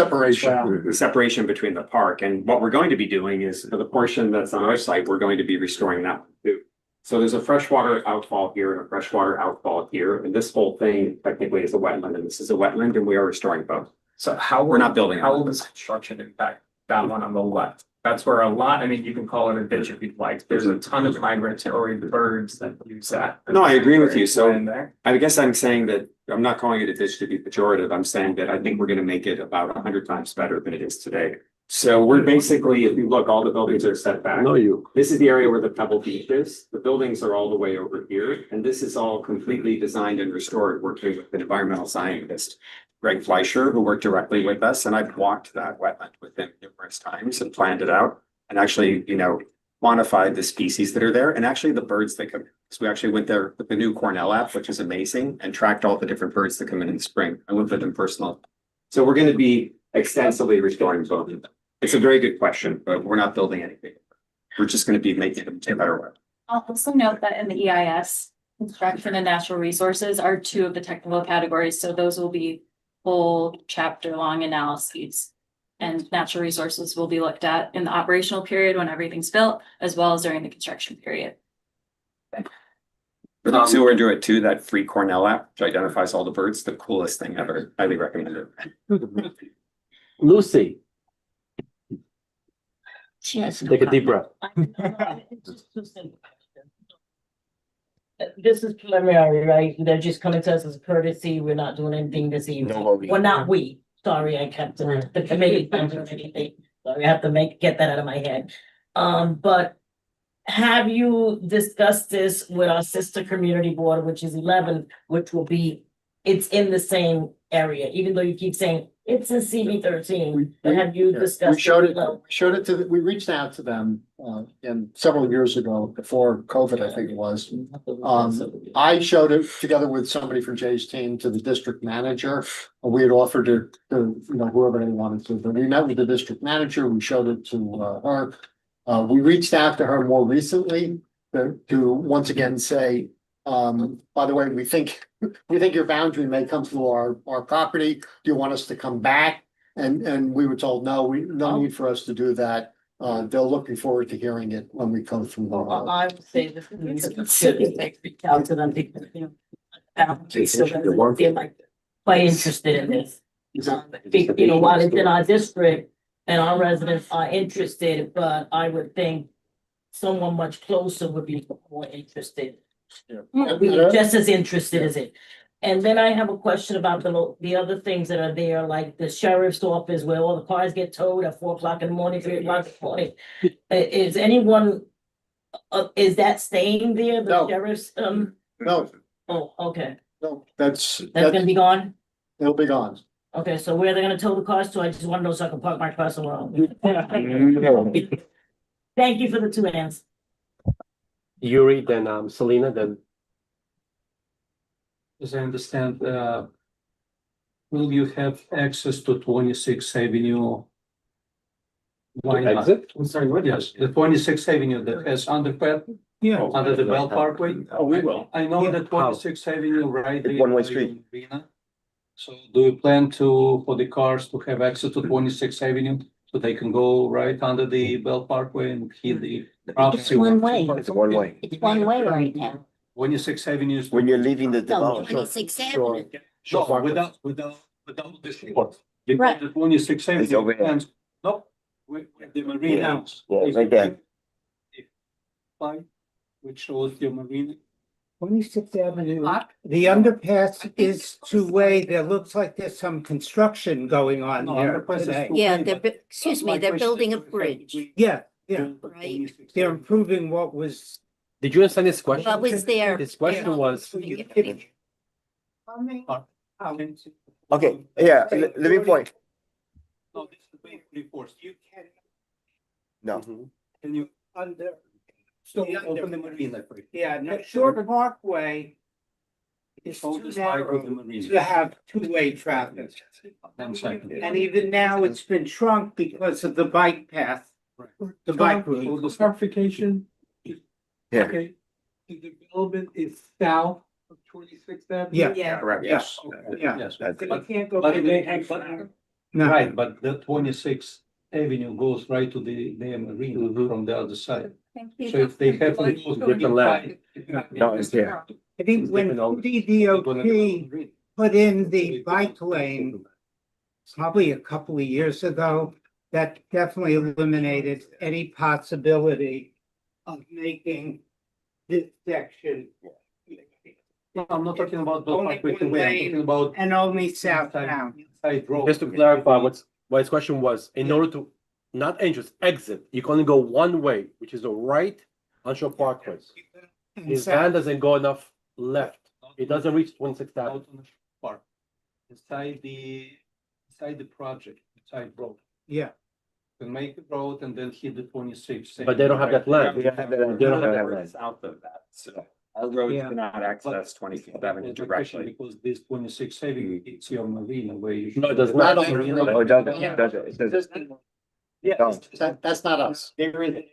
Separation.
the separation between the park. And what we're going to be doing is for the portion that's on our site, we're going to be restoring that too. So there's a freshwater outfall here and a freshwater outfall here. And this whole thing technically is a wetland, and this is a wetland, and we are restoring both.
So how
We're not building.
How will this construction impact that one on the left? That's where a lot, I mean, you can call it a ditch if you'd like. There's a ton of migratory birds that use that.
No, I agree with you. So
In there.
I guess I'm saying that I'm not calling it a ditch to be pejorative. I'm saying that I think we're gonna make it about 100 times better than it is today. So we're basically, if you look, all the buildings are set back.
know you.
This is the area where the Pebble Beach is. The buildings are all the way over here, and this is all completely designed and restored, working with an environmental scientist, Greg Fleischer, who worked directly with us, and I've walked that wetland with him numerous times and planned it out. And actually, quantified the species that are there and actually the birds that come. So we actually went there with the new Cornell app, which is amazing, and tracked all the different birds that come in the spring. I went with them personally. So we're going to be extensively restoring both of them. It's a very good question, but we're not building anything. We're just going to be making them a better way.
I'll also note that in the EIS, construction and natural resources are two of the technical categories, so those will be full chapter long analyses. And natural resources will be looked at in the operational period when everything's built, as well as during the construction period.
For those who are into it too, that free Cornell app, which identifies all the birds, the coolest thing ever. Highly recommend it.
Lucy,
Yes.
take a deep breath.
This is preliminary, right? They're just coming to us as a courtesy. We're not doing anything this evening.
No voting.
Well, not we. Sorry, I kept the committee from doing anything. Sorry, I have to get that out of my head. But have you discussed this with our sister community board, which is 11, which will be, it's in the same area, even though you keep saying it's a CB13, but have you discussed?
We showed it,
with
we reached out to them, and several years ago, before COVID, I think it was. I showed it together with somebody from Jay's team to the district manager. We had offered it to, whoever they wanted to, but we met with the district manager, we showed it to, her. We reached out to her more recently to once again say, by the way, we think your boundary may come through our property. Do you want us to come back? And we were told, no need for us to do that. They're looking forward to hearing it when we come through.
I would say this is reach out to them because, they're like quite interested in this. While it's in our district and our residents are interested, but I would think someone much closer would be more interested. Just as interested as it. And then I have a question about the other things that are there, like the sheriff's office where all the cars get towed at 4 o'clock in the morning, 3 o'clock in the morning. Is anyone, is that staying there? The
No.
sheriff's,
No,
oh, okay.
no, that's
Gonna be gone?
it'll be gone.
Okay, so where are they gonna tow the cars to? I just wanna know so I can park my car somewhere else. Thank you for the 2 hands.
Yuri, then Selena, then
As I understand, will you have access to 26th Avenue? Why not?
exit?
I'm sorry, what? Yes, the 26th Avenue that has underpass
Yeah.
under the Bell Parkway.
Oh, we will.
I know that 26th Avenue right
It's
there.
one-way
by
street.
Marina. So do you plan for the cars to have access to 26th Avenue? So they can go right under the Bell Parkway and hit the.
It's one way.
It's a one way.
It's one way right now.
26th Avenue is.
When you're leaving the
No,
development.
26th Avenue.
No, without the short. Because
Right.
the 26th
It's
Avenue
over here.
ends, no, with the marina.
Yeah, right there.
Which shows your marina.
26th Avenue, the underpass is two-way. There looks like there's some construction going on
No,
there
underpass is
today.
two-
Yeah, excuse me, they're building a bridge.
Yeah,
Right.
they're improving what was.
Did you understand this question?
What was there?
His question was,
Okay, yeah, let me point.
No, this is being reinforced. You can,
No,
can you still open the marina for you?
Yeah, no, Short Parkway is
Show
too
the slide of the
narrow
marina.
to have two-way traffic.
10 seconds.
And even now it's been shrunk because of the bike path. The bike
So
route.
the clarification.
Yeah.
Okay, the development is south of 26th Avenue?
Yeah.
Yeah.
correct.
Yes,
Okay,
yeah.
yes.
That's
You can't go.
But they have,
No.
Right, but the 26th Avenue goes right to the marina from the other side. So if they have to use
different land.
No, it's there.
I think when DDOT put in the bike lane probably a couple of years ago, that definitely eliminated any possibility of making this section.
No, I'm not talking about the
Only
bike
one
way, I'm
lane
talking about
and only southbound.
side road.
Just to clarify, what his question was, in order to not entrance, exit, you can only go one way, which is the right on Shore Parkway.
And
His
south.
van doesn't go enough left. It doesn't reach 26th Avenue.
Out on the park. Inside the project, inside road.
Yeah.
To make the road and then hit the 26.
But they don't have that land.
We don't have that.
They don't have that
land south of that, so our roads
Yeah.
cannot access 25th Avenue directly.
Because this 26 Avenue, it's your marina where you.
No, it does not.
No, it doesn't, it doesn't, it doesn't.
Yeah,
No, that's not us.
there is,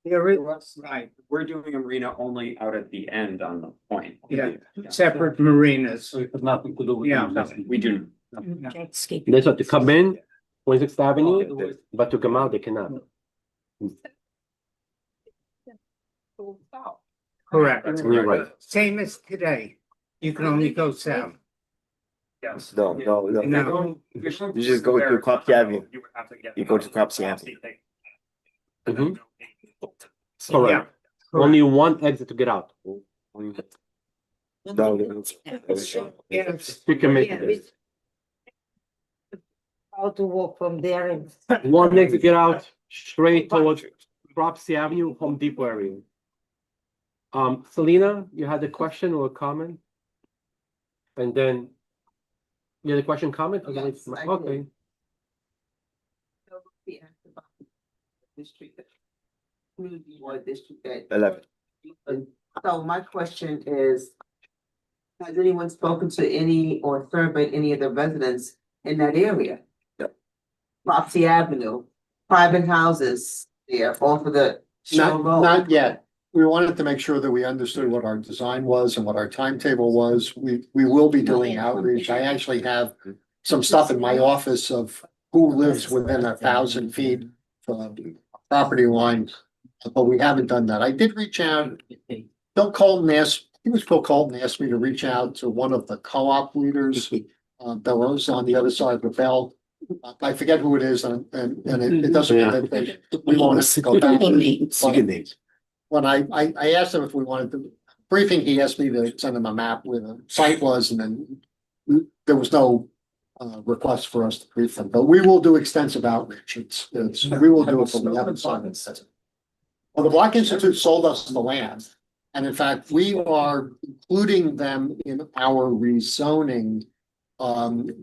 Right,
we're doing a marina only out at the end on the point.
yeah, separate marinas.
So it has nothing to do with.
Yeah.
We do.
They have to come in 26th Avenue, but to come out, they cannot.
Correct.
You're right.
Same as today. You can only go south.
Yes.
No.
No.
You just go to Cropsey Avenue. You go to Cropsey Avenue.
Mhm. Correct. Only one exit to get out.
No.
Yes.
You can make it.
How to walk from there and.
One exit to get out, straight towards Cropsey Avenue, Home Depot area. Selena, you had a question or a comment? And then you had a question, comment?
Yes, I did.
Okay.
District. Community Board District.
11.
So my question is, has anyone spoken to any or surveyed any of the residents in that area? Roxy Avenue, private houses there, off of the Shore Road.
Not yet. We wanted to make sure that we understood what our design was and what our timetable was. We will be doing outreach. I actually have some stuff in my office of who lives within 1,000 feet from the property line, but we haven't done that. I did reach out. Bill Colton asked me to reach out to one of the co-op leaders that was on the other side of the bell. I forget who it is, and it doesn't, we won't have to go back. When I asked him if we wanted to briefing, he asked me to send him a map where the site was, and then there was no request for us to brief them, but we will do extensive outreach. We will do it from the other side. Well, the Black Institute sold us the land, and in fact, we are including them in our rezoning,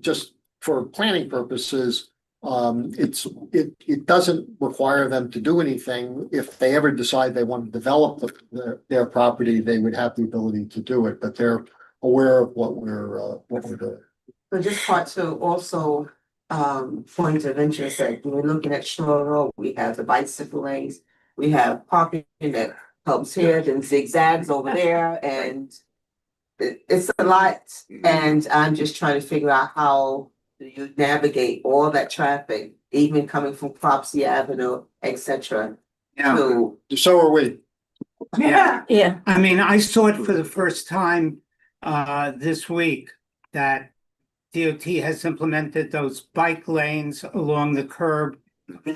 just for planning purposes. It doesn't require them to do anything. If they ever decide they want to develop their property, they would have the ability to do it, but they're aware of what we're doing.
So just part two, also, point of interest that when we're looking at Shore Road, we have the bicycle lanes. We have parking that helps here, then zigzags over there, and it's a lot. And I'm just trying to figure out how do you navigate all that traffic, even coming from Cropsey Avenue, et cetera. To
So are we.
Yeah.
Yeah.
I mean, I saw it for the first time this week that DOT has implemented those bike lanes along the curb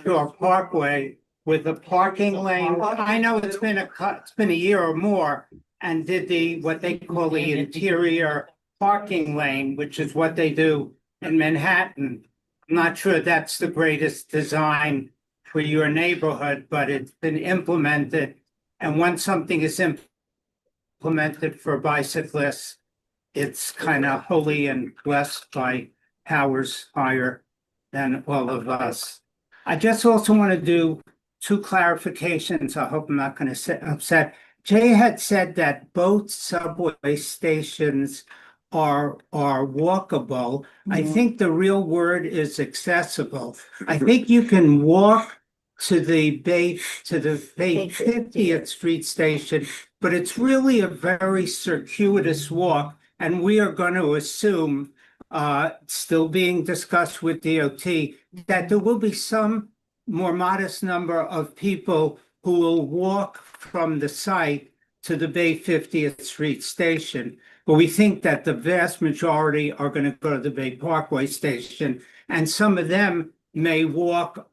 Shore Parkway with a parking lane. I know it's been a year or more, and did what they call the interior parking lane, which is what they do in Manhattan. I'm not sure that's the greatest design for your neighborhood, but it's been implemented. And once something is implemented for bicyclists, it's kind of holy and blessed by powers higher than all of us. I just also want to do two clarifications. I hope I'm not going to upset. Jay had said that both subway stations are walkable. I think the real word is accessible. I think you can walk to the Bay 50th Street station, but it's really a very circuitous walk. And we are going to assume still being discussed with DOT, that there will be some more modest number of people who will walk from the site to the Bay 50th Street station. But we think that the vast majority are going to go to the Bay Parkway station, and some of them may walk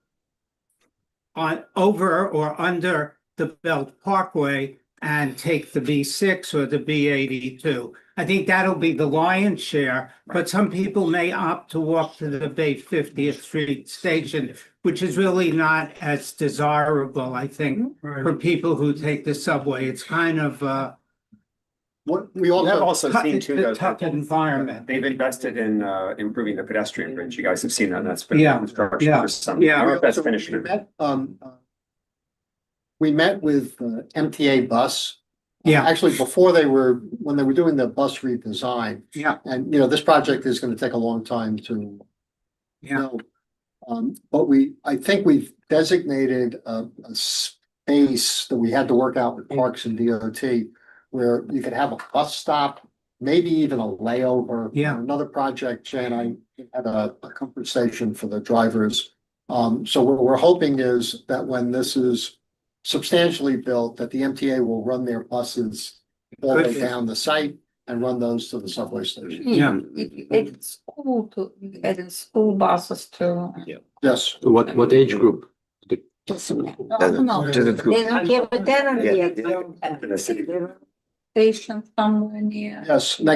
on over or under the Belt Parkway and take the B6 or the B82. I think that'll be the lion's share, but some people may opt to walk to the Bay 50th Street station, which is really not as desirable, I think, for people who take the subway. It's kind of
What we
You have
also,
also seen too,
it's a
though,
tough environment.
they've invested in improving the pedestrian bridge. You guys have seen that. That's been
Yeah,
construction
yeah,
for some.
yeah.
I don't know if that's
So
finished.
we met with MTA Bus.
Yeah.
Actually, when they were doing the bus redesign.
Yeah.
And, this project is gonna take a long time to build. But I think we've designated a space that we had to work out with Parks and DOT, where you could have a bus stop, maybe even a layover.
Yeah.
Another project, Jan, I had a comfort station for the drivers. So what we're hoping is that when this is substantially built, that the MTA will run their buses all the way
Good.
down the site and run those to the subway station.
Yeah.
It's school buses too.
Yes.
What age group?
No,
Doesn't-
they don't have a tenant
Yeah,
yet.
In the city.
Station somewhere near.
Yes,
We-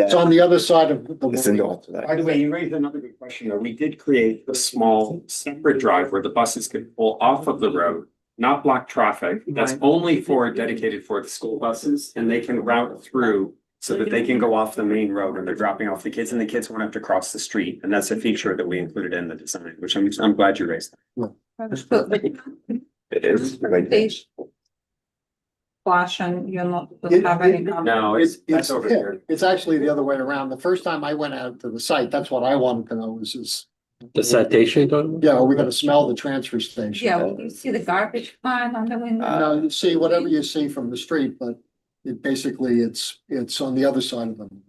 it's on the other side of the.
It's indoor to that.
By the way, you raised another good question, though. We did create a small separate drive where the buses could pull off of the road, not block traffic. That's only dedicated for the school buses, and they can route through so that they can go off the main road when they're dropping off the kids, and the kids won't have to cross the street. And that's a feature that we included in the design, which I'm glad you raised.
It is.
Station. Flashing, you're not, don't have any.
No, that's over here.
It's actually the other way around. The first time I went out to the site, that's what I wanted to know is,
The citation, you're talking about?
yeah, are we gonna smell the transfer station?
Yeah, well, you see the garbage can on the window.
No, you see whatever you see from the street, but it basically, it's on the other side of them.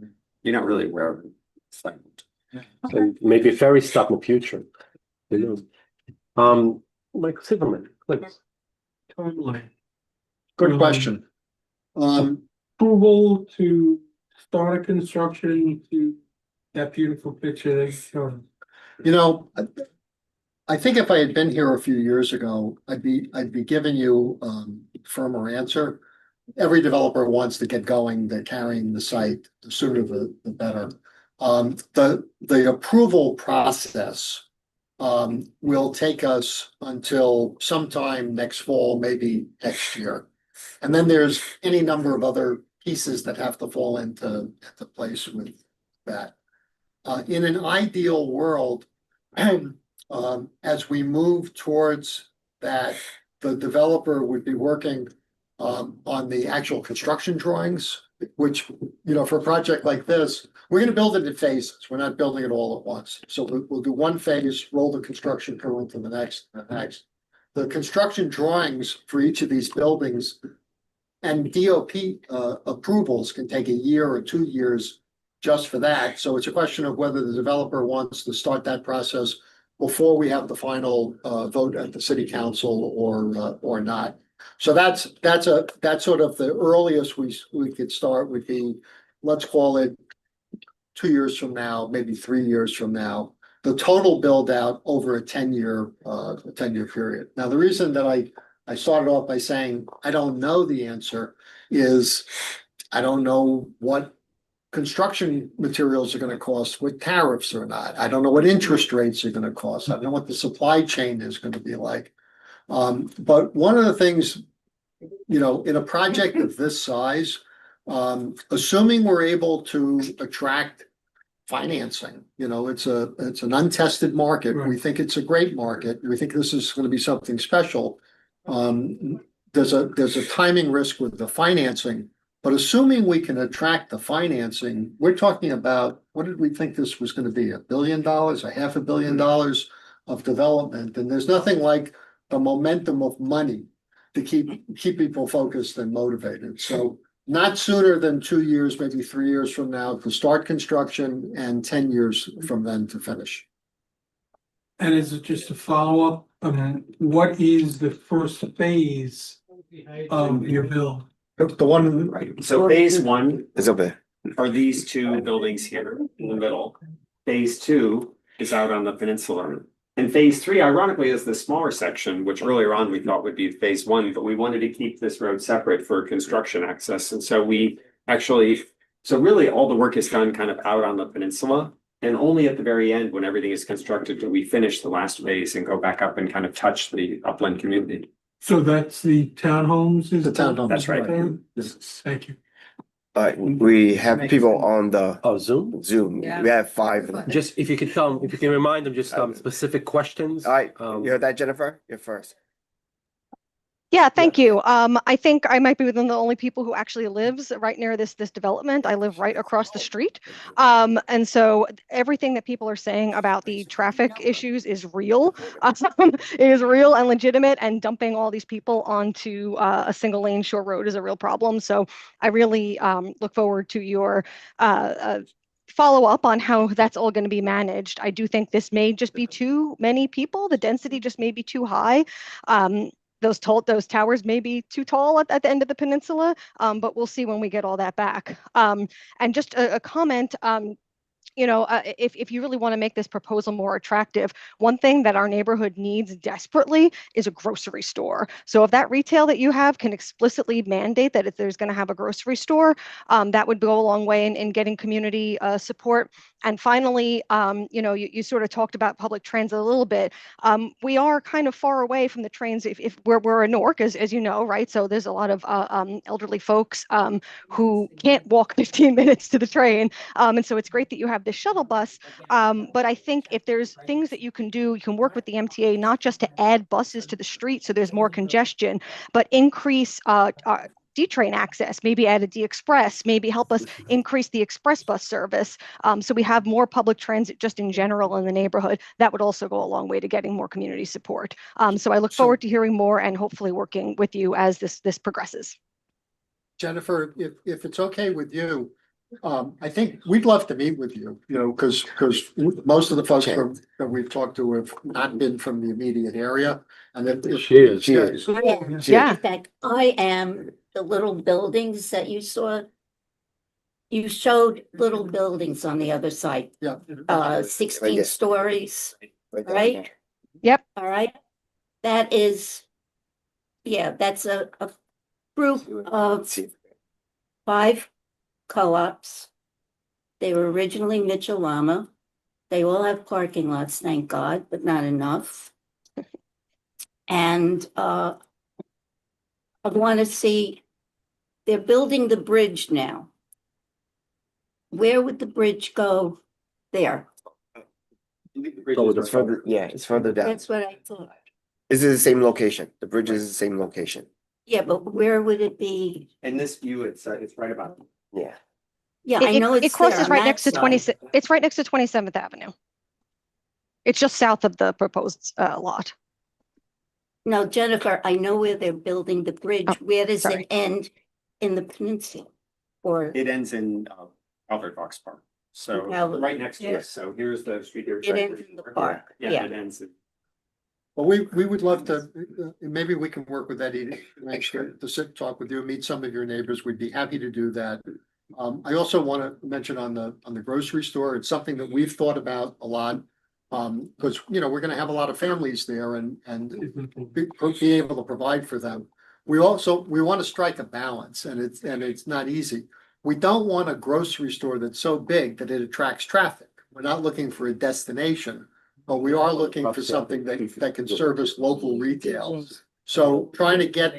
You're not really aware of it. It's like-
So maybe a ferry stop in the future. Who knows? Mike Silverman, please.
Timeline.
Good question.
Approval to start a construction to that beautiful picture that you showed.
I think if I had been here a few years ago, I'd be giving you firmer answer. Every developer wants to get going, they're carrying the site, the sooner the better. The approval process will take us until sometime next fall, maybe next year. And then there's any number of other pieces that have to fall into place with that. In an ideal world, as we move towards that, the developer would be working on the actual construction drawings, which, for a project like this, we're gonna build it in phases. We're not building it all at once. So we'll do one phase, roll the construction crew into the next. The construction drawings for each of these buildings and DOP approvals can take a year or 2 years just for that. So it's a question of whether the developer wants to start that process before we have the final vote at the city council or not. So that's sort of the earliest we could start would be, let's call it 2 years from now, maybe 3 years from now. The total build out over a 10-year period. Now, the reason that I started off by saying I don't know the answer is I don't know what construction materials are going to cost with tariffs or not. I don't know what interest rates are going to cost. I don't know what the supply chain is going to be like. But one of the things, in a project of this size, assuming we're able to attract financing, it's an untested market.
Right.
We think it's a great market. We think this is going to be something special. There's a timing risk with the financing, but assuming we can attract the financing, we're talking about, what did we think this was going to be? $1 billion, $500 million of development. And there's nothing like the momentum of money to keep people focused and motivated. So
not sooner than 2 years, maybe 3 years from now to start construction and 10 years from then to finish.
And is it just a follow-up? What is the first phase of your build?
The one.
Right, so phase one
It's over there.
are these two buildings here in the middle. Phase two is out on the peninsula. And phase three, ironically, is the smaller section, which earlier on we thought would be phase one, but we wanted to keep this road separate for construction access. And so we actually, so really all the work is done kind of out on the peninsula. And only at the very end, when everything is constructed, do we finish the last phase and go back up and kind of touch the upland community.
So that's the townhomes?
The townhomes.
That's right.
Thank you.
We have people on the
Zoom?
Zoom.
Yeah.
We have 5.
Just if you could tell them, if you can remind them just specific questions.
All right, you heard that, Jennifer? You're first.
Yeah, thank you. I think I might be one of the only people who actually lives right near this development. I live right across the street. And so everything that people are saying about the traffic issues is real. It is real and legitimate, and dumping all these people onto a single lane shore road is a real problem. So I really look forward to your follow up on how that's all going to be managed. I do think this may just be too many people. The density just may be too high. Those towers may be too tall at the end of the peninsula, but we'll see when we get all that back. And just a comment, if you really want to make this proposal more attractive, one thing that our neighborhood needs desperately is a grocery store. So if that retail that you have can explicitly mandate that if there's going to have a grocery store, that would go a long way in getting community support. And finally, you sort of talked about public transit a little bit. We are kind of far away from the trains if we're in Newark, as you know, right? So there's a lot of elderly folks who can't walk 15 minutes to the train. And so it's great that you have this shuttle bus. But I think if there's things that you can do, you can work with the MTA, not just to add buses to the street so there's more congestion, but increase D-train access, maybe add a D-Express, maybe help us increase the express bus service. So we have more public transit just in general in the neighborhood. That would also go a long way to getting more community support. So I look forward to hearing more and hopefully working with you as this progresses.
Jennifer, if it's okay with you, I think we'd love to meet with you, because most of the folks that we've talked to have not been from the immediate area. And if
She is.
Yeah.
In fact, I am the little buildings that you saw. You showed little buildings on the other side,
Yeah.
16 stories, right?
Yep.
All right. That is, that's a group of 5 co-ops. They were originally Mitchell-Lama. They all have parking lots, thank God, but not enough. And I want to see, they're building the bridge now. Where would the bridge go there?
It's further, it's further down.
That's what I thought.
This is the same location. The bridge is the same location.
Yeah, but where would it be?
In this view, it's right about.
Yeah.
Yeah, I know
It
it's
crosses
there
right
on
next to
that
20.
side.
It's right next to 27th Avenue. It's just south of the proposed lot.
No, Jennifer, I know where they're building the bridge. Where does
sorry.
it end in the peninsula? Or
It ends in Albert Fox Park. So
Albert,
right next to
yeah.
us. So here's the street here.
It ends in the park,
Yeah,
yeah.
it ends.
Well, we would love to, maybe we can work with Eddie to sit and talk with you, meet some of your neighbors. We'd be happy to do that. I also want to mention on the grocery store, it's something that we've thought about a lot. Because, we're going to have a lot of families there and be able to provide for them. We want to strike a balance, and it's not easy. We don't want a grocery store that's so big that it attracts traffic. We're not looking for a destination, but we are looking for something that can service local retail. So trying to get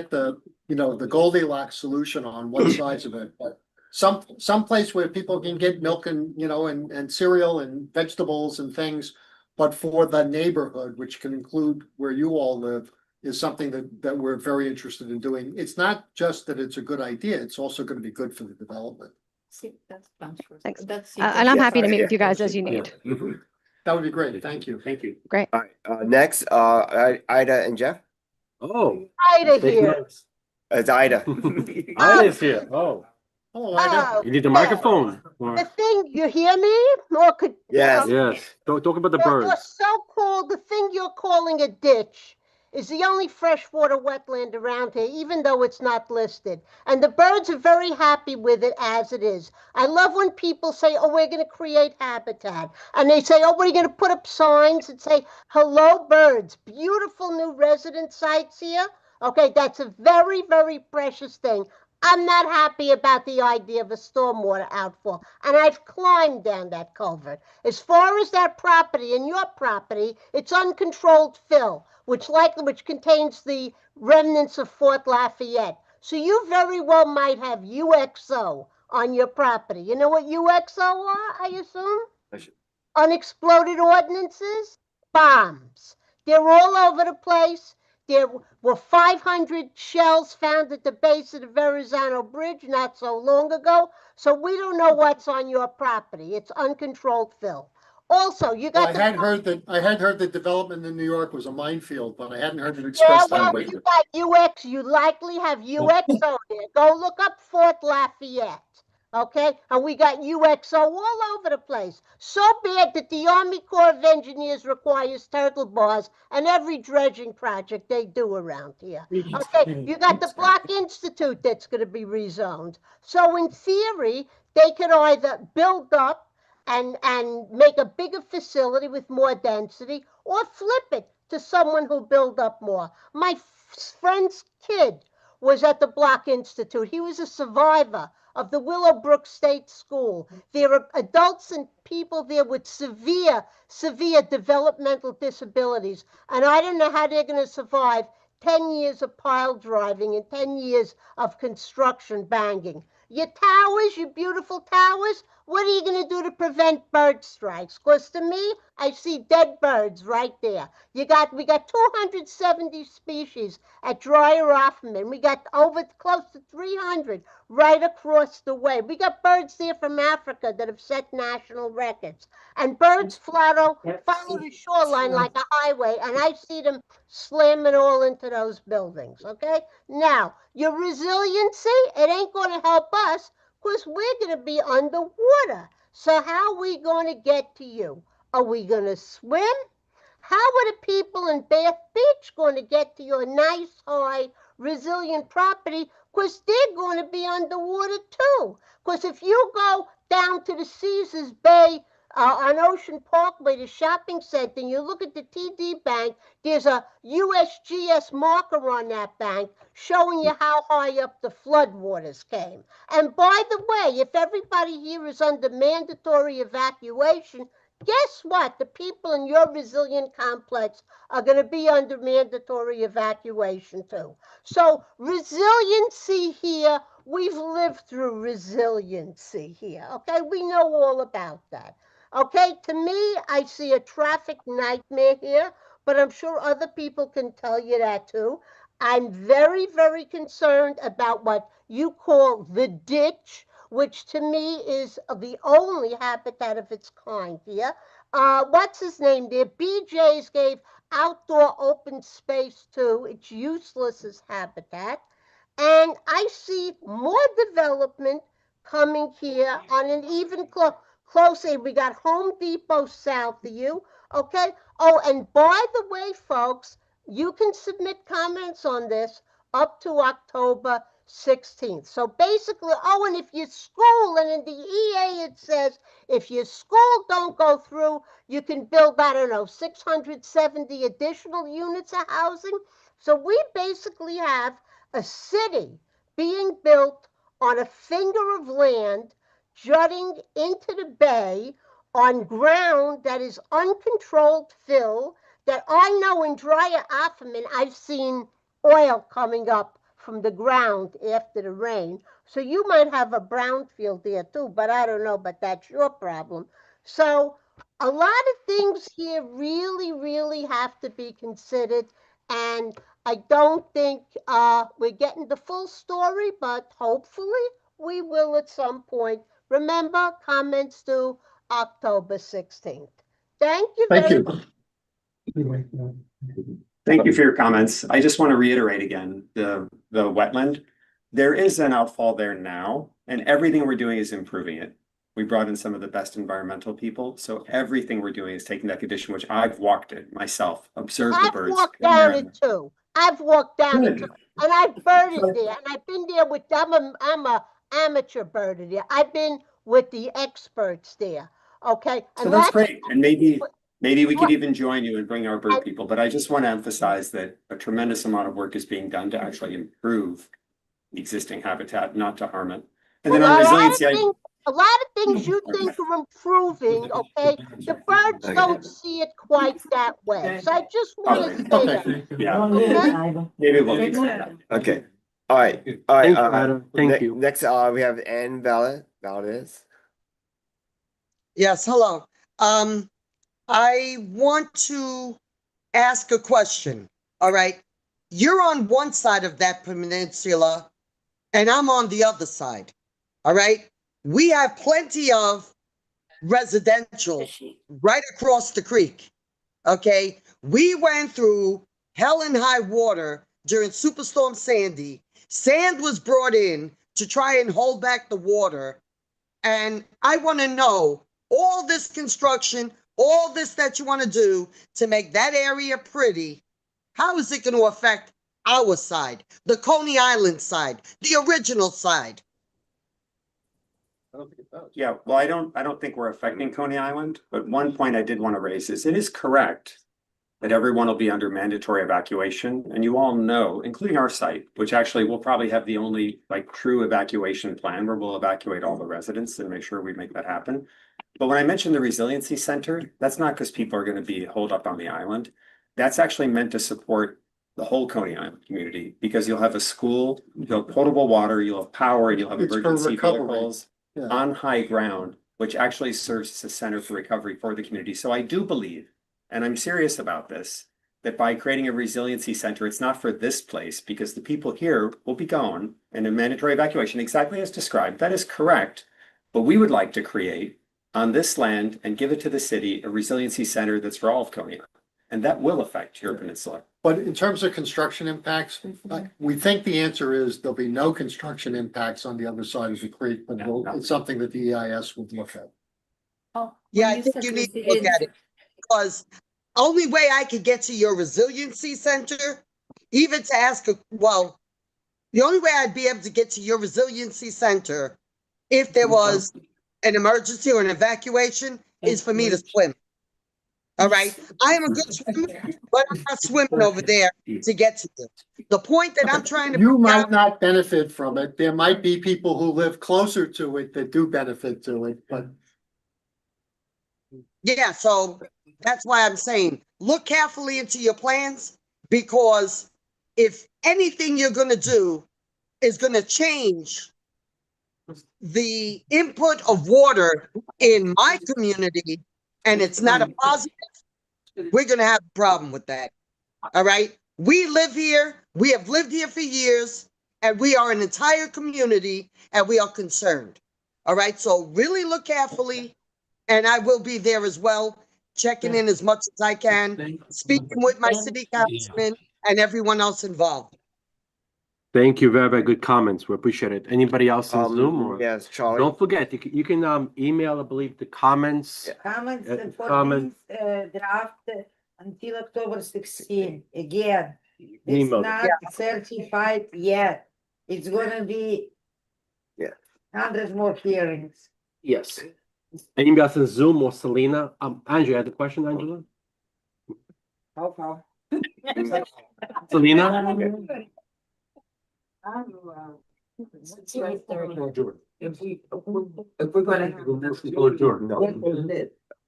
the, the Goldilocks solution on one side of it, but some place where people can get milk and, and cereal and vegetables and things, but for the neighborhood, which can include where you all live, is something that we're very interested in doing. It's not just that it's a good idea, it's also going to be good for the development.
Thanks. And I'm happy to meet with you guys as you need.
That would be great. Thank you.
Thank you.
Great.
All right, next, Ida and Jeff.
Oh.
Ida here.
It's Ida.
Ida's here. Oh,
Hello, Ida.
you need the microphone.
The thing, you hear me? Or could?
Yes.
Yes. Talk about the
Your
birds.
so-called, the thing you're calling a ditch is the only freshwater wetland around here, even though it's not listed. And the birds are very happy with it as it is. I love when people say, oh, we're going to create habitat. And they say, oh, what are you going to put up signs that say, hello, birds, beautiful new resident sites here? Okay, that's a very, very precious thing. I'm not happy about the idea of a stormwater outfall, and I've climbed down that culvert. As far as that property and your property, it's uncontrolled fill, which contains the remnants of Fort Lafayette. So you very well might have UXO on your property. You know what UXO are, I assume? Unexploded ordnances, bombs. They're all over the place. There were 500 shells found at the base of the Verrazano Bridge not so long ago. So we don't know what's on your property. It's uncontrolled fill. Also, you
Well,
got
I had heard that development in New York was a minefield, but I hadn't heard it expressed that way.
you got UX. You likely have UXO there. Go look up Fort Lafayette. Okay, and we got UXO all over the place. So bad that the Army Corps of Engineers requires turtle bars and every dredging project they do around here. Okay, you got the Block Institute that's going to be rezoned. So in theory, they could either build up and make a bigger facility with more density, or flip it to someone who'll build up more. My friend's kid was at the Block Institute. He was a survivor of the Willowbrook State School. There are adults and people there with severe developmental disabilities. And I don't know how they're going to survive 10 years of pile driving and 10 years of construction banging. Your towers, your beautiful towers, what are you going to do to prevent bird strikes? Because to me, I see dead birds right there. We got 270 species at Dreier Offerman. We got over close to 300 right across the way. We got birds there from Africa that have set national records. And birds follow the shoreline like a highway, and I see them slamming all into those buildings, okay? Now, your resiliency, it ain't going to help us because we're going to be underwater. So how are we going to get to you? Are we going to swim? How are the people in Bath Beach going to get to your nice, high, resilient property? Because they're going to be underwater too. Because if you go down to the Caesars Bay on Ocean Parkway, the shopping center, and you look at the TD Bank, there's a USGS marker on that bank showing you how high up the floodwaters came. And by the way, if everybody here is under mandatory evacuation, guess what? The people in your resilient complex are going to be under mandatory evacuation too. So resiliency here, we've lived through resiliency here, okay? We know all about that. Okay, to me, I see a traffic nightmare here, but I'm sure other people can tell you that too. I'm very, very concerned about what you call the ditch, which to me is the only habitat of its kind here. What's his name there? BJ's gave outdoor open space too. It's useless as habitat. And I see more development coming here on an even closer. We got Home Depot south of you. Okay. Oh, and by the way, folks, you can submit comments on this up to October 16th. So basically, oh, and if your school, and in the EA it says, if your school don't go through, you can build, I don't know, 670 additional units of housing. So we basically have a city being built on a finger of land jutting into the bay on ground that is uncontrolled fill, that I know in Dreier Offerman I've seen oil coming up from the ground after the rain. So you might have a brownfield there too, but I don't know, but that's your problem. So a lot of things here really, really have to be considered, and I don't think we're getting the full story, but hopefully we will at some point. Remember, comments due October 16th. Thank you
Thank
very
you.
much.
Thank you for your comments. I just want to reiterate again, the wetland. There is an outfall there now, and everything we're doing is improving it. We brought in some of the best environmental people, so everything we're doing is taking that condition, which I've walked it myself, observed the
I've
birds.
walked down it too. I've walked down it too, and I've birded there, and I've been there with I'm a amateur birder there. I've been with the experts there. Okay,
So that's great, and maybe we could even join you and bring our bird people, but I just want to emphasize that a tremendous amount of work is being done to actually improve the existing habitat, not to harm it. And then on resiliency,
a lot of things you think are improving, okay? The birds don't see it quite that way. So I just want to say that.
Yeah. Maybe we'll be.
Okay. All right. All right.
Thank you, Adam. Thank you.
Next, we have Ann Valdez.
Yes, hello. I want to ask a question. All right. You're on one side of that peninsula and I'm on the other side. All right. We have plenty of residential right across the creek. Okay. We went through hell and high water during Superstorm Sandy. Sand was brought in to try and hold back the water. And I want to know all this construction, all this that you want to do to make that area pretty. How is it going to affect our side, the Coney Island side, the original side?
Yeah, well, I don't think we're affecting Coney Island, but one point I did want to raise is it is correct that everyone will be under mandatory evacuation, and you all know, including our site, which actually will probably have the only like true evacuation plan where we'll evacuate all the residents and make sure we make that happen. But when I mentioned the resiliency center, that's not because people are going to be holed up on the island. That's actually meant to support the whole Coney Island community, because you'll have a school, you'll have potable water, you'll have power, you'll have
It's for
emergency
recovery.
vehicles
Yeah.
on high ground, which actually serves as a center for recovery for the community. So I do believe, and I'm serious about this, that by creating a resiliency center, it's not for this place, because the people here will be gone in a mandatory evacuation, exactly as described. That is correct. But we would like to create on this land and give it to the city a resiliency center that's for all of Coney Island. And that will affect your peninsula.
But in terms of construction impacts, we think the answer is there'll be no construction impacts on the other side of the creek, but it's something that the EIS would look at.
Yeah, I think you need to look at it, because only way I could get to your resiliency center, even to ask, the only way I'd be able to get to your resiliency center if there was an emergency or an evacuation is for me to swim. All right. I am a good swimmer, but I'm not swimming over there to get to you. The point that I'm trying to
You might not benefit from it. There might be people who live closer to it that do benefit to it, but.
Yeah, so that's why I'm saying, look carefully into your plans, because if anything you're going to do is going to change the input of water in my community, and it's not a positive, we're going to have a problem with that. All right. We live here. We have lived here for years, and we are an entire community, and we are concerned. All right. So really look carefully, and I will be there as well, checking in as much as I can, speaking with my city councilman and everyone else involved.
Thank you. Very, very good comments. We appreciate it. Anybody else in Zoom? Or
Yes, Charlie.
don't forget, you can email, I believe, the comments.
Comments for
comment.
this draft until October 16. Again, it's
Email.
not certified yet. It's gonna be hundreds more hearings.
Yes. Anybody else in Zoom or Selena? Andrew, you had a question, Angela?
How?
Selena?
If we're gonna have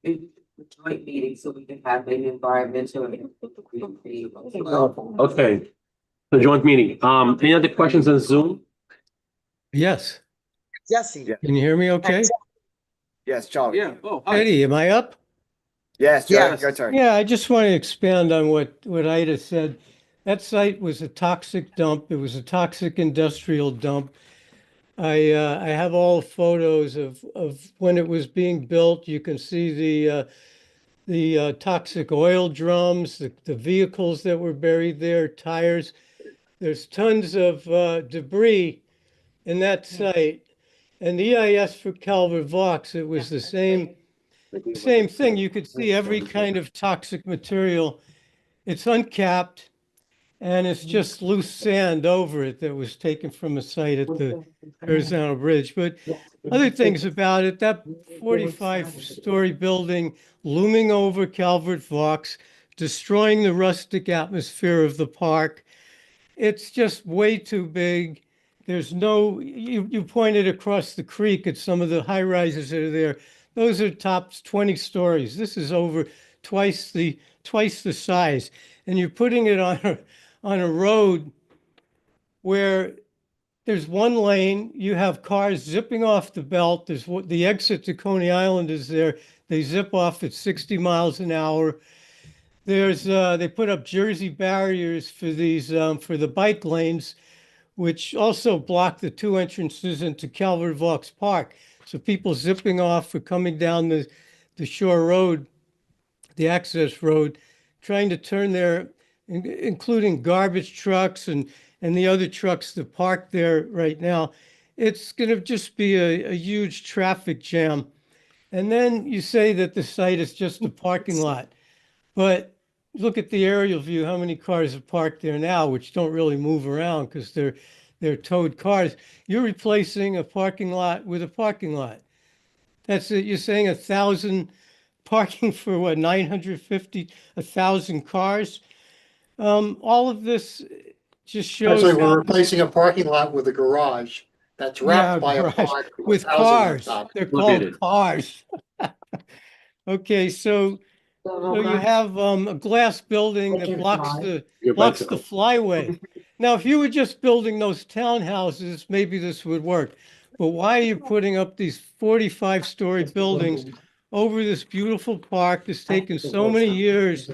a joint meeting, so we can have an environmental.
Okay. The joint meeting. Any other questions on Zoom?
Yes.
Jesse.
Can you hear me okay?
Yes, Charlie.
Yeah. Oh, hi.
Eddie, am I up?
Yes, your turn.
Yeah, I just want to expand on what Ida said. That site was a toxic dump. It was a toxic industrial dump. I have all photos of when it was being built. You can see the toxic oil drums, the vehicles that were buried there, tires. There's tons of debris in that site. And the EIS for Calvert Vaux, it was the same thing. You could see every kind of toxic material. It's uncapped and it's just loose sand over it that was taken from a site at the horizontal bridge. But other things about it, that 45-story building looming over Calvert Vaux, destroying the rustic atmosphere of the park. It's just way too big. There's no, you pointed across the creek at some of the high rises that are there. Those are tops 20 stories. This is over twice the size. And you're putting it on a road where there's one lane, you have cars zipping off the belt. There's the exit to Coney Island is there. They zip off at 60 miles an hour. There's they put up Jersey barriers for these for the bike lanes, which also block the two entrances into Calvert Vaux Park. So people zipping off or coming down the shore road, the access road, trying to turn there, including garbage trucks and the other trucks that park there right now. It's going to just be a huge traffic jam. And then you say that the site is just a parking lot. But look at the aerial view, how many cars are parked there now, which don't really move around because they're towed cars. You're replacing a parking lot with a parking lot. That's it. You're saying 1,000 parking for what, 950, 1,000 cars? All of this just shows.
Actually, we're
how-
replacing a parking lot with a garage that's wrapped by a
garage
park
with
housing on
cars.
top.
They're
Look at
called
it.
cars. Okay, so you have a glass building that blocks
Your
the
bicycle.
flyway. Now, if you were just building those townhouses, maybe this would work. But why are you putting up these 45-story buildings over this beautiful park that's taken so many years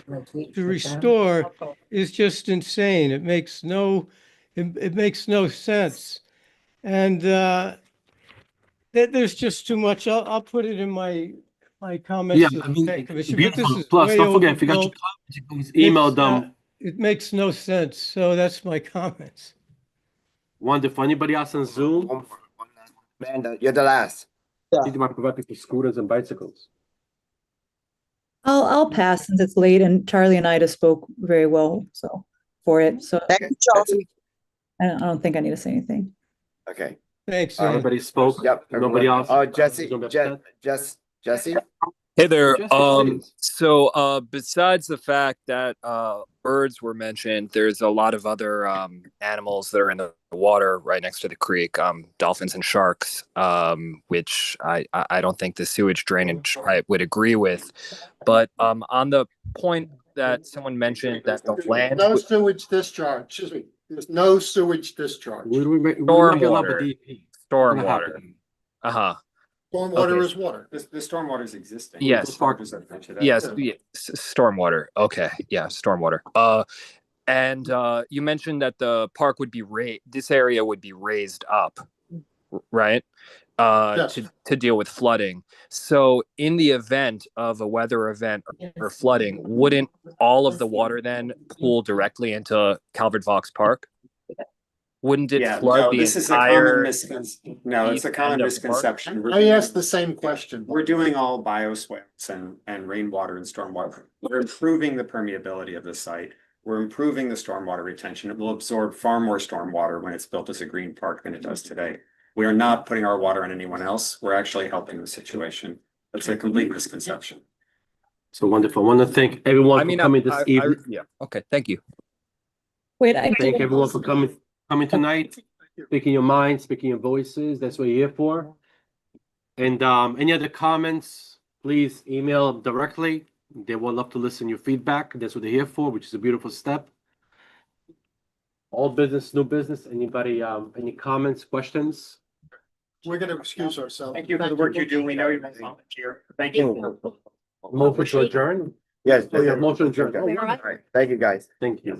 to restore is just insane. It makes no sense. And there's just too much. I'll put it in my comments
Yeah,
to the
I mean,
planning commission, but this
beautiful.
is
Plus,
way
don't forget, if you got your
overkill.
comments, you please email
It's,
them.
It makes no sense. So that's my comments.
Wonderful. Anybody else on Zoom?
Amanda, you're the last.
Need to provide people scooters and bicycles.
I'll pass since it's late and Charlie and Ida spoke very well, so for it. So
Okay, that's it.
I don't think I need to say anything.
Okay.
Thanks, Ann.
Everybody spoke.
Yep.
Nobody else.
Oh, Jesse,
Nobody upset?
Jesse.
Hey there.
Jesse, please.
So besides the fact that birds were mentioned, there's a lot of other animals that are in the water right next to the creek, dolphins and sharks, which I don't think the sewage drainage I would agree with. But on the point that someone mentioned that the land
No sewage discharge, excuse me, there's no sewage discharge.
We're not gonna allow the
stormwater,
DEP.
stormwater. Uh-huh.
Stormwater
Okay.
is water.
The stormwater is existing.
Yes. Yes, stormwater. Okay, yeah, stormwater. And you mentioned that the park would be this area would be raised up, right?
Yes.
To deal with flooding. So in the event of a weather event or flooding, wouldn't all of the water then pool directly into Calvert Vaux Park? Wouldn't it flood the entire?
No, it's a
east
common
end of the park?
misconception.
I asked the same question.
We're doing all bioswales and rainwater and stormwater. We're improving the permeability of the site. We're improving the stormwater retention. It will absorb far more stormwater when it's built as a green park than it does today. We are not putting our water on anyone else. We're actually helping the situation. That's a complete misconception.
So wonderful. I want to thank everyone for coming this evening.
Yeah. Okay. Thank you.
Wait,
Thank everyone for coming tonight, speaking your mind, speaking your voices. That's what you're here for. And any other comments, please email directly. They would love to listen to your feedback. That's what they're here for, which is a beautiful step. All business, no business. Anybody, any comments, questions?
We're gonna excuse ourselves.
Thank you for the work you do. We know you're volunteer. Thank you.
Motion to adjourn?
Yes.
Oh, yeah, motion to adjourn.
All right. Thank you, guys.
Thank you.